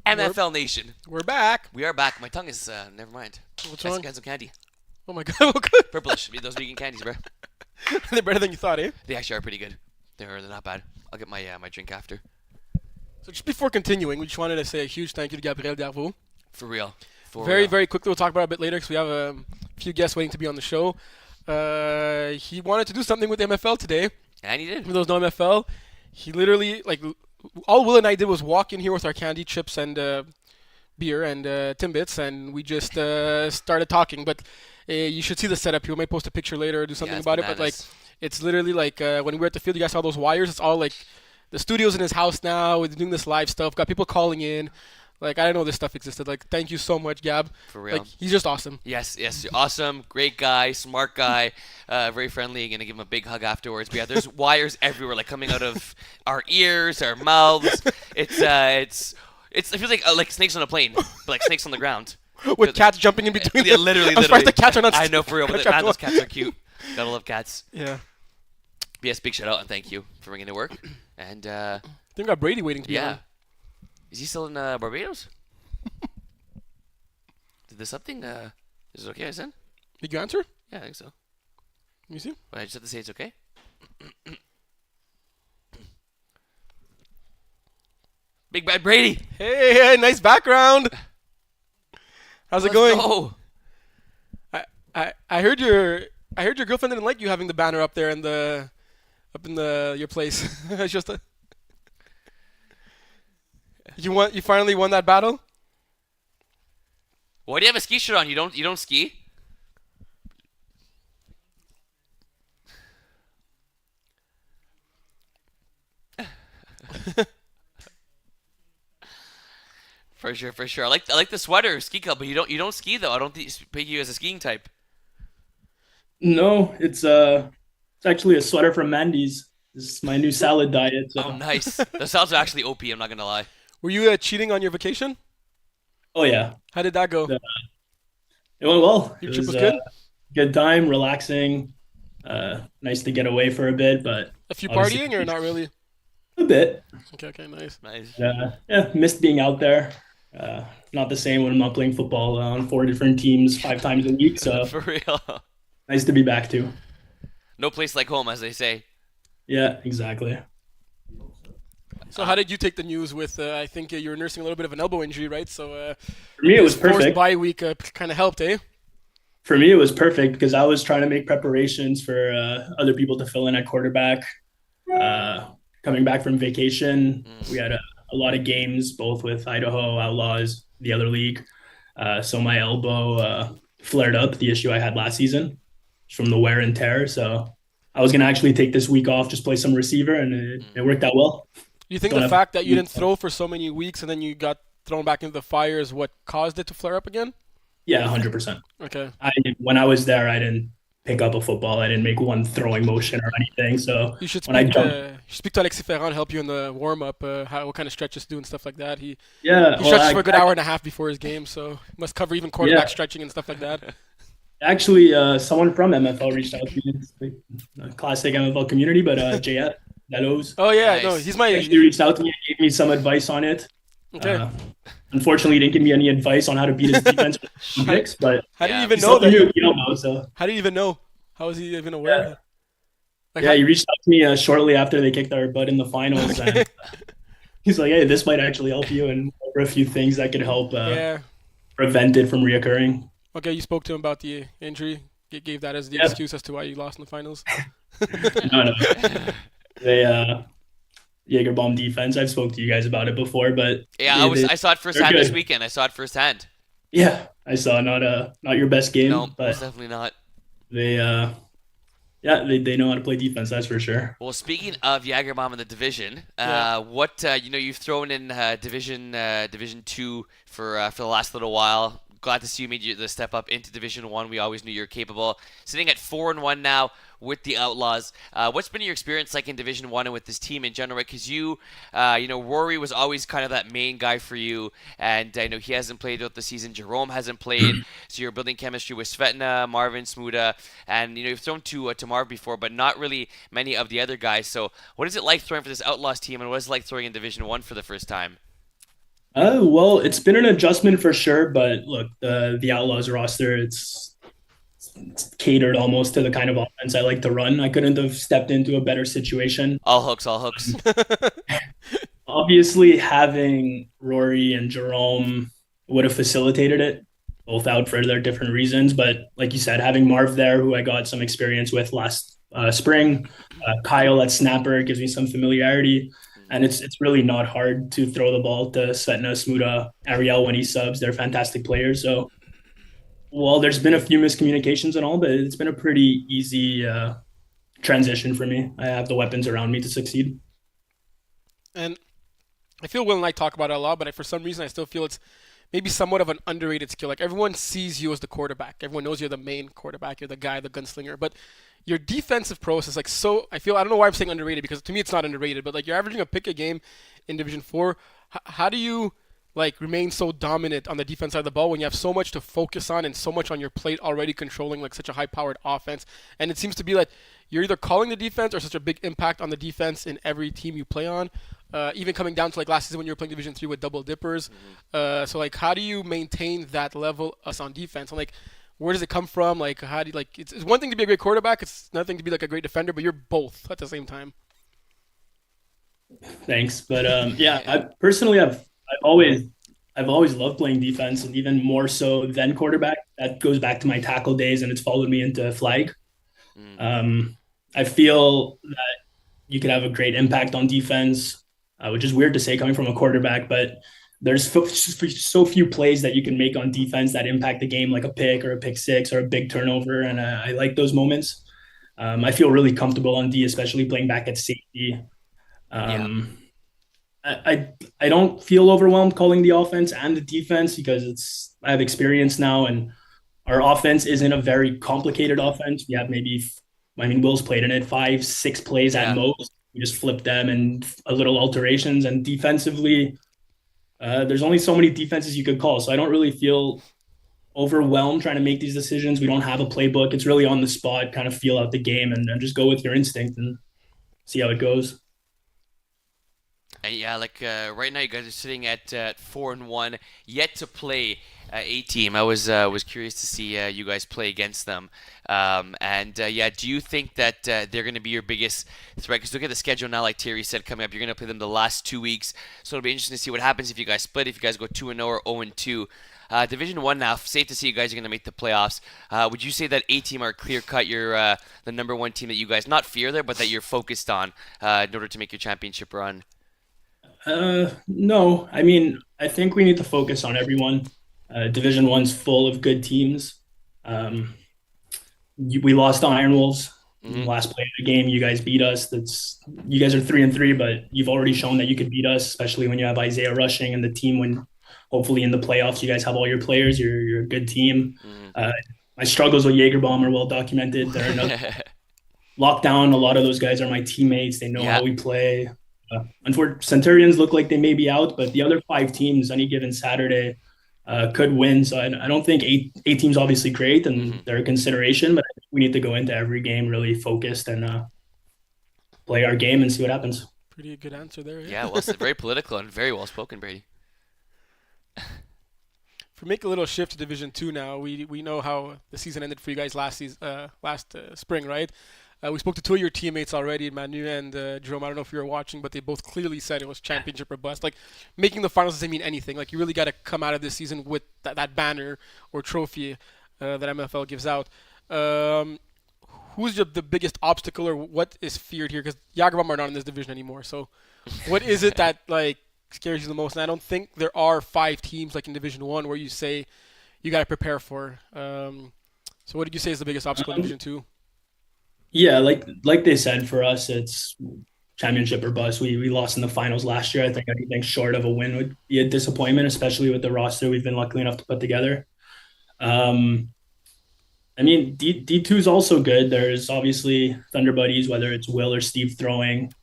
MFL Nation. We're back. We are back. My tongue is, never mind. What's Got wrong? some candy. Oh my god, oh good. Purplish. Those vegan candies, bro. They're better than you thought, eh? They actually are pretty good. They're not bad. I'll get my drink after. So just before continuing, we just wanted to say a huge thank you to Gabriel Darvaux. For real. Very quickly, we'll talk about it a bit later because we have a few guests waiting to be on the show. He wanted to do something with MFL today. And he did. For those no MFL, he literally, like, all Will and I did was walk in here with our candy, chips, and beer and Timbits, and we just started talking. But you should see the setup. We might post a picture later or do something about it. But like, it's literally like when we were at the field, you guys saw those wires. It's all like the studio's in his house now. We're doing this live stuff. Got people calling in. Like, I didn't know this stuff existed. Like, thank you so much, Gab. For real. Like, he's just awesome. Yes, awesome, great guy, smart guy, very friendly. Gonna give him a big hug afterwards. But yeah, there's wires everywhere, like coming out of our ears, our mouths. It feels like snakes on a plane, but like snakes on the ground. With cats jumping in between. Yeah, literally. I'm surprised the cats are not. I know, for real. But man, those cats are cute. Gotta love cats. Yeah. But yes, big shout out and thank you for bringing it to work. And I think we got Brady waiting to be on. Is he still in Barbados? Did there something? Is it okay I said? Did you answer? Yeah, I think so. Let me see. Well, I just have to say it's okay. Big Bad Brady. Hey, nice background. How's it going? Go. I heard your girlfriend didn't like you having the banner up there in your place. It's just you finally won that battle? Why do you have a ski shirt on? You don't ski? For sure. I like the sweater, ski club, but you don't ski though. I don't pick you as a skiing type. No, it's actually a sweater from Mandy's. This is my new salad diet. So. Oh, nice. The salads are actually OP. I'm not gonna lie. Were you cheating on your vacation? Oh yeah. How did that go? It went well. Your trip was good. Good time, relaxing. Nice to get away for a bit, but a few partying or not really? A bit. Okay, nice. Yeah, missed being out there. Not the same when I'm not playing football on 4 different teams 5 times a week. So for real. Nice to be back too. No place like home, as they say. Yeah, exactly. So how did you take the news with, I think you were nursing a little bit of an elbow injury, right? So for me, it was perfect. Forced bye week kind of helped, eh? For me, it was perfect because I was trying to make preparations for other people to fill in at quarterback. Coming back from vacation, we had a lot of games, both with Idaho, Outlaws, the other league. So my elbow flared up, the issue I had last season from the wear and tear. So I was going to actually take this week off, just play some receiver, and it worked out well. You think the fact that you didn't throw for so many weeks and then you got thrown back into the fire is what caused it to flare up again? Yeah, 100%. Okay. When I was there, I didn't pick up a football. I didn't make one throwing motion or anything. So you should speak to Alexis Ferrand, help you in the warm-up, what kind of stretches to do and stuff like that. He stretches for a good hour and a half before his game, so must cover even quarterback stretching and stuff like that. Actually, someone from MFL reached out to me. It's a classic MFL community, but JF Delos. Oh yeah, no, he's my. He reached out to me and gave me some advice on it. Okay. Unfortunately, he didn't give me any advice on how to beat his defense with picks, but how do you even know that? You don't know, so. How do you even know? How is he even aware? Yeah. He reached out to me shortly after they kicked our butt in the finals. And he's like, "Hey, this might actually help you, and over a few things that could help prevent it from reoccurring." Okay, you spoke to him about the injury. Gave that as the excuse as to why you lost in the finals. No. They Jagerbomb defense. I've spoke to you guys about it before, but I saw it firsthand this weekend. I saw it firsthand. Yeah, I saw not your best game. No, but definitely not. They they know how to play defense. That's for sure. Well, speaking of Jagerbomb in the division, what you've thrown in Division 2 for the last little while. Glad to see you made the step up into Division 1. We always knew you were capable. Sitting at 4-1 now with the Outlaws. What's been your experience like in Division 1 and with this team in general? Because Rory was always kind of that main guy for you. And I know he hasn't played throughout the season. Jerome hasn't played. So you're building chemistry with Svetna, Marvin, Smuda. And, you've thrown to Marv before, but not really many of the other guys. So what is it like throwing for this Outlaws team? And what is it like throwing in Division 1 for the first time? Well, it's been an adjustment for sure, but look, the Outlaws roster, it's catered almost to the kind of offense I like to run. I couldn't have stepped into a better situation. All hooks, all hooks. Obviously, having Rory and Jerome would have facilitated it, both out for their different reasons. But like you said, having Marv there, who I got some experience with last spring, Kyle at snapper gives me some familiarity. And it's really not hard to throw the ball to Svetna, Smuda, Ariel when he subs. They're fantastic players. So, well, there's been a few miscommunications and all, but it's been a pretty easy transition for me. I have the weapons around me to succeed. And I feel Will and I talk about it a lot, but for some reason I still feel it's maybe somewhat of an underrated skill. Like everyone sees you as the quarterback. Everyone knows you're the main quarterback. You're the guy, the gunslinger. But your defensive prowess is like so. I don't know why I'm saying underrated because to me it's not underrated. But like you're averaging a pick a game in Division Four. How do you like remain so dominant on the defense side of the ball when you have so much to focus on and so much on your plate already controlling like such a high-powered offense? And it seems to be like you're either calling the defense or such a big impact on the defense in every team you play on. Even coming down to like last season when you were playing Division Three with double dippers. So like, how do you maintain that level us on defense? And like, where does it come from? Like, how do you like? It's one thing to be a great quarterback. It's another thing to be like a great defender. But you're both at the same time. Thanks, but yeah, I personally I've always loved playing defense, and even more so than quarterback. That goes back to my tackle days, and it's followed me into flag. I feel that you could have a great impact on defense, which is weird to say coming from a quarterback, but there's so few plays that you can make on defense that impact the game, like a pick or a pick six or a big turnover, and I like those moments. I feel really comfortable on D, especially playing back at safety. I don't feel overwhelmed calling the offense and the defense because I have experience now, and our offense isn't a very complicated offense. We have Will's played in it 5-6 plays at most. We just flip them and a little alterations. And defensively, there's only so many defenses you could call, so I don't really feel overwhelmed trying to make these decisions. We don't have a playbook. It's really on the spot, kind of feel out the game and just go with your instinct and see how it goes. Yeah, like right now you guys are sitting at 4-1, yet to play a team. I was curious to see you guys play against them. Yeah, do you think that they're going to be your biggest threat? Because look at the schedule now, like Thierry said, coming up. You're going to play them the last 2 weeks, so it'll be interesting to see what happens if you guys split. If you guys go 2-0 or 0-2. Division 1 now, safe to see you guys are going to make the playoffs. Would you say that A-team are clear-cut? You're the number one team that you guys not fear there, but that you're focused on in order to make your championship run? No, I mean, I think we need to focus on everyone. Division One's full of good teams. We lost to Iron Wolves last play of the game. You guys beat us. You guys are 3-3, but you've already shown that you could beat us, especially when you have Isaiah rushing and the team. When hopefully in the playoffs you guys have all your players. You're a good team. My struggles with Jagerbomb are well documented. They're enough. Lockdown. A lot of those guys are my teammates. They know how we play. Unfortunately, Centurions look like they may be out, but the other 5 teams any given Saturday could win. So I don't think eight teams obviously great and they're a consideration, but I think we need to go into every game really focused and play our game and see what happens. Pretty good answer there. Yeah, well, it's very political and very well spoken, Brady. If we make a little shift to Division 2 now, we know how the season ended for you guys last spring, right? We spoke to 2 of your teammates already, Manu and Jerome. I don't know if you were watching, but they both clearly said it was championship or bust. Like, making the finals doesn't mean anything. Like, you really got to come out of this season with that banner or trophy that MFL gives out. Who's the biggest obstacle or what is feared here? Because Jagerbomb are not in this division anymore. So what is it that, like, scares you the most? And I don't think there are 5 teams, like in Division 1, where you say you got to prepare for. So what did you say is the biggest obstacle in Division 2? Yeah, like they said, for us, it's championship or bust. We lost in the finals last year. I think anything short of a win would be a disappointment, especially with the roster we've been lucky enough to put together. I mean, D2 is also good. There's obviously Thunder Buddies, whether it's Will or Steve throwing,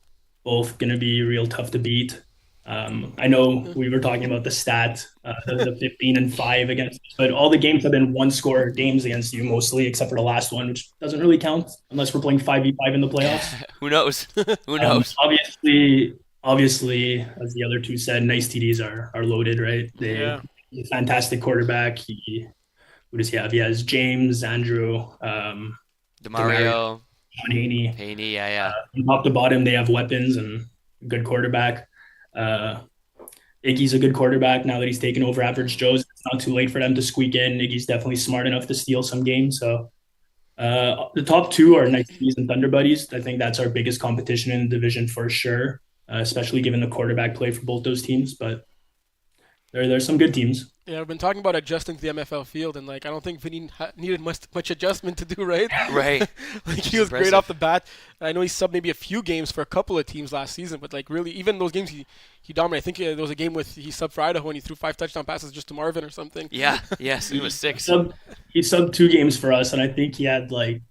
both going to be real tough to beat. I know we were talking about the stat, the 15-5 against us, but all the games have been 1-score games against you mostly, except for the last one, which doesn't really count unless we're playing 5v5 in the playoffs. Who knows? Who knows? Obviously, obviously, as the other two said, nice TDs are loaded, right? He's a fantastic quarterback. Who does he have? He has James, Andrew, Demario, Demario, John Haney. Haney, yeah. From top to bottom, they have weapons and a good quarterback. Uh, Iggy's a good quarterback now that he's taken over Average Joe's. It's not too late for them to squeak in. Iggy's definitely smart enough to steal some games. So the top two are Nice Tees and Thunder Buddies. I think that's our biggest competition in the division for sure, especially given the quarterback play for both those teams. But there's some good teams. Yeah, I've been talking about adjusting to the MFL field, and like I don't think Vinny needed much adjustment to do, right? Right. Like he was great off the bat. I know he subbed maybe a few games for a couple of teams last season, but like really, even those games he dominated. I think there was a game with he subbed for Idaho and he threw 5 touchdown passes just to Marvin or something. Yeah. Yes, it was 6. He subbed 2 games for us, and I think he had like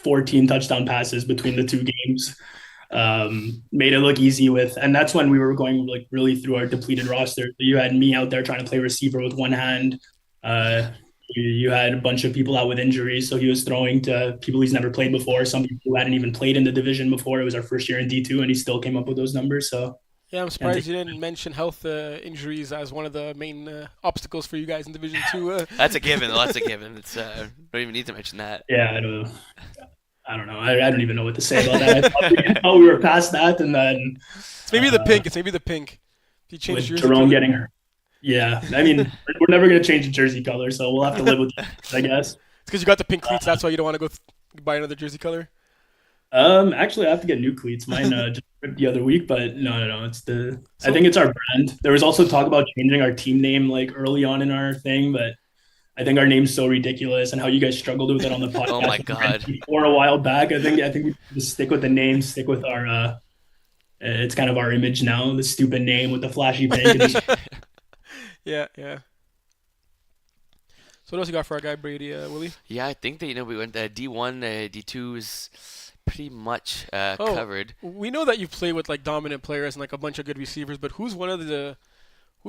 14 touchdown passes between the 2 games. Made it look easy and that's when we were going like really through our depleted roster. You had me out there trying to play receiver with one hand. You had a bunch of people out with injuries, so he was throwing to people he's never played before. Some people who hadn't even played in the division before. It was our first year in D2, and he still came up with those numbers. So yeah, I'm surprised you didn't mention health injuries as one of the main obstacles for you guys in Division 2. That's a given. That's a given. It's don't even need to mention that. Yeah, I don't know. I don't even know what to say about that. I thought we were past that, and then it's maybe the pink. It's maybe the pink. If you change with Jerome getting hurt. Yeah, I mean, we're never gonna change the jersey color, so we'll have to live with it, I guess. It's because you got the pink cleats. That's why you don't want to go buy another jersey color. Actually, I have to get new cleats. Mine just ripped the other week, but no. I think it's our brand. There was also talk about changing our team name like early on in our thing, but I think our name's so ridiculous, and how you guys struggled with it on the podcast. Oh my god! For a while back, I think we just stick with the name, stick with our. It's kind of our image now. The stupid name with the flashy pink. Yeah. So what else you got for our guy Brady, Willie? Yeah, I think that we went D1, D2 is pretty much covered. We know that you play with like dominant players and like a bunch of good receivers, but who'd you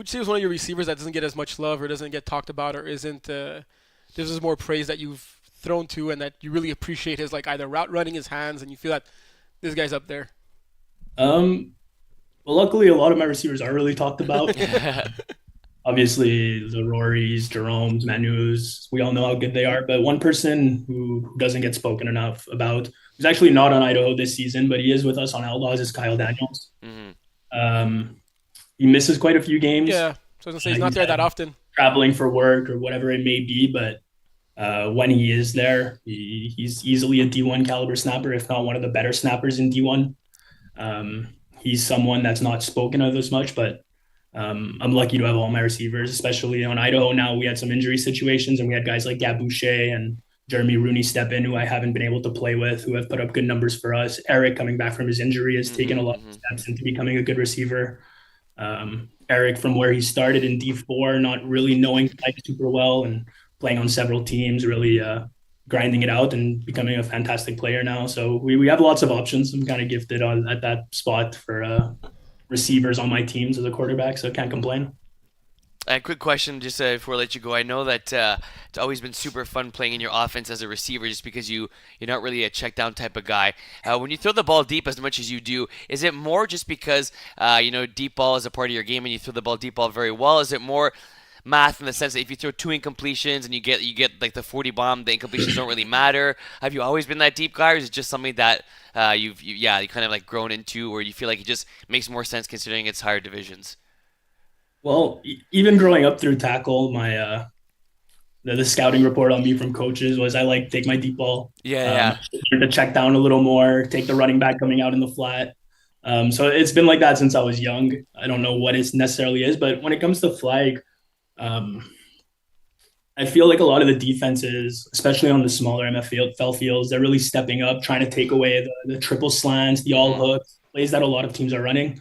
say is one of your receivers that doesn't get as much love or doesn't get talked about or isn't this is more praise that you've thrown to and that you really appreciate his like either route running, his hands, and you feel that this guy's up there? Well, luckily a lot of my receivers are really talked about. Obviously, the Rorys, Jerome's, Manus, we all know how good they are. But one person who doesn't get spoken enough about, who's actually not on Idaho this season, but he is with us on Outlaws, is Kyle Daniels. Mm-hmm. He misses quite a few games. Yeah, so I was going to say he's not there that often. Traveling for work or whatever it may be, but when he is there, he's easily a D1 caliber snapper, if not one of the better snappers in D1. He's someone that's not spoken of as much, but I'm lucky to have all my receivers, especially on Idaho. Now we had some injury situations, and we had guys like Gab Boucher and Jeremy Rooney step in, who I haven't been able to play with, who have put up good numbers for us. Eric, coming back from his injury, has taken a lot of steps into becoming a good receiver. Eric, from where he started in D4, not really knowing type super well and playing on several teams, really grinding it out and becoming a fantastic player now. So we have lots of options. I'm kind of gifted at that spot for receivers on my teams as a quarterback, so I can't complain. A quick question, just before I let you go. I know that it's always been super fun playing in your offense as a receiver, just because you're not really a check down type of guy. When you throw the ball deep as much as you do, is it more just because deep ball is a part of your game and you throw the ball deep ball very well? Is it more math in the sense that if you throw 2 incompletions and you get like the 40 bomb, the incompletions don't really matter? Have you always been that deep guy, or is it just something that you kind of like grown into, or you feel like it just makes more sense considering it's higher divisions? Well, even growing up through tackle, my the scouting report on me from coaches was I like take my deep ball, to check down a little more, take the running back coming out in the flat. So it's been like that since I was young. I don't know what it necessarily is, but when it comes to flag, I feel like a lot of the defenses, especially on the smaller MFL fields, they're really stepping up, trying to take away the triple slants, the all hooks, plays that a lot of teams are running.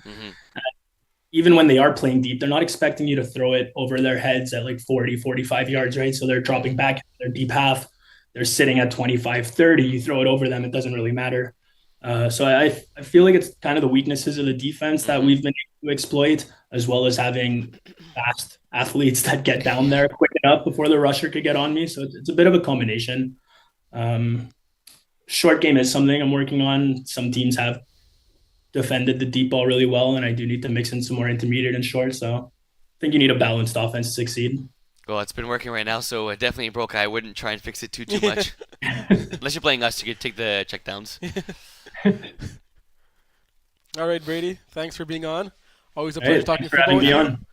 Even when they are playing deep, they're not expecting you to throw it over their heads at like 40, 45 yards, right? So they're dropping back their deep half. They're sitting at 25, 30. You throw it over them, it doesn't really matter. So I feel like it's kind of the weaknesses of the defense that we've been able to exploit, as well as having fast athletes that get down there quick enough before the rusher could get on me. So it's a bit of a combination. Short game is something I'm working on. Some teams have defended the deep ball really well, and I do need to mix in some more intermediate and short. So I think you need a balanced offense to succeed. Well, it's been working right now, so definitely broke. I wouldn't try and fix it too much. Unless you're playing us, you could take the checkdowns. All right, Brady. Thanks for being on. Always a Hey, pleasure talking thanks for football having with me you. on.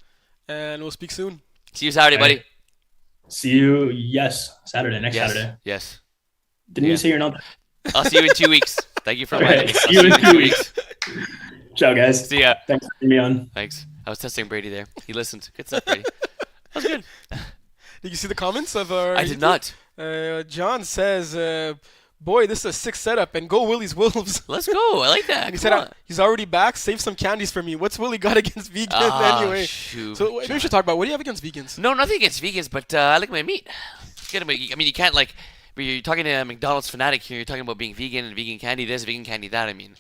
And we'll speak soon. See you Saturday, buddy. See you, Saturday, next Yes. Saturday. Yes. Didn't Yeah. you say you're not? I'll see you in 2 weeks. Thank you for Okay, inviting me. see you in 2 weeks. Ciao, guys. See ya. Thanks for having me on. Thanks. I was testing Brady there. He listened. Good stuff, Brady. That was good. Did you see the comments of our? I did not. John says, "Boy, this is a sick setup, and go Willie's Wolves." Let's go. I like that. And he Come said, on. He's already back. Save some candies for me. What's Willie got against vegans anyway? Shoot. So maybe we should talk about what do you have against vegans? No, nothing against vegans, but I like my meat. I mean, you can't like. You're talking to a McDonald's fanatic here. You're talking about being vegan and vegan candy this, vegan candy that. I mean,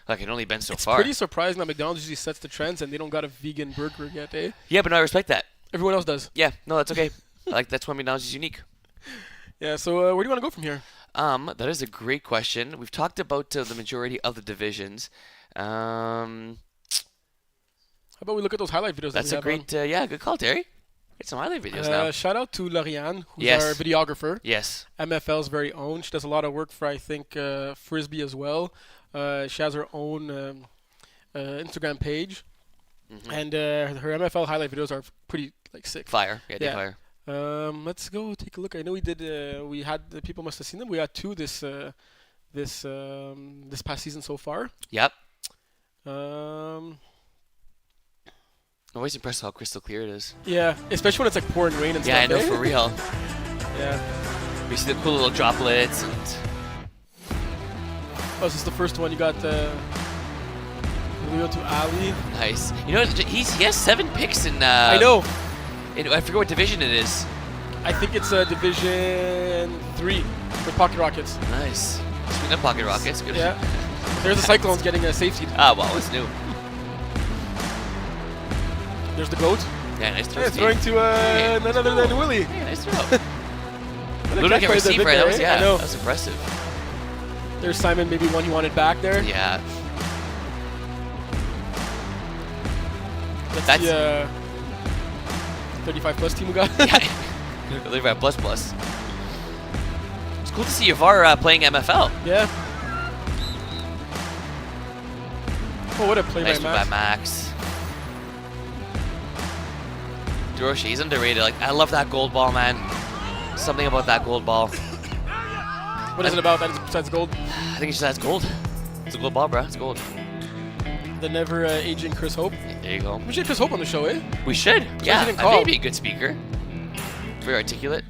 like it only been so It's far. pretty surprising that McDonald's usually sets the trends and they don't got a vegan burger yet, eh? Yeah, but no, I respect that. Everyone else does. Yeah, no, that's okay. That's why McDonald's is unique. Yeah. So where do you want to go from here? That is a great question. We've talked about the majority of the divisions. How about we look at those highlight videos? That's that a we have great, yeah, good call, Terry. Get some highlight videos on? now. Shout out to Loriane, who's Yes. our videographer. Yes. MFL's very own. She does a lot of work for, I think, Frisbee as well. She has her own Instagram page, and her MFL highlight videos are pretty sick. Fire. Yeah, Yeah. fire. Let's go take a look. I know we did. We had the people must have seen them. We had two this past season so far. Yep. Um, I'm always impressed how crystal clear it is. yeah, especially when it's like pouring rain and Yeah, I stuff. know, eh? for real. Yeah. We see the cool little droplets and Oh, this is the first one. You got Leo to Ali. nice. You know, he has 7 picks in. I know. I forget what division it is. I think it's Division 3 for Pocket Rockets. Nice. Speaking of pocket rockets, good. Yeah. There's the Cyclones getting a safety. Ah, well, it's new. There's the goat. Yeah, nice throw. Yeah, throwing to none other than Willie. Yeah, nice throw. What a Looked like catch a by the receiver. That was, Victor, eh? yeah, I know. that was impressive. There's Simon, maybe one he wanted back there. Yeah. That's That's- the 35 plus team we got. Yeah. Live at plus plus. It's cool to see Yavar playing MFL. Yeah. Oh, what a play Nice by one by Max. Max. Duroshi, he's underrated. Like, I love that gold ball, man. Something about that gold ball. What is it about that is besides gold? I think it just has gold. It's a gold ball, bro. It's gold. The never aging Chris Hope. There you go. We should have Chris Hope on the show, eh? We should. Yeah, he didn't I call. think he'd be a good speaker. Very articulate.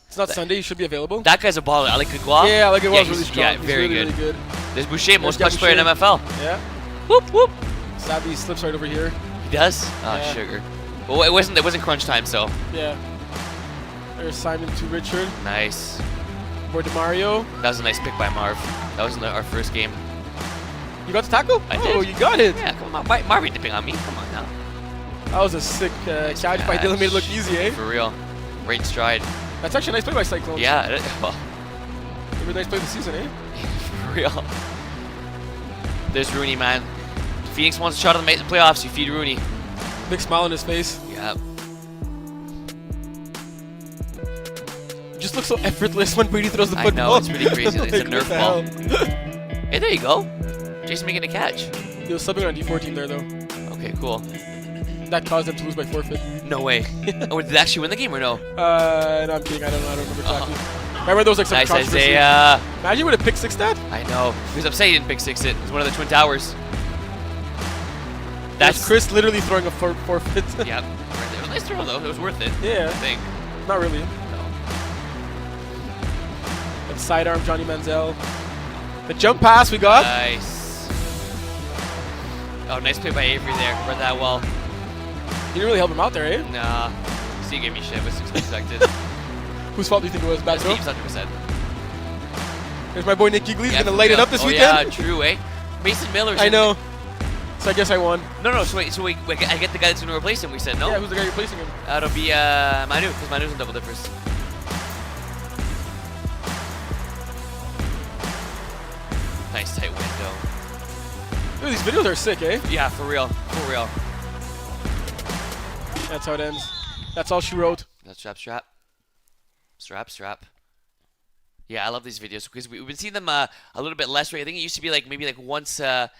It's not Sunday. He should be available. That guy's a baller. I like Gugwa. Yeah, I like it. Was he's- really strong. Yeah, He's very really, good. Really good. There's Boucher, most There's clutch player in Boucher. MFL. Yeah. Whoop whoop. Sadly, he slips right over here. He does. Oh, Yeah. sugar. Well, it wasn't crunch time, so Yeah. There's Simon to Richard. nice. For DeMario. That was a nice pick by Marv. That was in our first game. You got the tackle? I Oh, did. you got it. Yeah, come on, Marv ain't dipping on me. Come on now. That was a sick catch by catch. Dylan. Made it look easy, eh? For real. Great stride. That's actually a nice play by Cyclones. Yeah. Well, Maybe a nice play of the season, eh? for real. There's Rooney, man. Phoenix wants a shot at the playoffs. You feed Rooney. Big smile on his face. Yeah. It just looks so effortless when Brady throws the I football. know, it's pretty crazy. It's a Like, what Nerf the ball. hell? Hey, there you go. Jason making a catch. He was subbing on D4 team there, though. Okay, cool. That caused them to lose by forfeit. No way. Oh, did they actually win the game or no? No, I'm kidding. I don't remember exactly. Remember there was like some Nice, controversy? Isaiah. Imagine would have pick six that. I know. He was upset he didn't pick six it. It was one of the Twin Towers. That's Chris literally throwing a forfeit. Yep. Right there. Nice throw, though. It was worth it. Yeah. I think. Not really. No. That sidearm Johnny Manziel. The jump pass we got. Nice. Oh, nice play by Avery there. Read that well. You didn't really help him out there, eh? Nah. See, gave me shit. Was expected. Whose fault do you think it was? Bad throw? Team's 100%. There's my boy Nick Gigli. Yeah, He's gonna for light it real. up this oh, weekend. Yeah, true, eh? Mason Miller's I in- know. So I guess I won. No, so wait, I get the guy that's going to replace him. We said no. Yeah, who's the guy replacing him? It'll be Manu, because Manu's in double dippers. Nice tight window. Dude, these videos are sick, eh? Yeah, for real. For real. That's how it ends. That's all she wrote. That's strap. Yeah, I love these videos because we've been seeing them a little bit less. I think it used to be like maybe like once a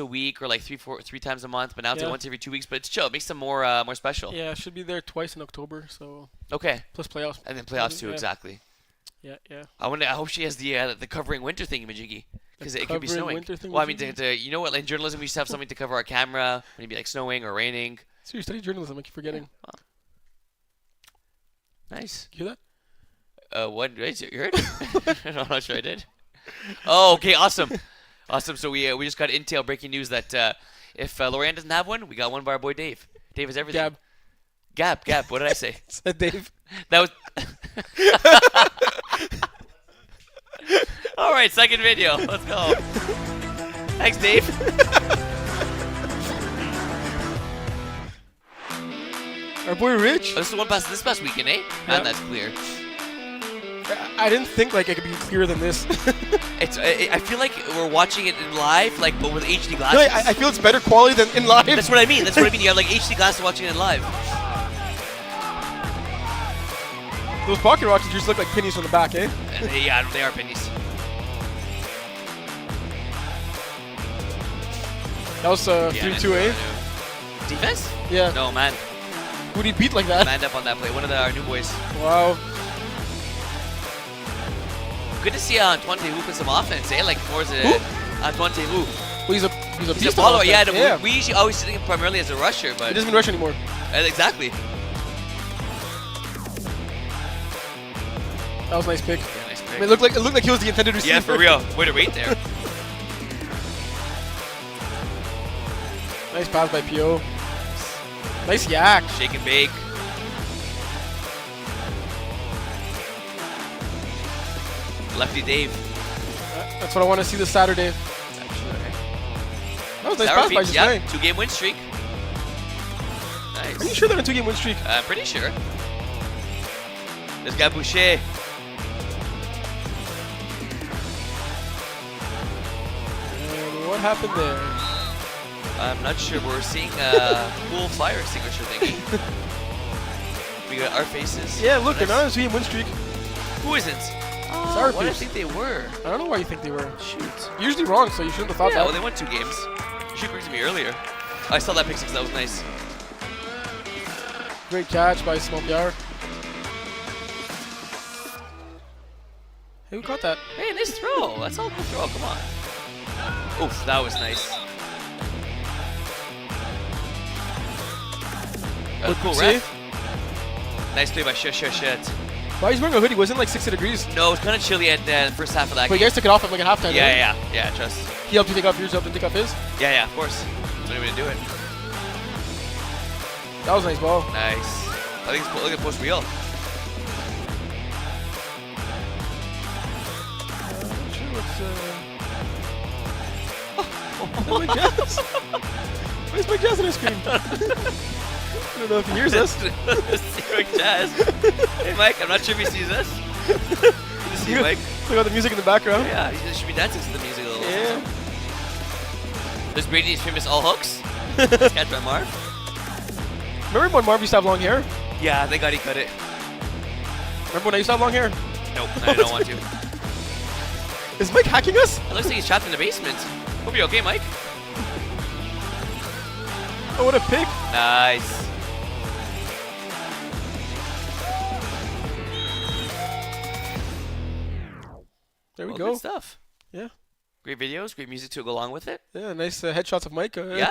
week or like three times a month, but now it's like once every 2 weeks. But it's chill. It makes them more special. Yeah, should be there twice in October. So okay. Plus playoffs. And then playoffs too, exactly. Yeah. I hope she has the covering winter thing, Majiggy, because it could be snowing. Well, I mean, you know what? Like in journalism, we used to have something to cover our camera when it'd be like snowing or raining. So you study journalism? I keep forgetting. Yeah. Wow. Nice. You hear that? What? Wait, you heard? I'm not sure I did. Oh, okay, awesome. So we just got intel breaking news that if Lorianne doesn't have one, we got one by our boy Dave. Dave is everything. Gab. What did I say? Said Dave. That was. All right, second video. Let's go. Thanks, Dave. Our boy Rich. Oh, this is this past weekend, eh? Man, that's clear. I didn't think like it could be clearer than this. I feel like we're watching it in live, like but with HD glasses. No, I feel it's better quality than in live. That's what I mean. You have like HD glasses watching it in live. Those pocket rockets just look like pennies from the back, eh? Yeah, they are pennies. That was 3-2, eh? Defense? Yeah. No, man. Who'd he beat like that? Manned up on that play. One of our new boys. Wow. Good to see Antoine Tehu put some offense, eh? Like more as a Antoine Tehu. Well, he's a He's a follower. Yeah, we usually always see him primarily as a rusher, but he doesn't even rush anymore. Exactly. That was a nice pick. Yeah, nice pick. I mean, it looked like he was the intended receiver. Yeah, for real. Way to wait there. Nice pass by P.O. Nice yak. Shake and bake. Lefty Dave. That's what I want to see this Saturday. That was a nice pass by just playing. 2-game win streak. Nice. Are you sure they're on a 2-game win streak? I'm pretty sure. There's Gaboucher. And what happened there? I'm not sure. We're seeing a cool fire extinguisher thingy. We got our faces. Yeah, look, they're not on a 2-game win streak. Who isn't? Sorry, why did I think they were? I don't know why you think they were. Shoot. You're usually wrong, so you shouldn't have thought that. Yeah, well, they won 2 games. You should have to me earlier. I saw that pick six. That was nice. Great catch by Smolpiar. Hey, who caught that? Hey, nice throw. That's all good throw. Come on. Oof, that was nice. Cool ref. Nice play by Shit. Why he's wearing a hoodie? Wasn't it like 60 degrees? No, it was kind of chilly at the first half of that game. But you guys took it off at like a halftime. Yeah, trust. He helped you take off yours, helped you take off his? Yeah, of course. That's the only way to do it. That was a nice ball. Nice. I think it's look at post wheel. I'm not sure what's my jazz? Where's my jazz ice cream? I don't know if he hears us. Jazz. Hey, Mike, I'm not sure if he sees us. Good to see you, Mike. Look at the music in the background. Yeah, he should be dancing to the music a little. Yeah. There's Brady's famous all hooks. Catch by Marv. Remember when Marv used to have long hair? Yeah, thank God he cut it. Remember when I used to have long hair? Nope, I don't want to. Is Mike hacking us? It looks like he's trapped in the basement. Hope you're okay, Mike. Oh, what a pick. Nice. There we go. Good stuff. Yeah. Great videos, great music to go along with it. Yeah, nice headshots of Mike. Yeah.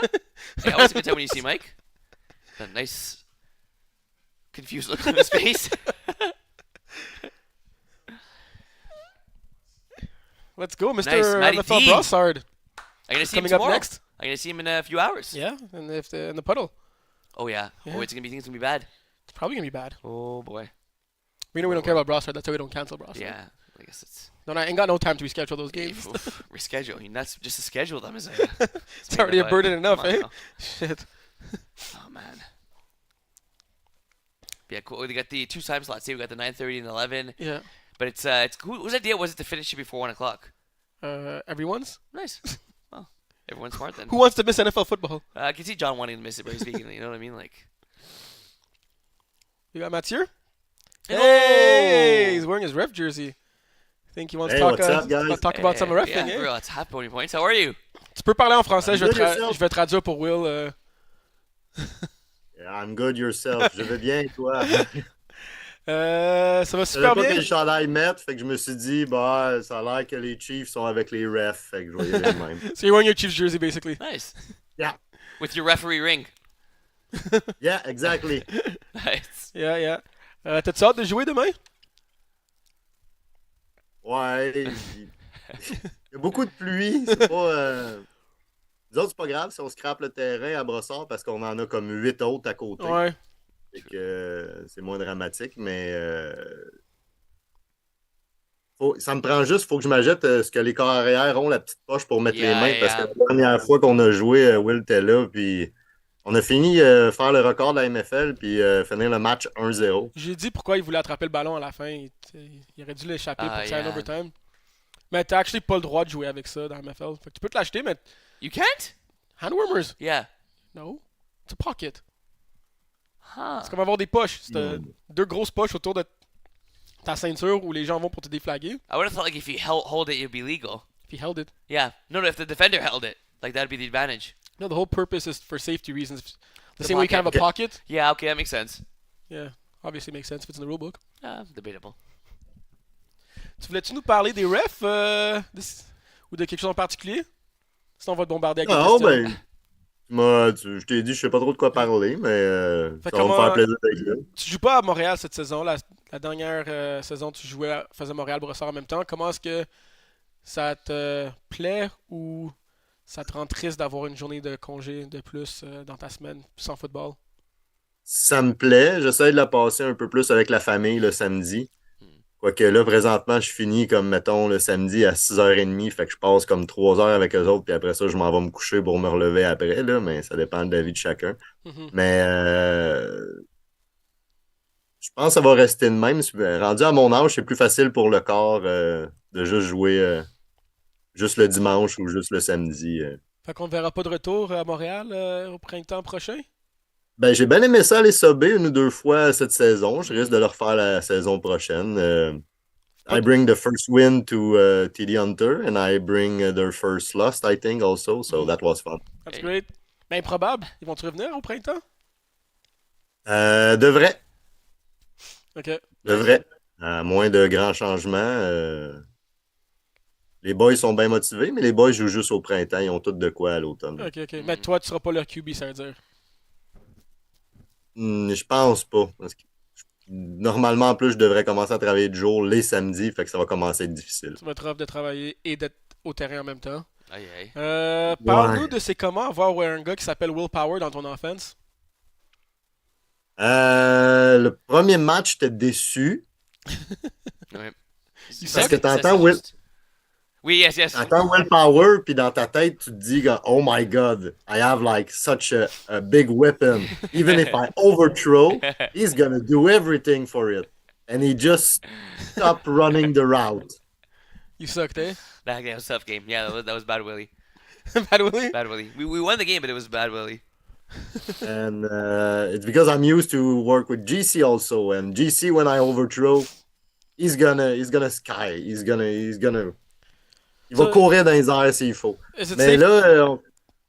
Always a good time when you see Mike. A nice, confused look on his face. Let's go, Mr. Nice. MFL Brossard. I'm gonna see him coming tomorrow. up next. I'm gonna see him in a few hours. Yeah, and in the puddle. Oh yeah. Oh, it's gonna be bad. It's probably gonna be bad. Oh boy. We know we don't care about Brossard. That's why we don't cancel Brossard. Yeah, I guess it's. No, I ain't got no time to reschedule those games. Reschedule. I mean, that's just to schedule them. Is it's already a burden enough, eh? Now. Shit. Oh man. Yeah, cool. We got the 2 time slots. We got the 9:30 and 11. Yeah. But it's whose idea was it to finish it before 1 o'clock? Everyone's. Nice. Well, Everyone's smart then. Who wants to miss NFL football? I can see John wanting to miss it, but he's speaking. You know what I mean? Like, You got Mathieu? Hey, he's wearing his ref jersey. I think he wants to talk, what's up, guys? talk about some refing. yeah, eh? bro, it's half pony points. How are you? Tu peux parler en français, je Good yourself. vais traduire pour Will. Yeah, I'm good yourself. Je vais bien, toi. Ça va Je savais super pas bien. quel chandail mettre, fait que je me suis dit, bah, ça a l'air que les Chiefs sont avec les refs, fait que je vais y aller de même. So you're wearing your Chiefs jersey, basically. Nice. Yeah. With your referee ring. Yeah, exactly. Nice. Yeah, yeah. T'as-tu hâte de jouer demain? Ouais. Il y a beaucoup de pluie. C'est pas. Nous autres, c'est pas grave si on scrape le terrain à Brossard parce qu'on en a comme 8 autres à côté. Ouais. Fait que c'est moins dramatique, mais ça me prend juste, faut que je m'achète ce que les corps arrière ont, la petite poche pour mettre les mains, parce que la dernière fois qu'on a joué, Will était là, puis on a fini faire le record de la MFL, puis finir le match 1-0. J'ai dit pourquoi il voulait attraper le ballon à la fin. Il aurait dû l'échapper pour que ça aille en yeah. overtime. Mais t'as actually pas le droit de jouer avec ça dans MFL. Fait que tu peux te l'acheter, mais You can't? hand warmers. Yeah. No. It's a pocket. Huh. C'est comme avoir des poches. C'est deux grosses poches autour de ta ceinture où les gens vont pour te déflaguer. I would have thought like if you hold it, it'd be legal. If he held it. Yeah. No, if the defender held it, like that'd be the advantage. No, the whole purpose is for safety reasons. The The same way you can have a pocket. Yeah, okay, that makes sense. Yeah, obviously makes sense if it's in the rule book. Debatable. Tu voulais-tu nous parler des refs ou de quelque chose en particulier? Sinon, on va te bombarder avec des Non, questions. ben, je t'ai dit, je sais pas trop de quoi parler, mais Fait ça va me comment- faire plaisir d'être là. Tu joues pas à Montréal cette saison. La dernière saison, tu faisais Montréal-Brossard en même temps. Comment est-ce que ça te plaît ou ça te rend triste d'avoir une journée de congé de plus dans ta semaine sans football? Ça me plaît, j'essaie de la passer un peu plus avec la famille le samedi. Quoique là, présentement, je finis comme, mettons, le samedi à 6h30, fait que je passe comme 3 heures avec eux autres, puis après ça, je m'en vais me coucher pour me relever après, là, mais ça dépend de la vie de chacun. Mhm. Mais je pense que ça va rester de même. Rendu à mon âge, c'est plus facile pour le corps de juste jouer juste le dimanche ou juste le samedi. Fait qu'on ne verra pas de retour à Montréal au printemps prochain? Ben, j'ai bien aimé ça aller subber 1 ou 2 fois cette saison. Je risque de le refaire la saison prochaine. I bring the first win to TD Hunter, and I bring their first loss, I think, also. So that was fun. That's great. Mais improbable. Ils vont-tu revenir au printemps? Devrait. Ok. Devrait. À moins de grands changements. Les boys sont bien motivés, mais les boys jouent juste au printemps. Ils ont tout de quoi à l'automne. Ok, ok. Mais toi, tu seras pas leur QB, ça veut dire. Je pense pas. Parce que normalement, en plus, je devrais commencer à travailler de jour les samedis, fait que ça va commencer à être difficile. Ça va être off de travailler et d'être au terrain en même temps. Aïe, aïe. Parle-nous de c'est comment avoir un gars qui s'appelle Will Power dans ton offense. Le premier match, j'étais déçu. Ouais. Parce que t'entends Will, Oui, yes. t'entends Will Power, puis dans ta tête, tu te dis, oh my god, I have like such a big weapon. Even if I overthrow, he's gonna do everything for it. And he just stopped running the route. You sucked, eh? That was a tough game. Yeah, that was bad Willie. Bad Willie? Bad Willie. We won the game, but it was bad Willie. And it's because I'm used to work with GC also. And GC, when I overthrow, he's gonna sky. Il va courir dans les airs s'il faut. Mais là, on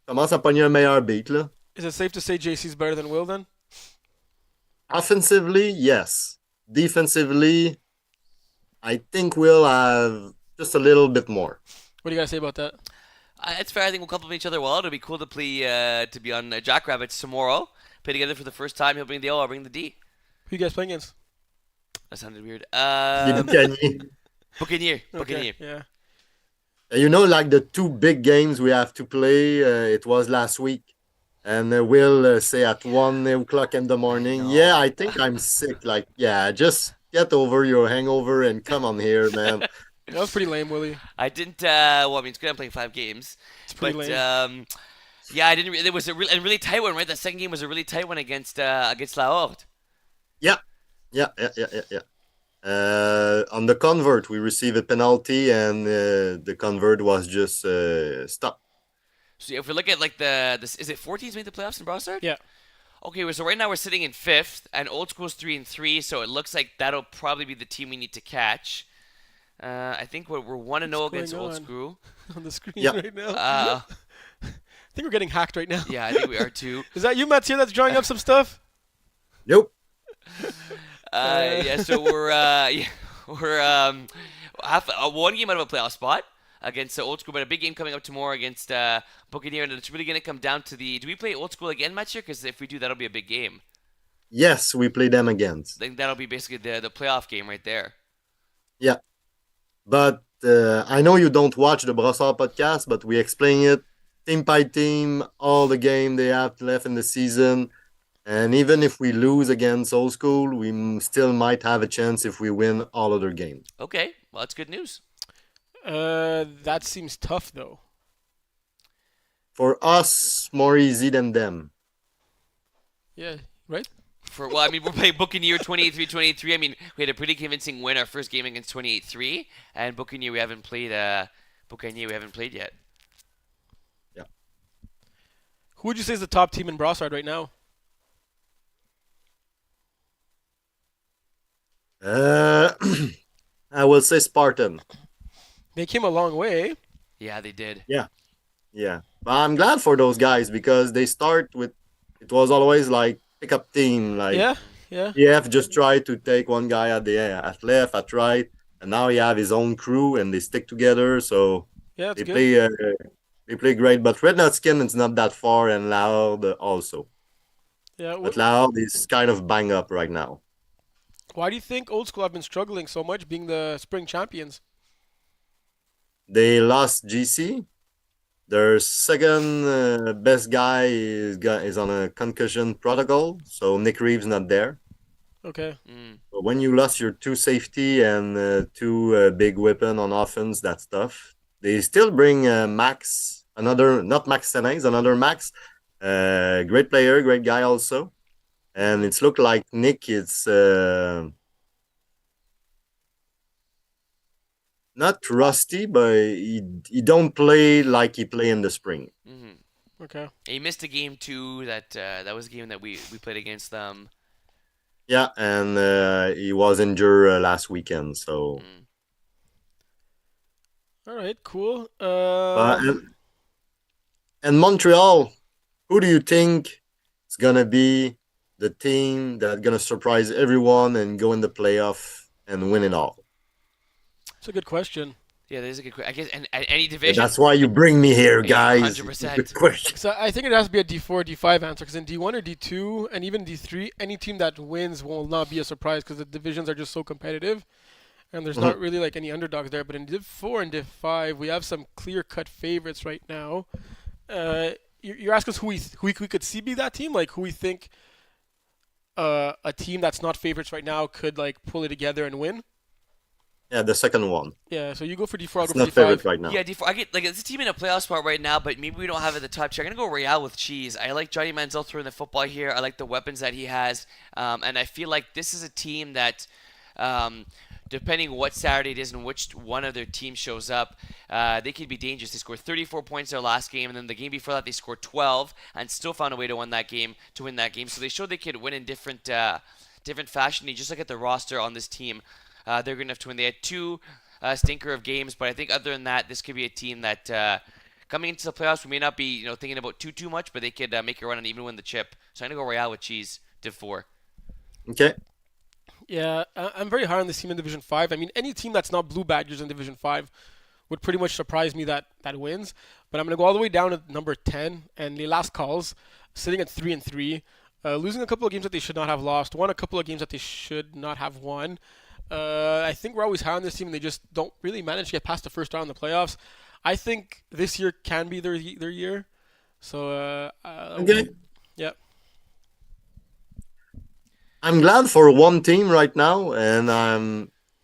commence à pogner un meilleur beat, là. Is it safe to say JC's better than Will then? Offensively, yes. Defensively, I think we'll have just a little bit more. What do you guys say about that? It's fair. I think we'll complement each other well. It'll be cool to play to be on Jackrabbits tomorrow. Play together for the first time. He'll bring the O. I'll bring the D. Who you guys playing against? That sounded weird. Les Boucaniers. Buccaneer. Okay, yeah. You know, like the 2 big games we have to play, it was last week. And we'll say at 1 o'clock in the morning, yeah, I think I'm sick. Like, yeah, just get over your hangover and come on here, man. That was pretty lame, Willie. I didn't. Well, I mean, it's good. I'm playing 5 games. It's pretty but, lame. Yeah, I didn't. It was a really tight one, right? The second game was a really tight one against La Horde. Yeah. On the convert, we received a penalty, and the convert was just stopped. So if we look at like this, is it 4 teams made the playoffs in Brawl Yeah. Okay, so right now we're sitting in 5th, and Old School's 3-3, so it looks like that'll probably be the team we need to catch. I think we're 1-0 against Old School. On the screen Yep. right now. Uh, I think we're getting hacked right now. yeah, I think we are too. Is that you, Mathieu, that's drawing up some stuff? Nope. Yeah, so we're one game out of a playoff spot against Old School, but a big game coming up tomorrow against Buccaneer, and it's really going to come down to do we play Old School again, Mathieu? Because if we do, that'll be a big game. Yes, we play them against. I think that'll be basically the playoff game right there. Yeah. But I know you don't watch the Brossard podcast, but we explain it team by team, all the game they have left in the season. And even if we lose against Old School, we still might have a chance if we win all other games. Okay, well, that's good news. That seems tough, though. For us, more easy than them. Yeah, right? Well, I mean, we're playing Buccaneer 28-3. I mean, we had a pretty convincing win our first game against 28-3, and Buccaneer we haven't played. Yet. Yeah. Who would you say is the top team in Brossard right now? I will say Spartan. They came a long way. Yeah, they did. Yeah. But I'm glad for those guys because they start with. It was always like pickup team. Like Yeah. EF just tried to take one guy at left, at right, and now he have his own crew and they stick together. So Yeah, that's they good. they play great. But Red Nut Skin is not that far, and Loud also. Yeah. But Loud is kind of bang up right now. Why do you think Old School have been struggling so much being the spring champions? They lost GC. Their second best guy is on a concussion protocol, so Nick Reeves not there. Okay. But when you lost your two safety and two big weapon on offense, that's tough. They still bring Max, not Max Senez, another Max. Great player, great guy also. And it's looked like Nick is not rusty, but he don't play like he play in the spring. Okay. He missed a game too. That was a game that we played against them. Yeah, and he was injured last weekend, so. All right, cool. And Montreal, who do you think is gonna be the team that's gonna surprise everyone and go in the playoff and win it all? It's a good question. Yeah, that is a good question. I guess and any division. That's why you bring me here, guys. 100%. Good question. So I think it has to be a D4, D5 answer because in D1 or D2 and even D3, any team that wins will not be a surprise because the divisions are just so competitive, and there's not really like any underdogs there. But in Div 4 and Div 5, we have some clear-cut favorites right now. You're asking us who we could see be that team, like who we think a team that's not favorites right now could like pull it together and win. Yeah, the second one. Yeah, so you go for D4, I'll It's go not for D5. favorite right now. Yeah, D4. I get like it's a team in a playoff spot right now, but maybe we don't have it at the top tier. I'm gonna go Real with Cheese. I like Johnny Manziel throwing the football here. I like the weapons that he has, and I feel like this is a team that, depending what Saturday it is and which one of their teams shows up, they could be dangerous. They scored 34 points their last game, and then the game before that they scored 12 and still found a way to win that game. So they showed they could win in different fashion. You just look at the roster on this team. They're good enough to win. They had two stinker of games, but I think other than that, this could be a team that coming into the playoffs we may not be thinking about too much, but they could make a run and even win the chip. So I'm gonna go Real with Cheese, Div 4. Okay. Yeah, I'm very high on this team in Division 5. I mean, any team that's not Blue Badgers in Division 5 would pretty much surprise me that wins. But I'm going to go all the way down to number 10, and the last calls, sitting at 3-3, losing a couple of games that they should not have lost, won a couple of games that they should not have won. I think we're always high on this team, and they just don't really manage to get past the first round in the playoffs. I think this year can be their year. So, Okay. Yeah. I'm glad for one team right now, and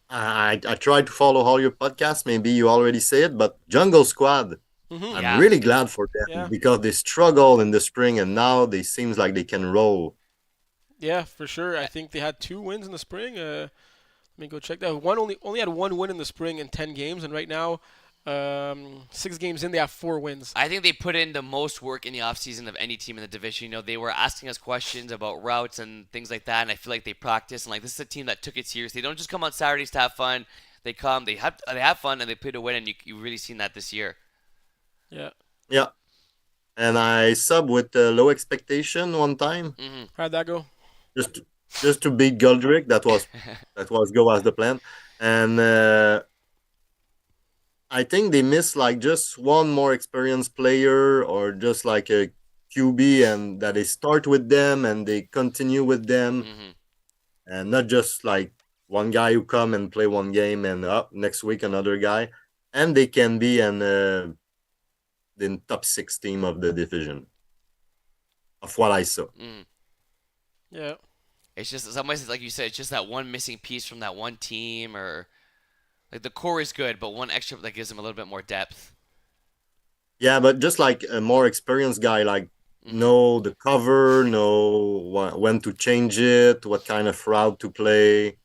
I try to follow all your podcasts. Maybe you already say it, but Jungle Squad. I'm really glad for them because they struggled in the spring, and now they seems like they can roll. Yeah, for sure. I think they had 2 wins in the spring. Let me go check that. Only had 1 win in the spring in 10 games, and right now 6 games in, they have 4 wins. I think they put in the most work in the offseason of any team in the division. You know, they were asking us questions about routes and things like that, and I feel like they practice. And like, this is a team that took it seriously. They don't just come on Saturdays to have fun. They come, they have fun, and they play to win. And you've really seen that this year. Yeah. Yeah. And I sub with low expectation one time. Mm-hmm. How'd that go? Just to beat Goldrick. That was go as the plan. And I think they missed like just one more experienced player or just like a QB, and that they start with them and they continue with them, and not just like one guy who come and play one game and next week another guy, and they can be the top 6 team of the division of what I saw. Yeah. It's just, in some ways, like you said, it's just that one missing piece from that one team, or like the core is good, but one extra that gives them a little bit more depth. Yeah, but just like a more experienced guy, like know the cover, know when to change it, what kind of route to play.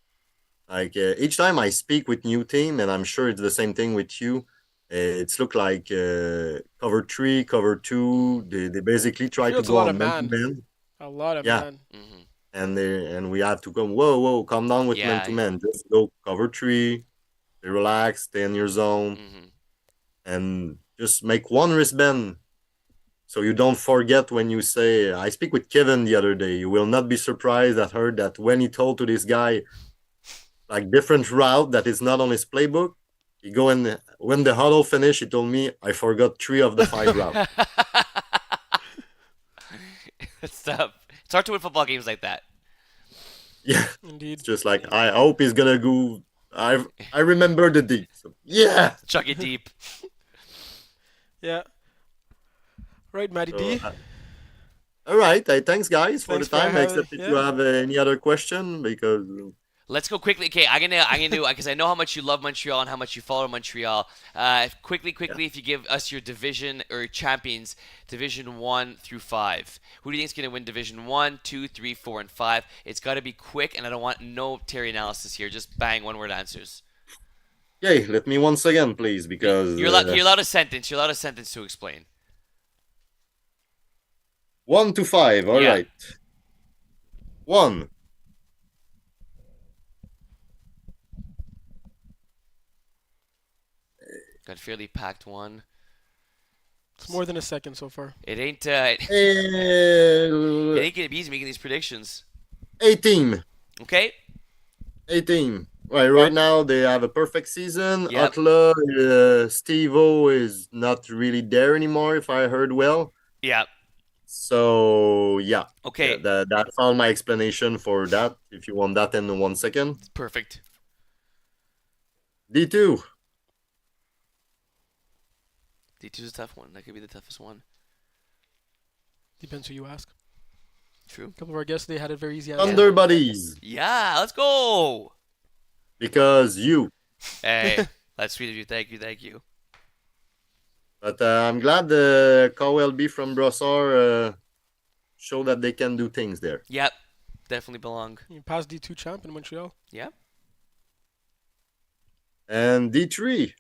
Like each time I speak with new team, and I'm sure it's the same thing with you, it's look like cover 3, cover 2. They basically try to go on man-to-man. A lot of man. And we have to go, whoa, calm down with man-to-man. Just go cover 3, relax, stay in your zone, and just make one wristband so you don't forget when you say. I speak with Kevin the other day. You will not be surprised. I heard that when he told to this guy like different route that is not on his playbook, he go in when the huddle finished. He told me I forgot 3 of the 5 routes. It's tough. It's hard to win football games like that. Yeah, indeed. It's just like I hope he's gonna go. I remember the deep. So, yeah, chuck it deep. Yeah. Right, Matty D. All right. Thanks, guys, for the time. Having, Except if you have any other question, because. Let's go quickly. Okay, I'm gonna do, because I know how much you love Montreal and how much you follow Montreal. Quickly, if you give us your division or champions, Division 1 through 5. Who do you think is gonna win Division 1, 2, 3, 4, and 5? It's got to be quick, and I don't want no Terry analysis here. Just bang, one-word answers. Okay, let me once again, please, because you're allowed a sentence. You're allowed a sentence to explain. 1 to 5. All right. 1. Got a fairly packed one. It's more than a second so far. It ain't. It ain't gonna be easy making these predictions. 18. Okay. 18. Right now they have a perfect season. Yep. Utla, Steve-O is not really there anymore, if I heard well. Yeah. So yeah. Okay. That's all my explanation for that. If you want that in 1 second. Perfect. D2. D2 is a tough one. That could be the toughest one. Depends who you ask. True. A couple of our guests, they had it very easy. Thunder Buddies. Yeah, let's go. Because you. Hey, that's sweet of you. Thank you. But I'm glad Cowell B from Brossard show that they can do things there. Yep, definitely belong. Past D2 champ in Montreal. Yeah. And D3.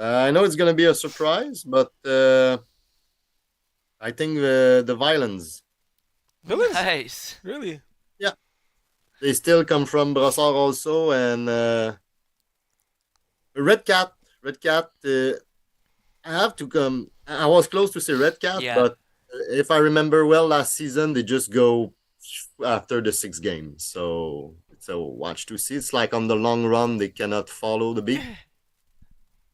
I know it's going to be a surprise, but I think the Violins. Villains? Nice. Really? Yeah. They still come from Brossard also, and Red Cat. I have to come. I was close to say Red Cat, but if I remember well, last season they just go after the 6 games. So it's a watch to see. It's like on the long run they cannot follow the beat.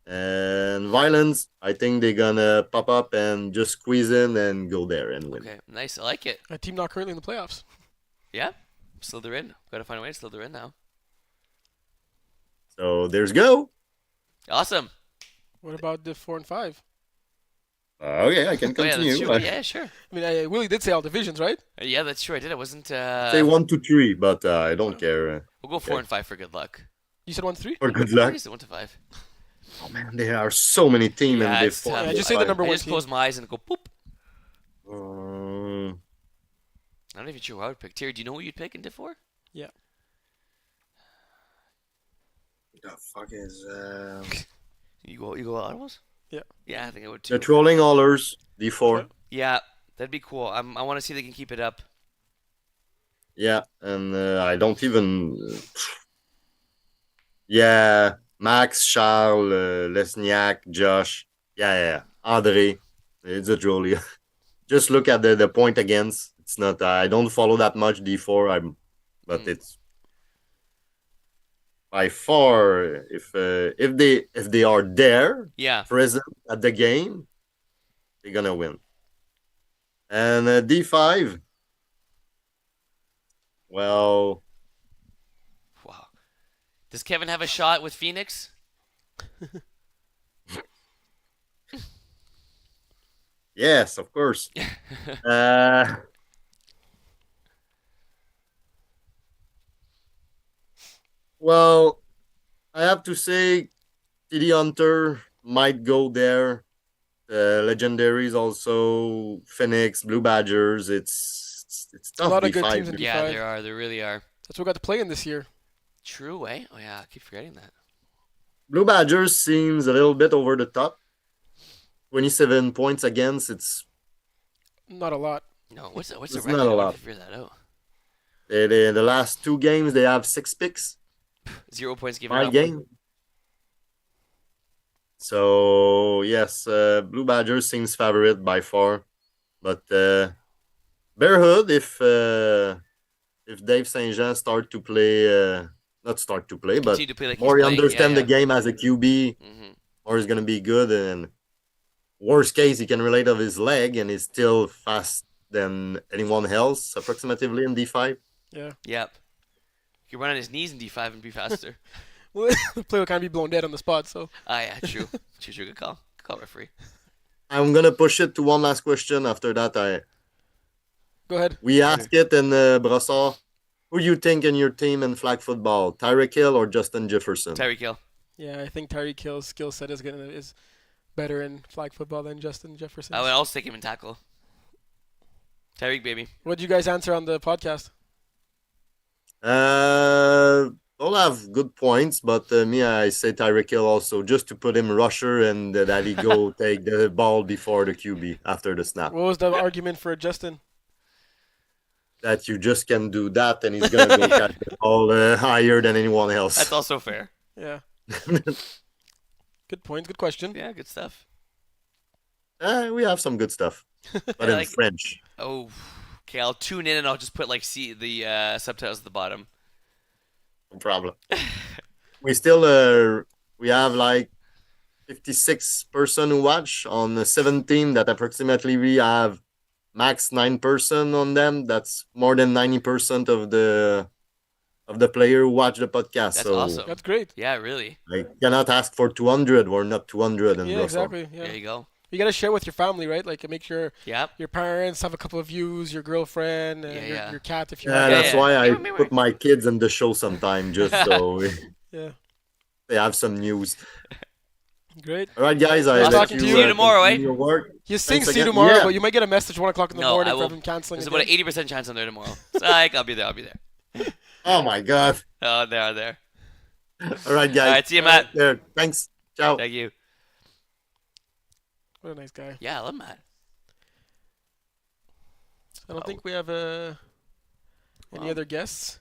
And Violence, I think they're gonna pop up and just squeeze in and go there and win. Okay, nice. I like it. A team not currently in the playoffs. Yeah, slither in. Got to find a way to slither in now. So there's go. Awesome. What about the 4 and 5? Okay, I can continue. Yeah, sure. I mean, Willie did say all divisions, right? Yeah, that's true. I did. I wasn't. Say 1 to 3, but I don't care. We'll go 4 and 5 for good luck. You said 1 to 3? For good luck. 1 to 5. Oh man, there are so many teams in this. Just say the number 1 I just close my eyes and go poop. I'm not even sure who I would pick. Terry, do you know what you'd pick in Div 4? Yeah. The fuck is You go Ottawas? Yeah. Yeah, I think I would the too. Trolling Haulers D4? Yeah, that'd be cool. I want to see if they can keep it up. Yeah, and I don't even. Yeah, Max, Charles, Lesniak, Josh. Yeah. Andre. It's a trolley. Just look at the point against. It's not. I don't follow that much D4. But it's by far if they are there, Yeah. present at the game, they're gonna win. And D5. Well, Wow. Does Kevin have a shot with Phoenix? yes, of course. uh, well, I have to say, TD Hunter might go there. Legendaries also, Phoenix, Blue Badgers. It's A tough. lot of good D5. teams in Yeah, D5. there are. There really are. That's what we got to play in this year. True, eh? Oh yeah, I keep forgetting that. Blue Badgers seems a little bit over the top. 27 points against. It's Not a lot. No, what's the It's record? not a I want lot. to figure that out. the last 2 games they have 6 picks. 0 points given My up. game. So yes, Blue Badgers seems favorite by far, but Bearhood if Dave Saint Jean start to play, not start to play, but Continue to play like more he's he playing. understand Yeah, the game as a QB, or he's gonna be good. And worst case, he can relate of his leg, and he's still fast than anyone else, approximately in D5. Yeah. Yep. He can run on his knees in D5 and be faster. Well, the player will kind of be blown dead on the spot, so. Ah, yeah, true. True. Good call. Good call, referee. I'm gonna push it to one last question. After that, Go ahead. we ask it in Brossard. Who you think in your team in flag football? Tyreek Hill or Justin Jefferson? Tyreek Hill. Yeah, I think Tyreek Hill's skill set is better in flag football than Justin Jefferson. I would also take him in tackle. Tyreek, baby. What did you guys answer on the podcast? All have good points, but me, I say Tyreek Hill also, just to put him rusher and that he go take the ball before the QB after the snap. What was the argument for Justin? That you just can do that, and he's gonna go catch the ball higher than anyone else. That's also fair. Yeah. Good point. Good question. Yeah, good stuff. We have some good stuff, but in French. Oh, okay. I'll tune in and I'll just put like the subtitles at the bottom. No problem. We have like 56 person who watch on the 17 that approximately we have max 9 person on them. That's more than 90% of the player who watch the podcast. That's so awesome. That's great. Yeah, really. I cannot ask for 200. We're not 200 in Yeah, Brussels. exactly. Yeah. There you go. You gotta share with your family, right? Like make sure Yep. your parents have a couple of views, your girlfriend, your cat if you Yeah, have. that's why I put my kids in the show sometime, just so Yeah. they have some news. Great. All right, guys. I Nice let talking to See you tomorrow, eh? continue your work. He's Thanks saying see you again. tomorrow, Yeah. but you might get a message 1 o'clock in the No, morning I will. from him canceling. There's again. about an 80% chance I'm there tomorrow. Psych, I'll be there. Oh my God. Oh, there. All right, guys. All right, see you, Matt. There. Thanks. Ciao. Thank you. What a nice guy. Yeah, I love Matt. I don't think we have any other guests.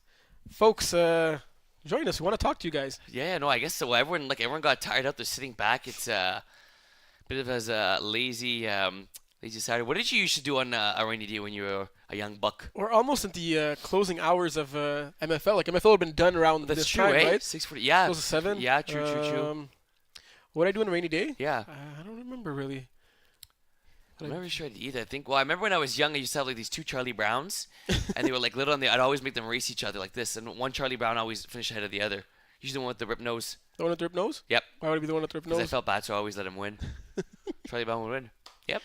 Folks, join us. We want to talk to you guys. Yeah, no, I guess so. Everyone got tired out. They're sitting back. It's a bit of a lazy Saturday. What did you used to do on a rainy day when you were a young buck? We're almost at the closing hours of MFL. Like MFL had been done around That's this true, time, eh? right? 6:40. Yeah. Close to 7. Yeah, true. What did I do on a rainy day? Yeah. I don't remember really. I'm never sure either. I remember when I was young, I used to have like these 2 Charlie Browns, and they were like little, and I'd always make them race each other like this, and one Charlie Brown always finished ahead of the other. Usually the one with the ripped nose. The one with the ripped nose? Yep. Why would it be the one with the ripped Because I nose? felt bad, so I always let him win. Charlie Brown would win. Yep.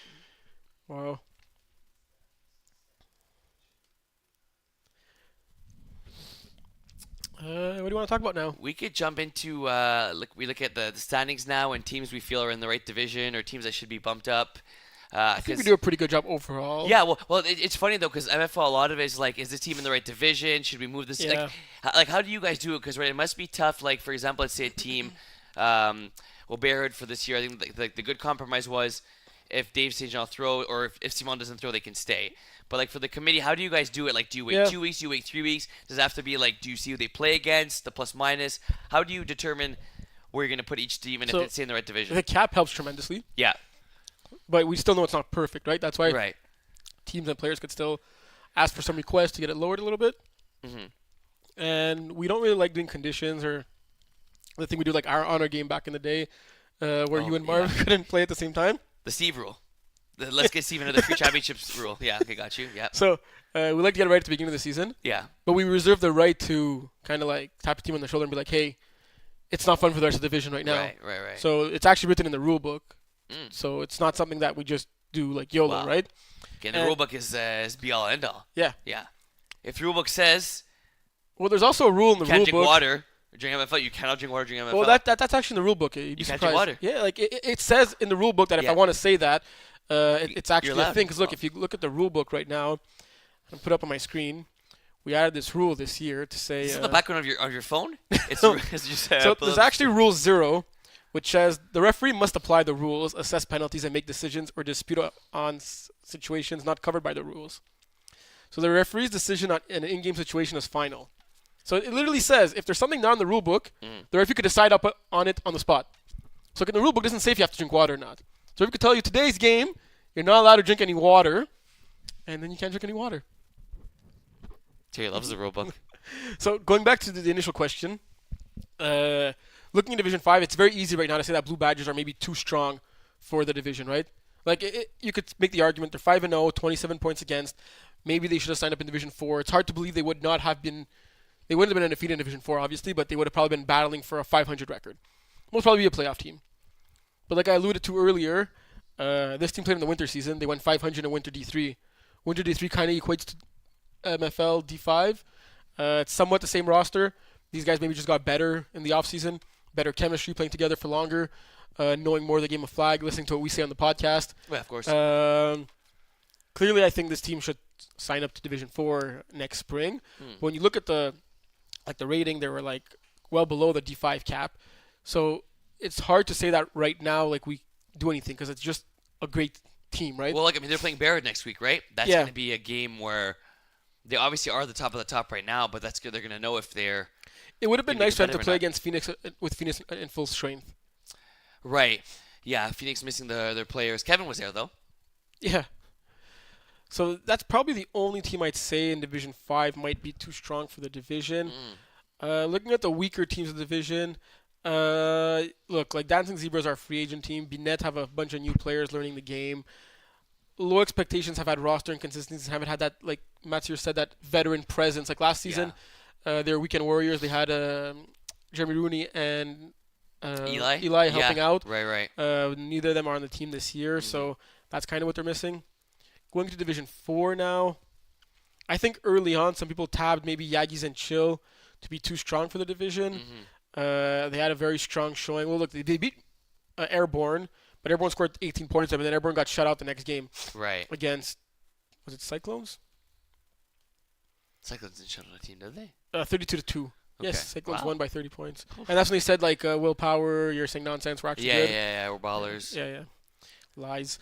Wow. What do you want to talk about now? We could jump into we look at the standings now and teams we feel are in the right division or teams that should be bumped up. I think we do a pretty good job overall. Yeah, well, it's funny though because MFL, a lot of it is like, is this team in the right division? Should we move this? Yeah. Like, how do you guys do it? Because it must be tough. Like, for example, let's say a team, Bearhood for this year. I think the good compromise was if Dave St. Jean throw or if Simon doesn't throw, they can stay. But like for the committee, how do you guys do it? Like, do you wait 2 weeks? Do you wait 3 weeks? Does it have to be like, do you see who they play against, the plus minus? How do you determine where you're going to put each team and if it's in the right division? The cap helps tremendously. Yeah. But we still know it's not perfect, right? That's why Right. teams and players could still ask for some requests to get it lowered a little bit. Mm-hmm. And we don't really like doing conditions or the thing we do like our honor game back in the day where you and Marv couldn't play at the same time. The Steve rule. The let's get Steve into the free championships rule. Yeah, okay, got you. Yeah. So we like to get it right at the beginning of the season. Yeah. But we reserve the right to kind of like tap a team on the shoulder and be like, hey, it's not fun for the rest of the division right now. Right. So it's actually written in the rule book. Mm. So it's not something that we just do like YOLO, right? Okay, the rule book is be all end all. Yeah. Yeah. If the rule book says well, there's also a rule in the you can't rule drink book. water during MFL, you cannot drink water during MFL. Well, that's actually in the rule book. You can't drink water. Yeah, like it says in the rule book that if I want to say that, it's actually a thing. Because look, if you look at the rule book right now, and put up on my screen, we added this rule this year to say. Is this in the background of your phone? It's so there's actually rule 0, which says the referee must apply the rules, assess penalties, and make decisions or dispute on situations not covered by the rules. So the referee's decision on an in-game situation is final. So it literally says if there's something not in the rule book, the referee could decide on it on the spot. So the rule book doesn't say if you have to drink water or not. So if we could tell you today's game, you're not allowed to drink any water, and then you can't drink any water. Terry loves the rule book. So going back to the initial question, looking at Division 5, it's very easy right now to say that Blue Badgers are maybe too strong for the division, right? Like you could make the argument they're 5-0, 27 points against. Maybe they should have signed up in Division 4. It's hard to believe they wouldn't have been undefeated in Division 4, obviously, but they would have probably been battling for a 500 record. Most probably be a playoff team. But like I alluded to earlier, this team played in the winter season. They went 500 in Winter D3. Winter D3 kind of equates to MFL D5. It's somewhat the same roster. These guys maybe just got better in the offseason, better chemistry, playing together for longer, knowing more of the game of flag, listening to what we say on the podcast. Yeah, of course. Clearly, I think this team should sign up to Division 4 next spring. But when you look at the rating, they were like well below the D5 cap. So it's hard to say that right now, like we do anything because it's just a great team, right? Well, they're playing Barrett next week, right? That's going to be a game where they obviously are the top of the top right now, but that's good. They're going to know if they're. It would have been nice for them to play against Phoenix with Phoenix in full strength. Right. Yeah, Phoenix missing their players. Kevin was there though. Yeah. So that's probably the only team I'd say in Division 5 might be too strong for the division. Looking at the weaker teams of the division, look, like Dancing Zebras are a free agent team. Binet have a bunch of new players learning the game. Low expectations have had roster inconsistencies, haven't had that, like Mathieu said, that veteran presence. Like last season, they were weekend warriors. They had Jeremy Rooney and Eli helping out. Right. Neither of them are on the team this year, so that's kind of what they're missing. Going to Division 4 now, I think early on some people tabbed maybe Yagis and Chill to be too strong for the division. They had a very strong showing. Well, look, they beat Airborne, but Airborne scored 18 points, and then Airborne got shut out the next game. Right. Against, was it Cyclones? Cyclones didn't shut out a team, did they? 32-2. Okay. Yes, Cyclones won by 30 points. And that's when they said, like, willpower, you're saying nonsense, we're actually good. Yeah, we're ballers. Yeah. Lies.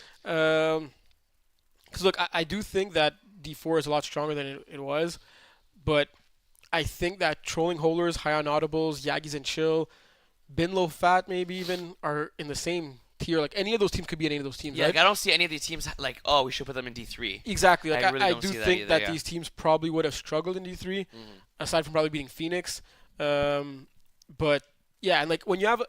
Because, look, I do think that D4 is a lot stronger than it was, but I think that Trolling Holers, High on Audibles, Yagis and Chill, Bin Low Fat maybe even are in the same tier. Like, any of those teams could be in any of those teams, Yeah, right? like, I don't see any of these teams like, oh, we should put them in D3. Exactly. Like, really I don't do see that think either, that these teams probably would have struggled in D3, aside from probably beating Phoenix. But, yeah, and, like, when you have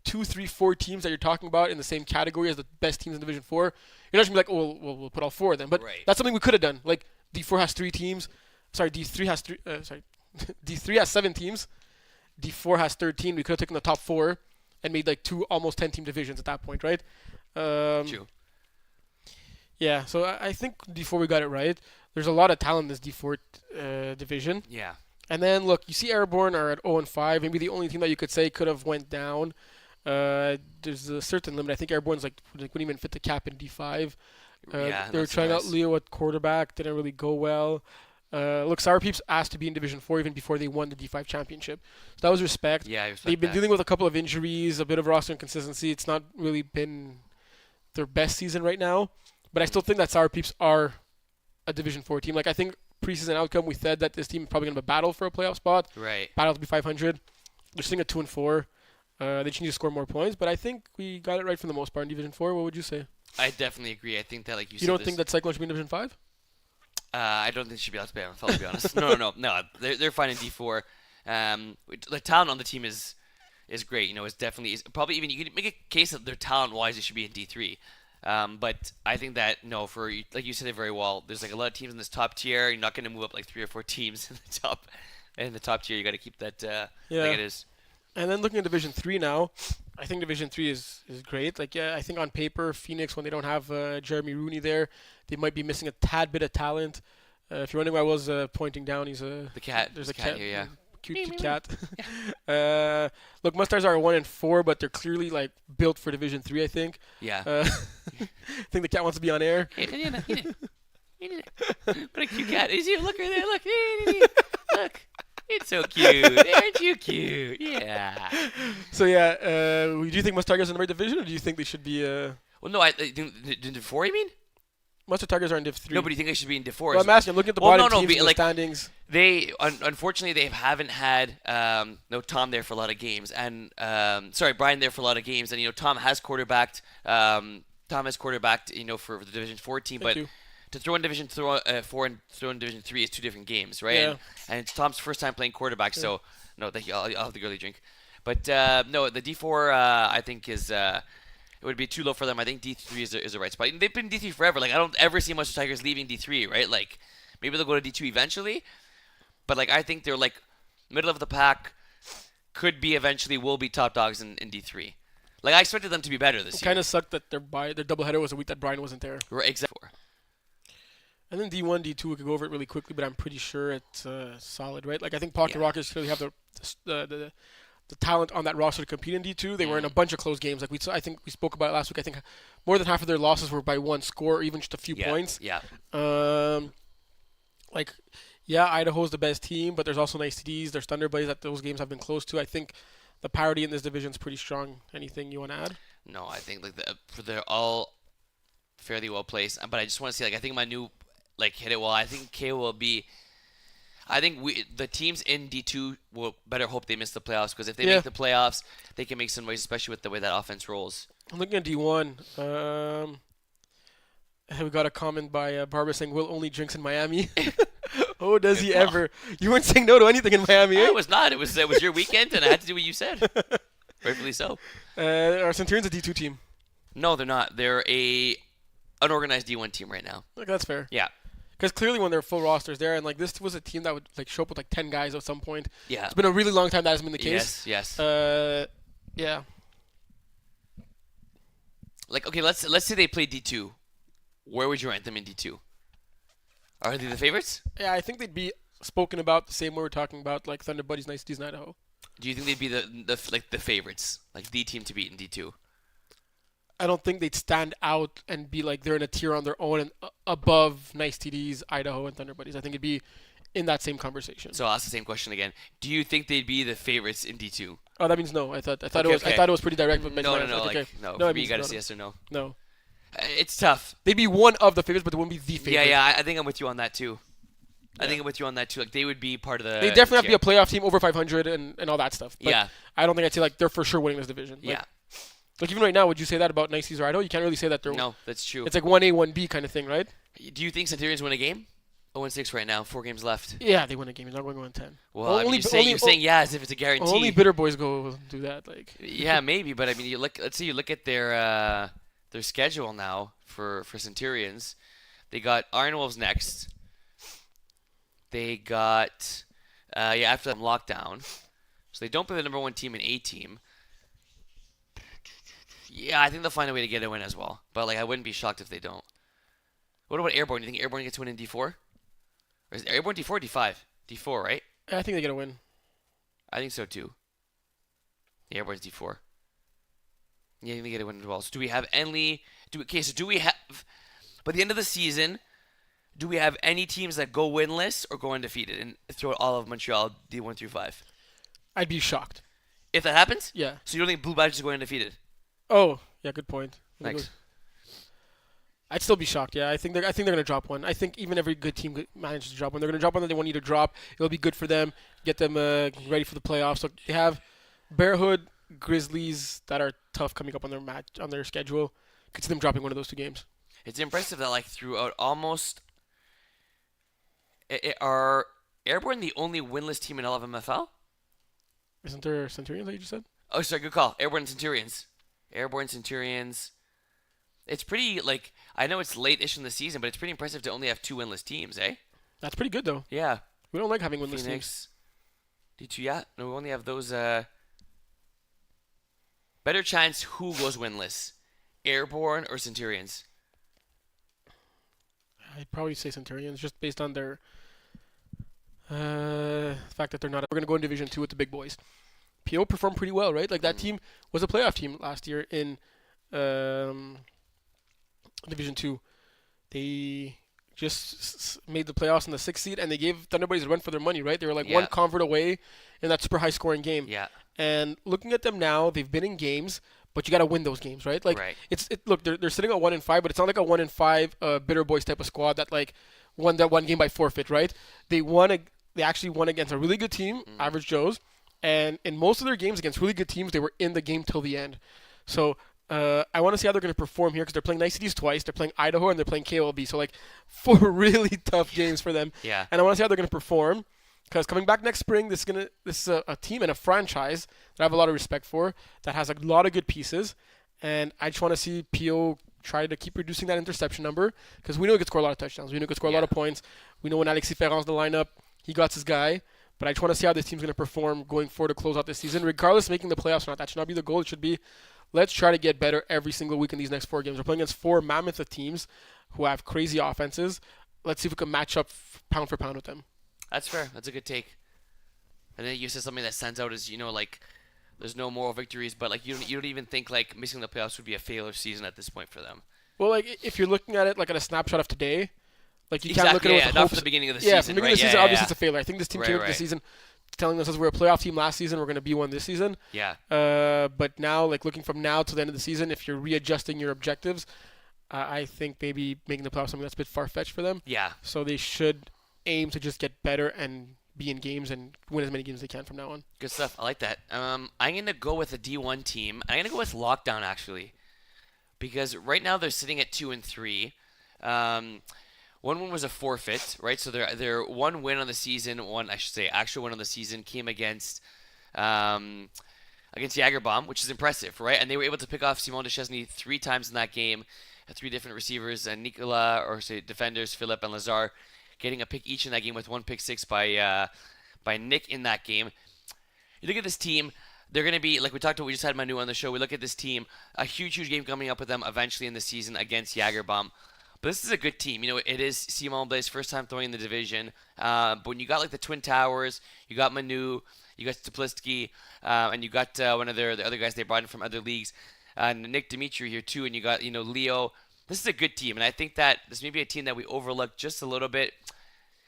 2, 3, 4 teams that you're talking about in the same category as the best teams in Division 4, you're not just going to be like, oh, we'll put all 4 of them. But that's something we could have done. Like, D4 has 3 teams. Sorry, D3 has 3. D3 has 7 teams. D4 has 13. We could have taken the top 4 and made like 2 almost 10-team divisions at that point, right? True. Yeah, so I think D4 we got it right. There's a lot of talent in this D4 division. Yeah. And then, look, you see Airborne are at 0-5. Maybe the only team that you could say could have went down. There's a certain limit. I think Airborne's like wouldn't even fit the cap in D5. Yeah, They were not so trying out nice. Leo at quarterback. Didn't really go well. Look, Sour Peeps asked to be in Division 4 even before they won the D5 championship. So that was respect. Yeah, I respect They've been that. dealing with a couple of injuries, a bit of roster inconsistency. It's not really been their best season right now. But I still think that Sour Peeps are a Division 4 team. Like, I think preseason outcome, we said that this team is probably going to battle for a playoff spot. Right. Battle to be 500. They're sitting at 2-4. They just need to score more points. But I think we got it right for the most part in Division 4. What would you say? I definitely agree. I think that, like you said, You don't this- think that Cyclone should be in Division 5? I don't think they should be allowed to play MFL, to be honest. No. They're fine in D4. The talent on the team is great. You know, it's definitely probably even you could make a case that their talent-wise they should be in D3. But I think that no, for like you said it very well. There's like a lot of teams in this top tier. You're not going to move up like 3 or 4 teams in the top. In the top tier, you got to keep that like it is. And then looking at Division 3 now, I think Division 3 is great. Like, yeah, I think on paper, Phoenix, when they don't have Jeremy Rooney there, they might be missing a tad bit of talent. If you're wondering why I was pointing down, he's a... The cat. There's There's a cat here, yeah. Cute cat. Look, Mustards are 1-4, but they're clearly, like, built for Division 3, I think. Yeah. I think the cat wants to be on air. What a cute cat. Is he? Look right there. Look. Look. It's so cute. Aren't you cute? Yeah. So, yeah, do you think Must Tigers are in the right division, or do you think they should be... Well, no, I Div 4, you mean? Mustard Tigers are in Div 3. No, but do you think they should be in Div 4? Well, I'm asking. I'm looking at the bottom teams in the like, standings. They, unfortunately, they haven't had Tom there for a lot of games, and Brian there for a lot of games, and Tom has quarterbacked. For the Division 4 team, Thank but you. to throw in Division 4 and throw in Division 3 is 2 different games, right? Yeah. And it's Tom's first time playing quarterback, so no, thank you. I'll have the girly drink. But no, the D4 I think is it would be too low for them. I think D3 is the right spot. They've been D3 forever. Like I don't ever see much Tigers leaving D3, right? Like maybe they'll go to D2 eventually, but like I think they're like middle of the pack. Could be eventually will be top dogs in D3. Like I expected them to be better this It year. kind of sucked that their doubleheader was a week that Brian wasn't there. Right, exactly. And then D1, D2, we could go over it really quickly, but I'm pretty sure it's solid, right? Like I think Pocket Rockets clearly have the talent on that roster to compete in D2. They were in a bunch of close games. Like I think we spoke about it last week. I think more than half of their losses were by one score or even just a few points. Yeah. Idaho's the best team, but there's also nice TDs. There's Thunder Buddies that those games have been close to. I think the parity in this division is pretty strong. Anything you want to add? No, I think like they're all fairly well placed. But I just want to see I think my new hit it well. I think K will be. I think the teams in D2 will better hope they miss the playoffs because if they make the playoffs, they can make some noise, especially with the way that offense rolls. I'm looking at D1. We got a comment by Barbara saying Will only drinks in Miami. Oh, does he ever? You weren't saying no to anything in Miami, eh? I was not. It was your weekend, and I had to do what you said. Rightfully so. Are Centurions a D2 team? No, they're not. They're a unorganized D1 team right now. Like, that's fair. Yeah. Because clearly when they're full rosters there, and like this was a team that would like show up with like 10 guys at some point. Yeah. It's been a really long time that hasn't been the case. Yes. Yeah. Like okay, let's say they play D2. Where would you rank them in D2? Are they the favorites? Yeah, I think they'd be spoken about the same way we're talking about like Thunder Buddies, Nice D's, in Idaho. Do you think they'd be the favorites, like the team to beat in D2? I don't think they'd stand out and be like they're in a tier on their own and above Nice TDs, Idaho, and Thunder Buddies. I think it'd be in that same conversation. So I'll ask the same question again. Do you think they'd be the favorites in D2? Oh, that means no. I thought Okay, it was. I thought it was pretty direct. But No. Okay. No, No, for it me, means you got to no, say no. yes or no. No. It's tough. They'd be one of the favorites, but they wouldn't be the favorite. Yeah. I think I'm with you on that too. I think I'm with you on that too. Like they would be part of the. They definitely have to be a playoff team over 500 and all that stuff. But Yeah. I don't think I'd say like they're for sure winning this division. Like, Yeah. Like even right now, would you say that about Niceties or Idaho? You can't really say that they're. No, that's true. It's like 1A, 1B kind of thing, right? Do you think Centurions win a game? 0-6 right now. 4 games left. Yeah, they win a game. It's not going to win 10. Well, I mean, you're saying yeah as if it's a guarantee. Only bitter boys go do that. Like. Yeah, maybe, but I mean, let's say you look at their schedule now for Centurions. They got Iron Wolves next. They got after that lockdown, so they don't play the number 1 team and A team. Yeah, I think they'll find a way to get a win as well. But like, I wouldn't be shocked if they don't. What about Airborne? Do you think Airborne gets a win in D4? Or is Airborne D4 or D5? D4, right? I think they get a win. I think so too. The Airborne's D4. Yeah, I think they get a win as well. So do we have Enly? Do we have? But at the end of the season, do we have any teams that go winless or go undefeated and throw all of Montreal D1 through 5? I'd be shocked. If that happens? Yeah. So you don't think Blue Badges are going undefeated? Oh, yeah, good point. Thanks. I'd still be shocked. Yeah, I think they're gonna drop one. I think even every good team manages to drop one. They're gonna drop one that they want you to drop. It'll be good for them, get them ready for the playoffs. So they have Bearhood, Grizzlies that are tough coming up on their schedule. Could see them dropping one of those 2 games. It's impressive that like throughout almost are Airborne the only winless team in all of MFL? Isn't there Centurions that you just said? Oh, sorry, good call. Airborne Centurions. Airborne Centurions. It's pretty, like, I know it's late-ish in the season, but it's pretty impressive to only have 2 winless teams, eh? That's pretty good, though. Yeah. We don't like having winless teams. Phoenix. D2, yeah. No, we only have those, better chance who goes winless? Airborne or Centurions? I'd probably say Centurions, just based on their fact that they're not. We're gonna go in Division 2 with the big boys. PO performed pretty well, right? Like that team was a playoff team last year in Division 2. They just made the playoffs in the 6th seed, and they gave Thunderbirds a run for their money, right? They were like one convert away in that super high-scoring game. Yeah. And looking at them now, they've been in games, but you got to win those games, right? Like look, they're sitting at 1-5, but it's not like a 1-5 bitter boys type of squad that like won that one game by forfeit, right? They actually won against a really good team, Average Joe's, and in most of their games against really good teams, they were in the game till the end. So I want to see how they're going to perform here because they're playing Nice Cities twice, they're playing Idaho, and they're playing KOLB. So like 4 really tough games for them. Yeah. And I want to see how they're going to perform. Because coming back next spring, this is a team and a franchise that I have a lot of respect for, that has a lot of good pieces, and I just want to see PO try to keep reducing that interception number, because we know he could score a lot of touchdowns, we know he could score a lot of points, we know when Alexis Ferrand's the lineup, he got his guy, but I just want to see how this team's going to perform going forward to close out this season, regardless of making the playoffs or not. That should not be the goal. It should be, let's try to get better every single week in these next 4 games. We're playing against 4 mammoth of teams who have crazy offenses. Let's see if we can match up pound for pound with them. That's fair. That's a good take. And then you said something that stands out as, like, there's no moral victories, but like you don't even think like missing the playoffs would be a failure season at this point for them. Well, like if you're looking at it like at a snapshot of today, like you can't look at it with not hopes. from the beginning of the season. From the beginning of the season, obviously it's a failure. I think this team came into the season telling us we're a playoff team last season, we're going to be one this season. Yeah. But now, like looking from now to the end of the season, if you're readjusting your objectives, I think maybe making the playoffs something that's a bit far-fetched for them. Yeah. So they should aim to just get better and be in games and win as many games as they can from now on. Good stuff. I like that. I'm going to go with a D1 team. I'm going to go with Lockdown, actually. Because right now they're sitting at 2-3. One win was a forfeit, right? So their one win on the season, actual win on the season came against Jagerbomb, which is impressive, right? And they were able to pick off Simon Deschesney 3 times in that game. 3 different receivers, defenders, Philip and Lazar, getting a pick each in that game with 1 pick 6 by Nick in that game. You look at this team, they're going to be, like we talked about, we just had Manu on the show, we look at this team, a huge game coming up with them eventually in the season against Jagerbomb. But this is a good team. It is Simon Blaise' first time throwing in the division. But when you got like the Twin Towers, you got Manu, you got Stuplisky, and you got one of the other guys they brought in from other leagues, Nick Dimitri here too, and you got Leo. This is a good team, and I think that this may be a team that we overlook just a little bit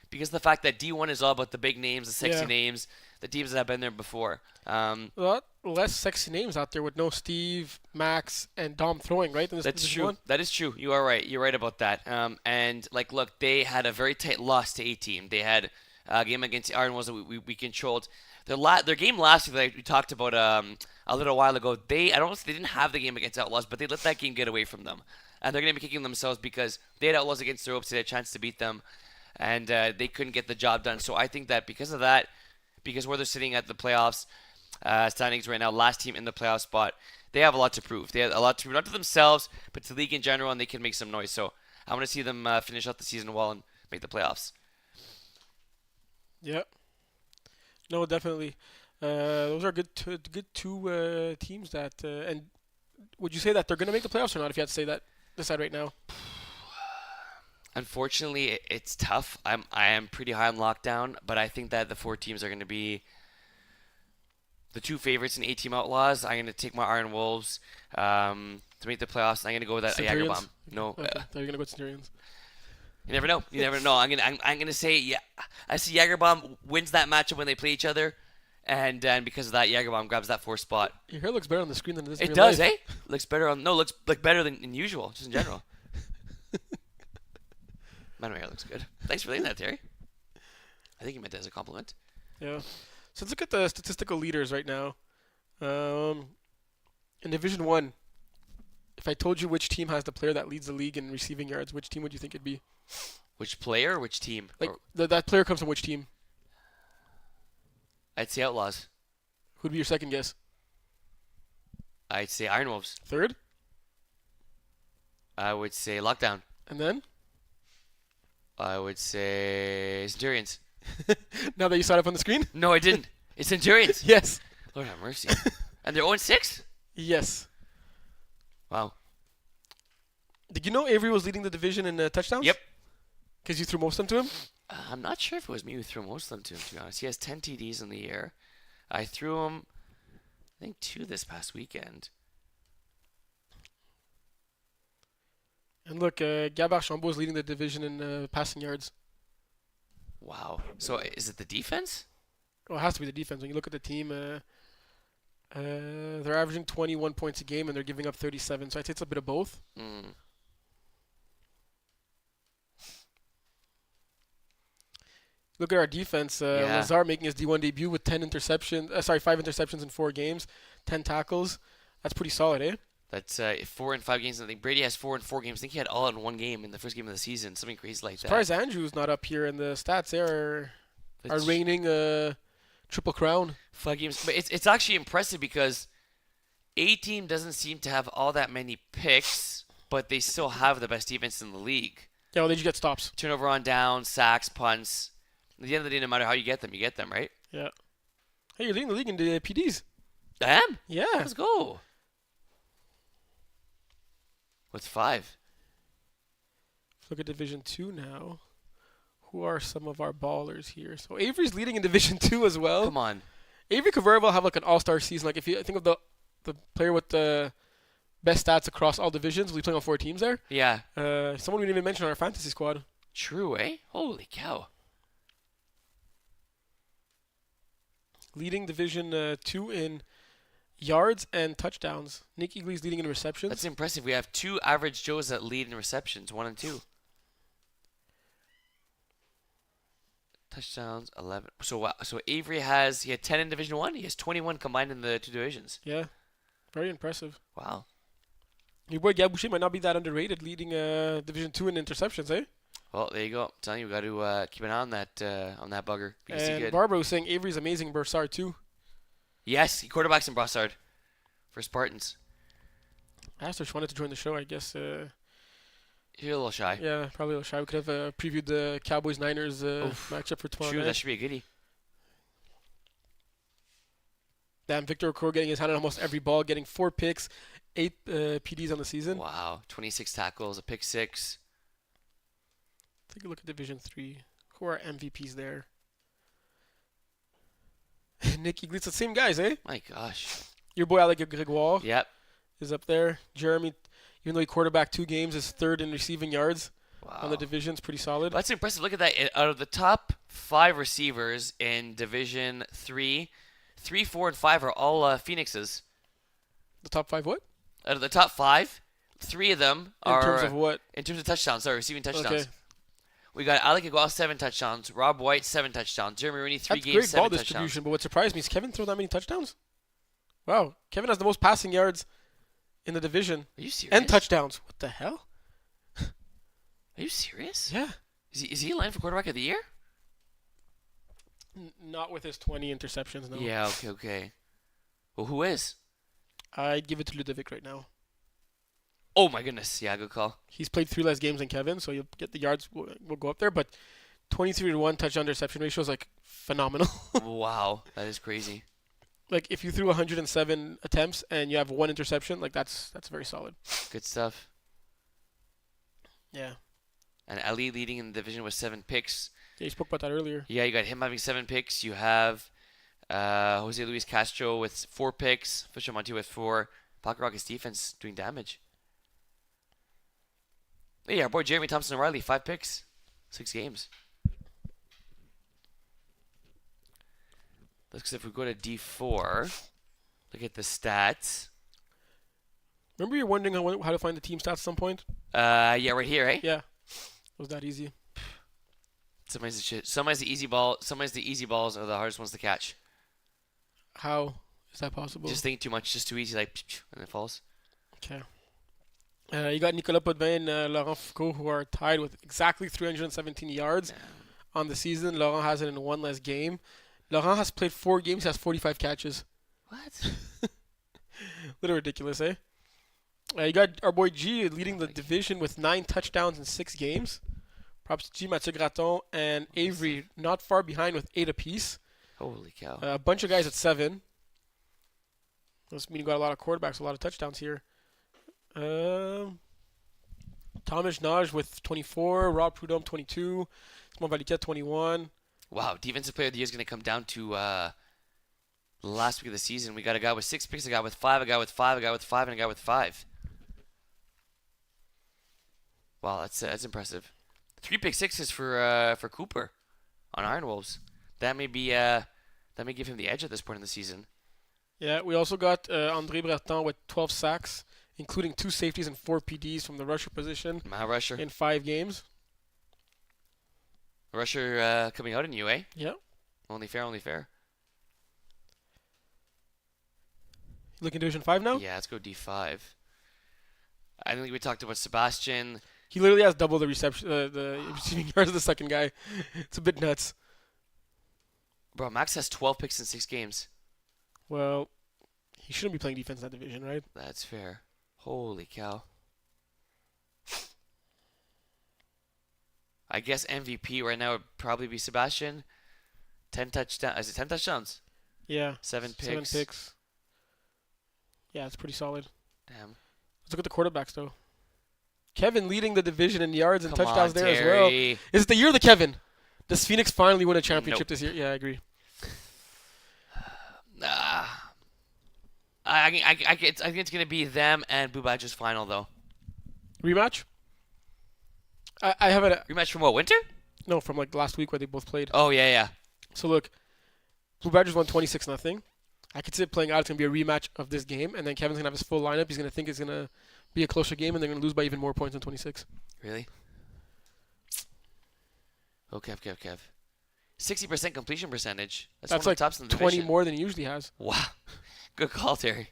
because of the fact that D1 is all about the big names, the sexy names, the teams that have been there before. A lot less sexy names out there with no Steve, Max, and Dom throwing, right? That's true. One? That is true. You are right. You're right about that. And look, they had a very tight loss to A-Team. They had a game against Iron Wolves that we controlled. Their game last week, like we talked about a little while ago, they didn't have the game against Outlaws, but they let that game get away from them. And they're going to be kicking themselves because they had Outlaws against the ropes, they had a chance to beat them, and they couldn't get the job done. So I think that because of that, because where they're sitting at the playoffs standings right now, last team in the playoff spot, they have a lot to prove. They have a lot to prove, not to themselves, but to the league in general, and they can make some noise. So I want to see them finish out the season well and make the playoffs. Yeah. No, definitely. Those are good two teams that. And would you say that they're going to make the playoffs or not? If you had to say that, decide right now. Unfortunately, it's tough. I am pretty high on Lockdown, but I think that the 4 teams are going to be the 2 favorites in A-Team Outlaws. I'm going to take my Iron Wolves to to make the playoffs. And I'm gonna go with that Jager Centurions? bomb. No, Okay, thought you were gonna go Centurions. you never know. You never know. I'm gonna say yeah. I see Jager bomb wins that matchup when they play each other, and because of that, Jager bomb grabs that 4th spot. Your hair looks better on the screen than it does in It real does, life. eh? Looks better on. No, looks like better than usual, just in general. Man, my hair looks good. Thanks for saying that, Terry. I think you meant that as a compliment. Yeah. So let's look at the statistical leaders right now. In Division 1, if I told you which team has the player that leads the league in receiving yards, which team would you think it'd be? Which player? Which team? Like Or- that player comes from which team? I'd say Outlaws. Who'd be your second guess? I'd say Iron Wolves. Third? I would say Lockdown. And then? I would say Centurions. Now that you saw it up on the screen? No, I didn't. It's Centurions. Yes. Lord have mercy. And they're 0-6? Yes. Wow. Did you know Avery was leading the division in touchdowns? Yep. Because you threw most of them to him? I'm not sure if it was me who threw most of them to him, to be honest. He has 10 TDs in the year. I threw him, I think, 2 this past weekend. And look, Gabard Chambaud is leading the division in passing yards. Wow. So is it the defense? Well, it has to be the defense. When you look at the team, they're averaging 21 points a game and they're giving up 37. So I'd say it's a bit of both. Mm. Look at our defense. Yeah. Lazar making his D1 debut with 5 interceptions in 4 games, 10 tackles. That's pretty solid, eh? That's 4 in 5 games. I think Brady has 4 in 4 games. I think he had all in one game in the first game of the season. Something crazy like that. Surprised Andrew's not up here, and the stats there are reigning triple crown. 5 games. But it's actually impressive because A-Team doesn't seem to have all that many picks, but they still have the best defense in the league. Yeah, well, they just get stops. Turnover on downs, sacks, punts. At the end of the day, no matter how you get them, right? Yeah. Hey, you're leading the league in the PDs. I am? Yeah. Let's go. What's 5? Let's look at Division 2 now. Who are some of our ballers here? So Avery's leading in Division 2 as well. Come on. Avery could very well have like an all-star season. Like if you think of the player with the best stats across all divisions, we playing on 4 teams there. Yeah. Someone we didn't even mention on our fantasy squad. True, eh? Holy cow. Leading Division 2 in yards and touchdowns. Nick Eagley's leading in receptions. That's impressive. We have 2 average Joes that lead in receptions, 1 and 2. Touchdowns, 11. So Avery had 10 in Division 1. He has 21 combined in the 2 divisions. Yeah. Very impressive. Wow. Your boy Gab Boucher might not be that underrated, leading Division 2 in interceptions, eh? Well, there you go. I'm telling you, we got to keep an eye on that bugger. Because he's And good. Barbara was saying Avery's amazing in Bursard too. Yes, he quarterbacks in Brossard for Spartans. I asked her if she wanted to join the show. I guess. You're a little shy. Yeah, probably a little shy. We could have previewed the Cowboys-Niners matchup for tomorrow True, night. that should be a goodie. Damn, Victor Okoro getting his hand on almost every ball, getting 4 picks, 8 PDs on the season. Wow, 26 tackles, a pick 6. Take a look at Division 3. Who are MVPs there? Nick Eagley, the same guys, eh? My gosh. Your boy Alec Gregoire Yep. is up there. Jeremy, even though he quarterbacked 2 games, is 3rd in receiving yards Wow. on the divisions. Pretty solid. That's impressive. Look at that. Out of the top 5 receivers in Division 3, 3, 4, and 5 are all Phoenixes. The top 5 what? Out of the top 5, 3 of them are... In terms of what? In terms of touchdowns. Sorry, receiving touchdowns. Okay. We got Alec Igual, 7 touchdowns. Rob White, 7 touchdowns. Jeremy Rooney, 3 That's games, great 7 ball touchdowns. distribution, but what surprised me is Kevin throw that many touchdowns? Wow. Kevin has the most passing yards in the division. Are you serious? And touchdowns. What the hell? Are you serious? Yeah. Is he in line for quarterback of the year? Not with his 20 interceptions, no. Yeah, okay. Well, who is? I'd give it to Ludovic right now. Oh my goodness. Yeah, good call. He's played 3 less games than Kevin, so you'll get the yards will go up there, but 23-1 touchdown interception ratio is like phenomenal. Wow, that is crazy. Like if you threw 107 attempts and you have 1 interception, like that's very solid. Good stuff. Yeah. And Ali leading in the division with 7 picks. Yeah, you spoke about that earlier. Yeah, you got him having 7 picks. You have Jose Luis Castro with 4 picks. Fisher Monti with 4. Pocket Rockets defense doing damage. Hey, our boy Jeremy Thompson O'Reilly, 5 picks, 6 games. Because if we go to D4, look at the stats. Remember you were wondering how to find the team stats at some point? Yeah, right here, eh? Yeah. It was that easy. Sometimes the shit. Sometimes the easy ball. Sometimes the easy balls are the hardest ones to catch. How is that possible? Just thinking too much, just too easy, like, and it falls. Okay. You got Nicolas Potvin and Laurent Foucault, who are tied with exactly 317 yards on the season. Laurent has it in one less game. Laurent has played 4 games, has 45 catches. What? Little ridiculous, eh? You got our boy G leading the division with 9 touchdowns in 6 games. Props to G, Mathieu Graton, and Avery not far behind with 8 apiece. Holy cow. A bunch of guys at 7. This means you got a lot of quarterbacks, a lot of touchdowns here. Thomas Naj with 24, Rob Prudhomme 22, Simon Valiquette 21. Wow, defensive player of the year is going to come down to the last week of the season. We got a guy with 6 picks, a guy with 5, a guy with 5, a guy with 5, and a guy with 5. Wow, that's impressive. 3 pick sixes for Cooper on Iron Wolves. That may give him the edge at this point in the season. Yeah, we also got André Breton with 12 sacks, including 2 safeties and 4 PDs from the rusher position Rusher. in 5 games. Rusher coming out in you, eh? Yeah. Only fair, only fair. Looking Division 5 now? Yeah, let's go D5. I think we talked about Sebastian. He literally has double the receiving yards of the second guy. It's a bit nuts. Bro, Max has 12 picks in 6 games. Well, he shouldn't be playing defense in that division, right? That's fair. Holy cow. I guess MVP right now would probably be Sebastian. 10 touchdowns. Is it 10 touchdowns? Yeah. 7 picks. 7 picks. Yeah, it's pretty solid. Damn. Let's look at the quarterbacks, though. Kevin leading the division in yards and Come touchdowns on, there as well. Terry. Is it the year of the Kevin? Does Phoenix finally win a championship this year? Yeah, I agree. I think it's going to be them and Bubadja's final, though. Rematch? I have a Rematch from what, winter? No, from like last week where they both played. Oh, yeah. So look, Blue Badgers won 26-0. I could see it playing out. It's going to be a rematch of this game, and then Kevin's going to have his full lineup. He's going to think it's going to be a closer game, and they're going to lose by even more points than 26. Really? Oh, Kev. 60% completion percentage. That's one of like the tops in the 20 division. more than he usually has. Wow. Good call, Terry.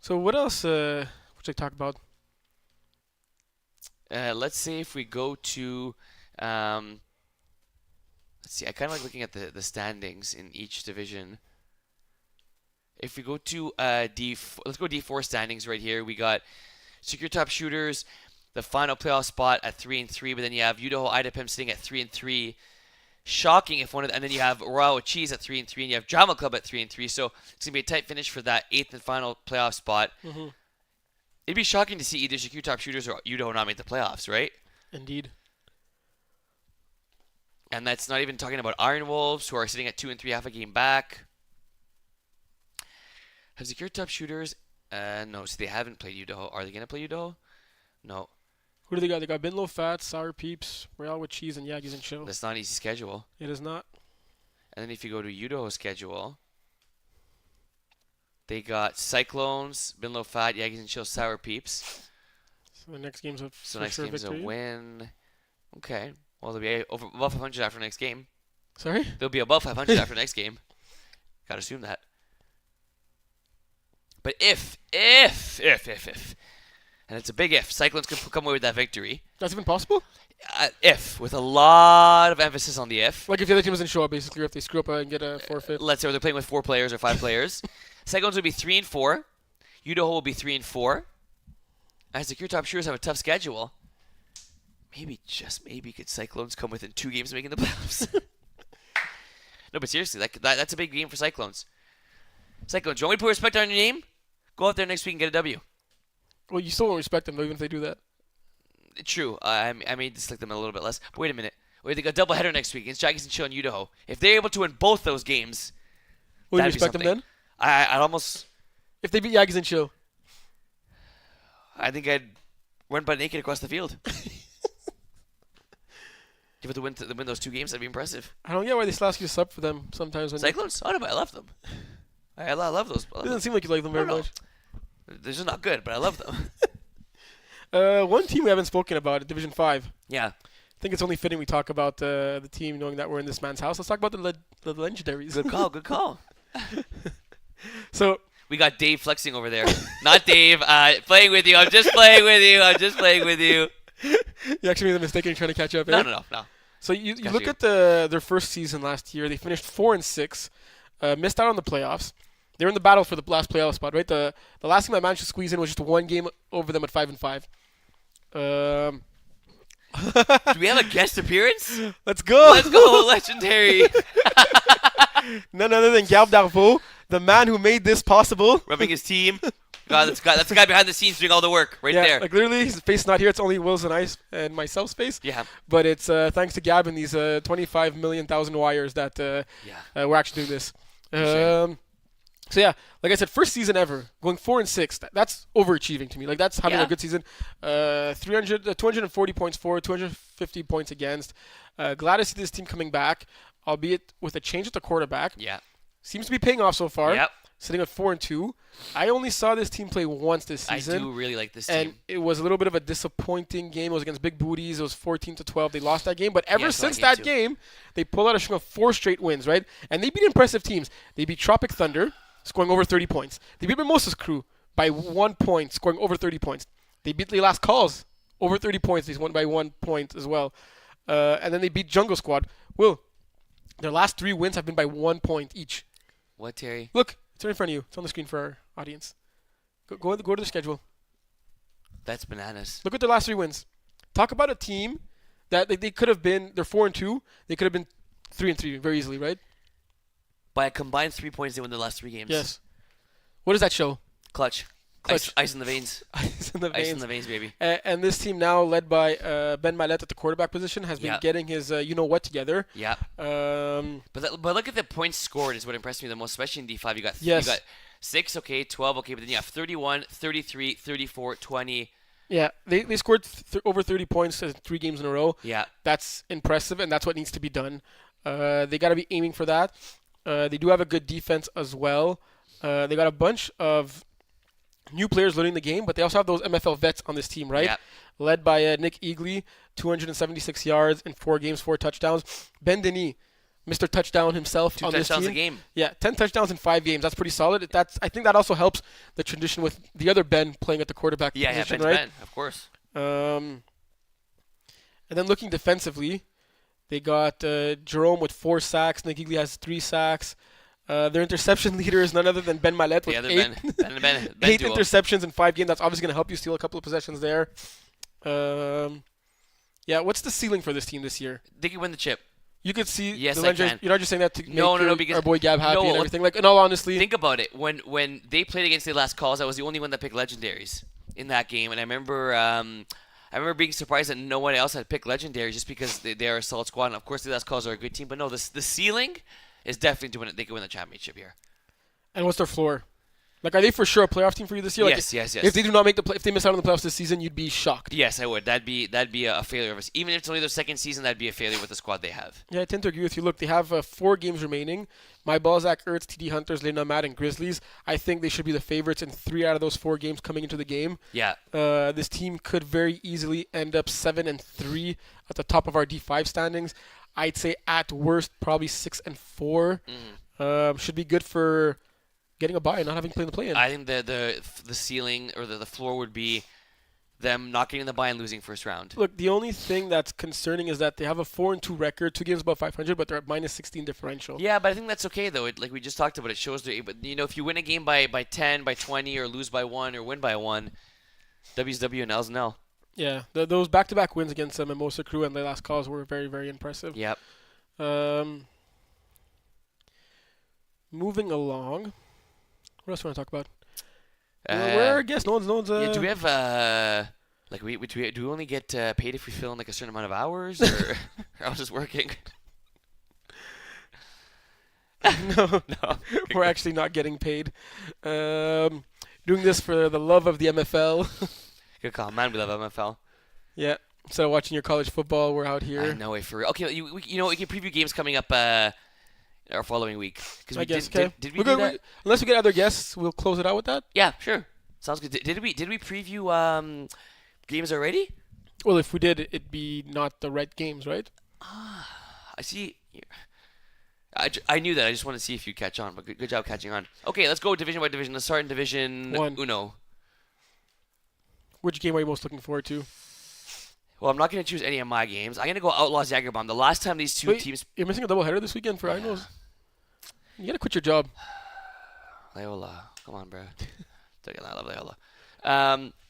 So what else would you talk about? Let's say if we go to... let's see. I kind of like looking at the standings in each division. If we go to let's go D4 standings right here. We got Secure Top Shooters, the final playoff spot at 3-3, but then you have Idaho Idapem sitting at 3-3. Shocking if one of and then you have Royal with Cheese at 3-3, and you have Drama Club at 3-3. So it's gonna be a tight finish for that 8th and final playoff spot. Mm-hmm. It'd be shocking to see either Secure Top Shooters or Idaho not make the playoffs, right? Indeed. And that's not even talking about Iron Wolves, who are sitting at 2-3, half a game back. Have Secure Top Shooters? No, so they haven't played Idaho. Are they gonna play Idaho? No. Who do they got? They got Binlow Fats, Sour Peeps, Royale with Cheese, and Yaggies and Chill. That's not an easy schedule. It is not. And then if you go to Idaho's schedule, they got Cyclones, Binlow Fat, Yaggies and Chill, Sour Peeps. So the next game's a game's a win. Okay. Well, they'll be above 500 after next game. Sorry? They'll be above 500 after next game. Gotta assume that. But if, and it's a big if, Cyclones could come away with that victory. That's even possible? If, with a lot of emphasis on the if. Like if the other team doesn't show up, basically, or if they screw up and get a forfeit. Let's say they're playing with 4 players or 5 players. Cyclones would be 3-4. Idaho will be 3-4. As Secure Top Shooters have a tough schedule, maybe, just maybe, could Cyclones come within 2 games of making the playoffs? No, but seriously, that's a big game for Cyclones. Cyclones, do you want me to put respect on your name? Go out there next week and get a W. Well, you still won't respect them, though, even if they do that. True. I may dislike them a little bit less. But wait a minute. They got a doubleheader next week against Jaggies and Chill and Idaho. If they're able to win both those games, will you respect them then? I'd almost... If they beat Yaggies and Chill? I think I'd run butt naked across the field. Give it the win those 2 games. That'd be impressive. I don't get why they still ask you to sub for them sometimes. When Cyclones? Oh no, but I love them. I love those. It doesn't seem like you like them very much. They're just not good, but I love them. One team we haven't spoken about, Division 5. Yeah. I think it's only fitting we talk about the team knowing that we're in this man's house. Let's talk about the Legendaries. Good call. So we got Dave flexing over there. Not Dave. Playing with you. I'm just playing with you. You actually made the mistake in trying to catch up. No. So you look at their first season last year. They finished 4-6, missed out on the playoffs. They're in the battle for the last playoff spot, right? The last team that managed to squeeze in was just 1 game over them at 5-5. Do we have a guest appearance? Let's go, Legendary. None other than Gab Darvaux, the man who made this possible. Rubbing his team. God, that's the guy behind the scenes doing all the work right there. Like literally, his face is not here. It's only Will's and myself's face. Yeah. But it's thanks to Gab and these 25 million thousand wires that we're actually doing this. So yeah, like I said, first season ever, going 4-6. That's overachieving to me. Like that's having a good season. 240 points for, 250 points against. Glad to see this team coming back, albeit with a change at the quarterback. Yeah. Seems to be paying off so far. Yep. Sitting at 4-2. I only saw this team play once this season. I do really like this team. And it was a little bit of a disappointing game. It was against Big Booties. It was 14-12. They lost that game. But ever since that game, they pulled out a string of 4 straight wins, right? And they beat impressive teams. They beat Tropic Thunder, scoring over 30 points. They beat Mimosas Crew by 1 point, scoring over 30 points. They beat the Last Calls, over 30 points. They won by 1 point as well. And then they beat Jungle Squad. Will, their last 3 wins have been by 1 point each. What, Terry? Look, it's right in front of you. It's on the screen for our audience. Go to the schedule. That's bananas. Look at their last 3 wins. Talk about a team that they could have been. They're 4-2. They could have been 3-3 very easily, right? By a combined 3 points, they won their last 3 games. Yes. What does that show? Clutch. Ice in the veins. Ice in the veins. Ice in the veins, baby. And this team now, led by Ben Mallette at the quarterback position, has been getting his you-know-what together. Yeah. But look at the points scored is what impressed me the most, especially in D5. You got 6, okay, 12, okay, but then you have 31, 33, 34, 20. Yeah, they scored over 30 points in 3 games in a row. Yeah. That's impressive, and that's what needs to be done. They got to be aiming for that. They do have a good defense as well. They got a bunch of new players learning the game, but they also have those MFL vets on this team, right? Yep. Led by Nick Eagley, 276 yards in 4 games, 4 touchdowns. Ben Denis, Mr. Touchdown himself 2 on this team. 2 touchdowns a game. Yeah, 10 touchdowns in 5 games. That's pretty solid. I think that also helps the transition with the other Ben playing at the quarterback position, right? Ben, of course. And then looking defensively, they got Jerome with 4 sacks. Nick Eagley has 3 sacks. Their interception leader is none other than Ben Mallette with 8 interceptions in 5 games. That's obviously going to help you steal a couple of possessions there. What's the ceiling for this team this year? They can win the chip. You could see yes, the Legendary. You're not just saying that to make because our boy Gab happy and everything. Like, in all honesty, think about it. When they played against the Last Calls, I was the only one that picked Legendaries in that game, and I remember being surprised that no one else had picked Legendaries just because they are a solid squad. And of course, the Last Calls are a good team, but no, the ceiling is definitely to win it. They can win the championship here. And what's their floor? Like, are they for sure a playoff team for you this year? Like, yes. If they do not make if they miss out on the playoffs this season, you'd be shocked. Yes, I would. That'd be a failure of us. Even if it's only their second season, that'd be a failure with the squad they have. Yeah, I tend to agree with you. Look, they have 4 games remaining. My Balzac, Ertz, TD Hunters, Lena Mad, and Grizzlies. I think they should be the favorites in 3 out of those 4 games coming into the game. Yeah. This team could very easily end up 7-3 at the top of our D5 standings. I'd say at worst probably 6-4. Should be good for getting a bye and not having to play in the play-in. I think the ceiling or the floor would be them not getting the bye and losing first round. Look, the only thing that's concerning is that they have a 4-2 record, 2 games above 500, but they're at -16 differential. Yeah, but I think that's okay though. Like we just talked about, it shows that. But if you win a game by 10, by 20, or lose by 1, or win by 1, W's W and L's and L. Yeah, those back-to-back wins against Mimosa Crew and the Last Calls were very, very impressive. Yep. Moving along. What else do you want to talk about? Where I guess no one's. Yeah, do we have do we only get paid if we fill in like a certain amount of hours, or how's this working? No, we're actually not getting paid. Doing this for the love of the MFL. Good call, man. We love MFL. Yeah. Instead of watching your college football, we're out here. I know it for real. Okay, you know we can preview games coming up our following week because I we guess. did we do that? Unless we get other guests, we'll close it out with that. Yeah, sure. Sounds good. Did we preview games already? Well, if we did, it'd be not the right games, right? I see. I knew that. I just want to see if you catch on, but good job catching on. Okay, let's go division by division. Let's start in Division 1. Uno. Which game are you most looking forward to? Well, I'm not going to choose any of my games. I'm going to go Outlaws Jagerbomb. The last time these two teams... You're missing a doubleheader this weekend for Inos. You got to quit your job. Loyola. Come on, bro. I love Loyola.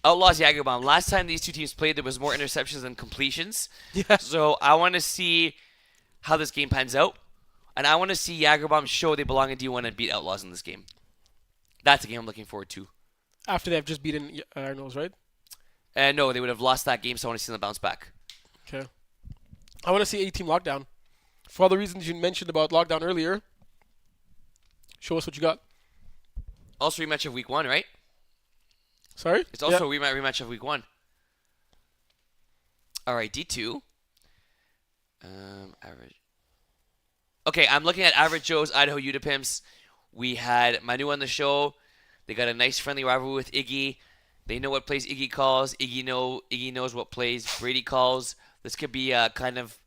Outlaws Jagerbomb. Last time these two teams played, there was more interceptions than completions. Yeah. So I want to see how this game pans out. And I want to see Jagerbomb show they belong in D1 and beat Outlaws in this game. That's a game I'm looking forward to. After they've just beaten Inos, right? No, they would have lost that game, so I want to see them bounce back. Okay. I want to see A-Team Lockdown. For all the reasons you mentioned about Lockdown earlier, show us what you got. Also rematch of Week 1, right? Sorry? It's also a rematch of Week 1. All right, D2. Average. Okay, I'm looking at Average Joe's Idaho Utah. We had Manu on the show. They got a nice friendly rivalry with Iggy. They know what plays Iggy calls. Iggy knows what plays Brady calls. This could be kind of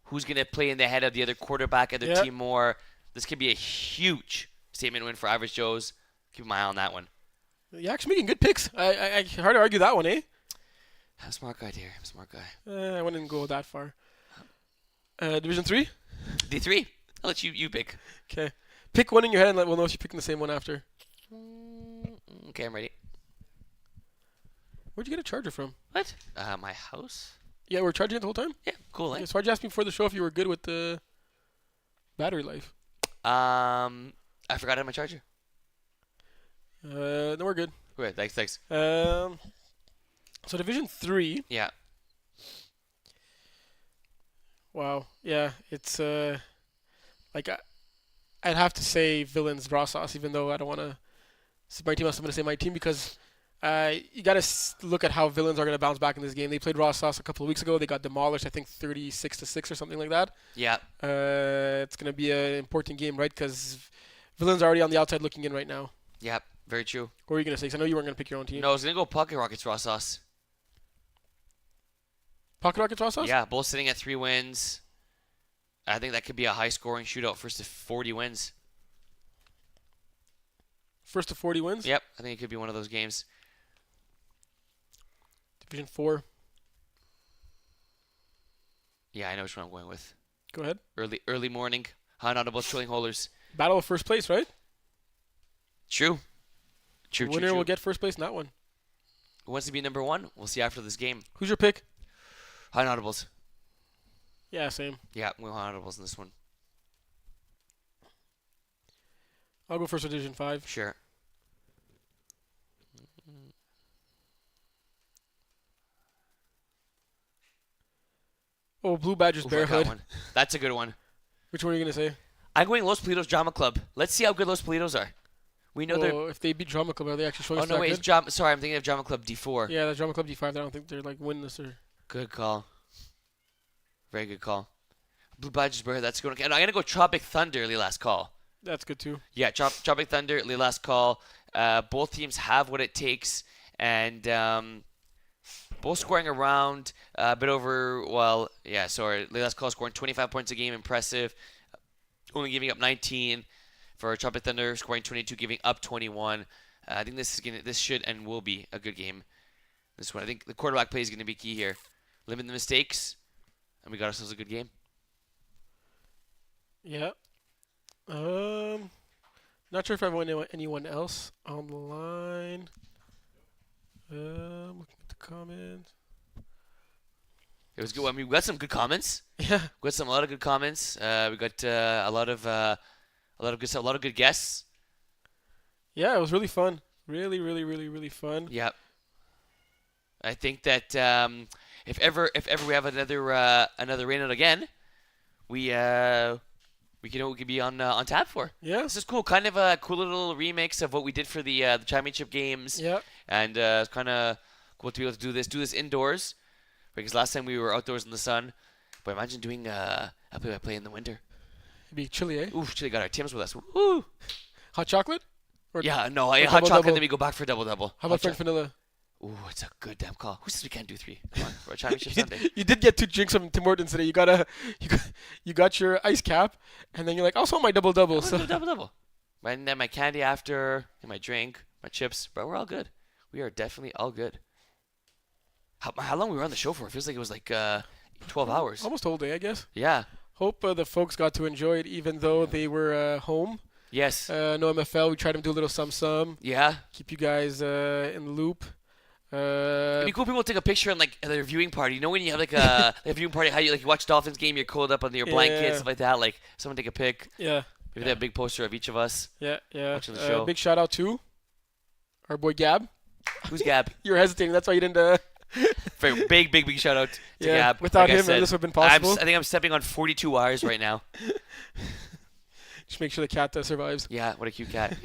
who's going to play in the head of the other quarterback of their team more. This could be a huge statement win for Average Joe's. Keep my eye on that one. You're actually making good picks. I hard to argue that one, eh? I'm a smart guy, dear. I'm a smart guy. I wouldn't go that far. Division 3? D3. I'll let you pick. Okay. Pick one in your head and we'll know if you're picking the same one after. Okay, I'm ready. Where'd you get a charger from? What? My house? Yeah, we're charging it the whole time? Yeah, cool, eh? So why'd you ask me before the show if you were good with the battery life? I forgot I had my charger. No, we're good. Okay, thanks. So Division 3. Yeah. Wow. Yeah, it's like I'd have to say Villains Rossos, even though I don't want to say my team. I'm going to say my team because you got to look at how Villains are going to bounce back in this game. They played Rossos a couple of weeks ago. They got demolished, I think 36-6 or something like that. Yeah. It's going to be an important game, right? Because Villains are already on the outside looking in right now. Yeah, very true. What were you going to say? 'Cause I know you weren't going to pick your own team. No, I was going to go Pocket Rockets Raw Sauce. Pocket Rockets Raw Sauce? Yeah, both sitting at 3 wins. I think that could be a high-scoring shootout. First to 40 wins. First to 40 wins? Yep, I think it could be one of those games. Division 4. Yeah, I know which one I'm going with. Go ahead. Early morning. High Audible Trilling Holders. Battle of first place, right? True. The winner will get first place in that one. Who wants to be number 1? We'll see after this game. Who's your pick? High Audibles. Yeah, same. Yeah, we'll High Audibles in this one. I'll go first with Division 5. Sure. Oh, Blue Badgers Oof, Bear I got Hood. one. That's a good one. Which one are you going to say? I'm going Los Politos Drama Club. Let's see how good Los Politos are. We know they're... if they beat Drama Club, are they actually showing Oh, us no, that wait. good? Sorry, I'm thinking of Drama Club D4. Yeah, the Drama Club D5. I don't think they're like winless or... Good call. Very good call. Blue Badgers Bear Hood, that's good. And I'm going to go Tropic Thunder, early last call. That's good too. Yeah, Tropic Thunder, early last call. Both teams have what it takes. And... both scoring around a bit over, last call scoring 25 points a game, impressive. Only giving up 19 for Tropic Thunder, scoring 22, giving up 21. I think this should and will be a good game. This one, I think the quarterback play is going to be key here. Limit the mistakes, and we got ourselves a good game. Yeah. Not sure if I want anyone else on the line. Looking at the comments. It was good. I mean, we got some good comments. Yeah. We got a lot of good comments. We got a lot of good stuff, a lot of good guests. Yeah, it was really fun. Really, really, really, really fun. Yeah. I think that if ever we have another rainout again, we could be on tap for. Yeah. This is cool. Kind of a cool little remix of what we did for the championship games. Yeah. And kind of Cool to be able to do this indoors. Because last time we were outdoors in the sun. But imagine doing a play-by-play in the winter. It'd be chilly, eh? Ooh, chilly got our Tim's with us. Woo! Hot chocolate? Or Yeah, no, or hot double-double? chocolate, then we go back for double-double. How about French vanilla? Ooh, it's a good damn call. Who says we can't do 3? Come on, for a championship You Sunday. did, you did get 2 drinks from Tim Hortons today. You got your ice cap, and then you're like, I also want my double-double. So Double-double. And then my candy after, and my drink, my chips. Bro, we're all good. We are definitely all good. How long we were on the show for? It feels like it was like 12 hours. almost whole day, I guess. Yeah. Hope the folks got to enjoy it, even though they were home. Yes. No MFL. We tried to do a little some. Yeah. Keep you guys in the loop. It'd be cool if people take a picture on like their viewing party. You know when you have like a viewing party, how you watch Dolphins game, you're curled up on your blanket, Yeah. stuff like that. Like someone take a pic. Yeah. Maybe they have a big poster of each of us. Yeah. Watching the show. Big shout out to our boy Gab. Who's Gab? You were hesitating. That's why you didn't. Very big shout out to Gab. Without Like I him, said, this would have been possible. I think I'm stepping on 42 wires right now. Just make sure the cat survives. Yeah, what a cute cat.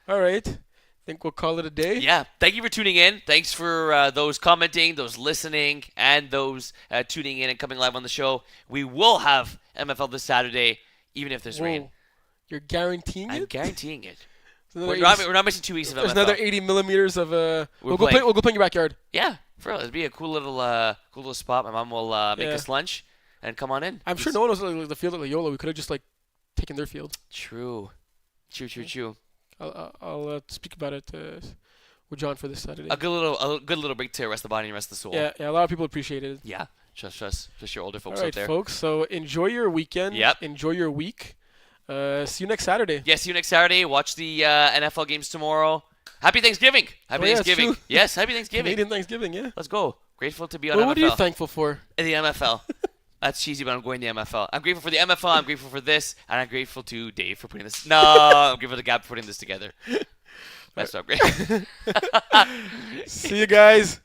All right. Think we'll call it a day. Yeah, thank you for tuning in. Thanks for those commenting, those listening, and those tuning in and coming live on the show. We will have MFL this Saturday, even if there's rain. You're guaranteeing I'm it? guaranteeing it. So We're not missing 2 weeks of There's MFL. another 80 millimeters of we'll go playing. play in your backyard. Yeah, for real. It'd be a cool little spot. My mom will make us lunch and come on in. I'm sure no one was like the field at Loyola. We could have just like taken their field. True. I'll speak about it with John for this Saturday. A good little break to rest the body and rest the soul. Yeah. A lot of people appreciate it. Yeah. Just your older folks All right, out there. folks. So enjoy your weekend. Yep. Enjoy your week. See you next Saturday. Yeah, see you next Saturday. Watch the NFL games tomorrow. Happy Thanksgiving. Happy Thanksgiving. True. Yes, happy Thanksgiving. Canadian Thanksgiving, yeah. Let's go. Grateful to be on Well, MFL. what are you thankful for? The MFL. That's cheesy, but I'm going to the MFL. I'm grateful for the MFL. I'm grateful for this, and I'm grateful to Dave for putting this. No, I'm grateful to Gab for putting this together. That's not great. See you guys.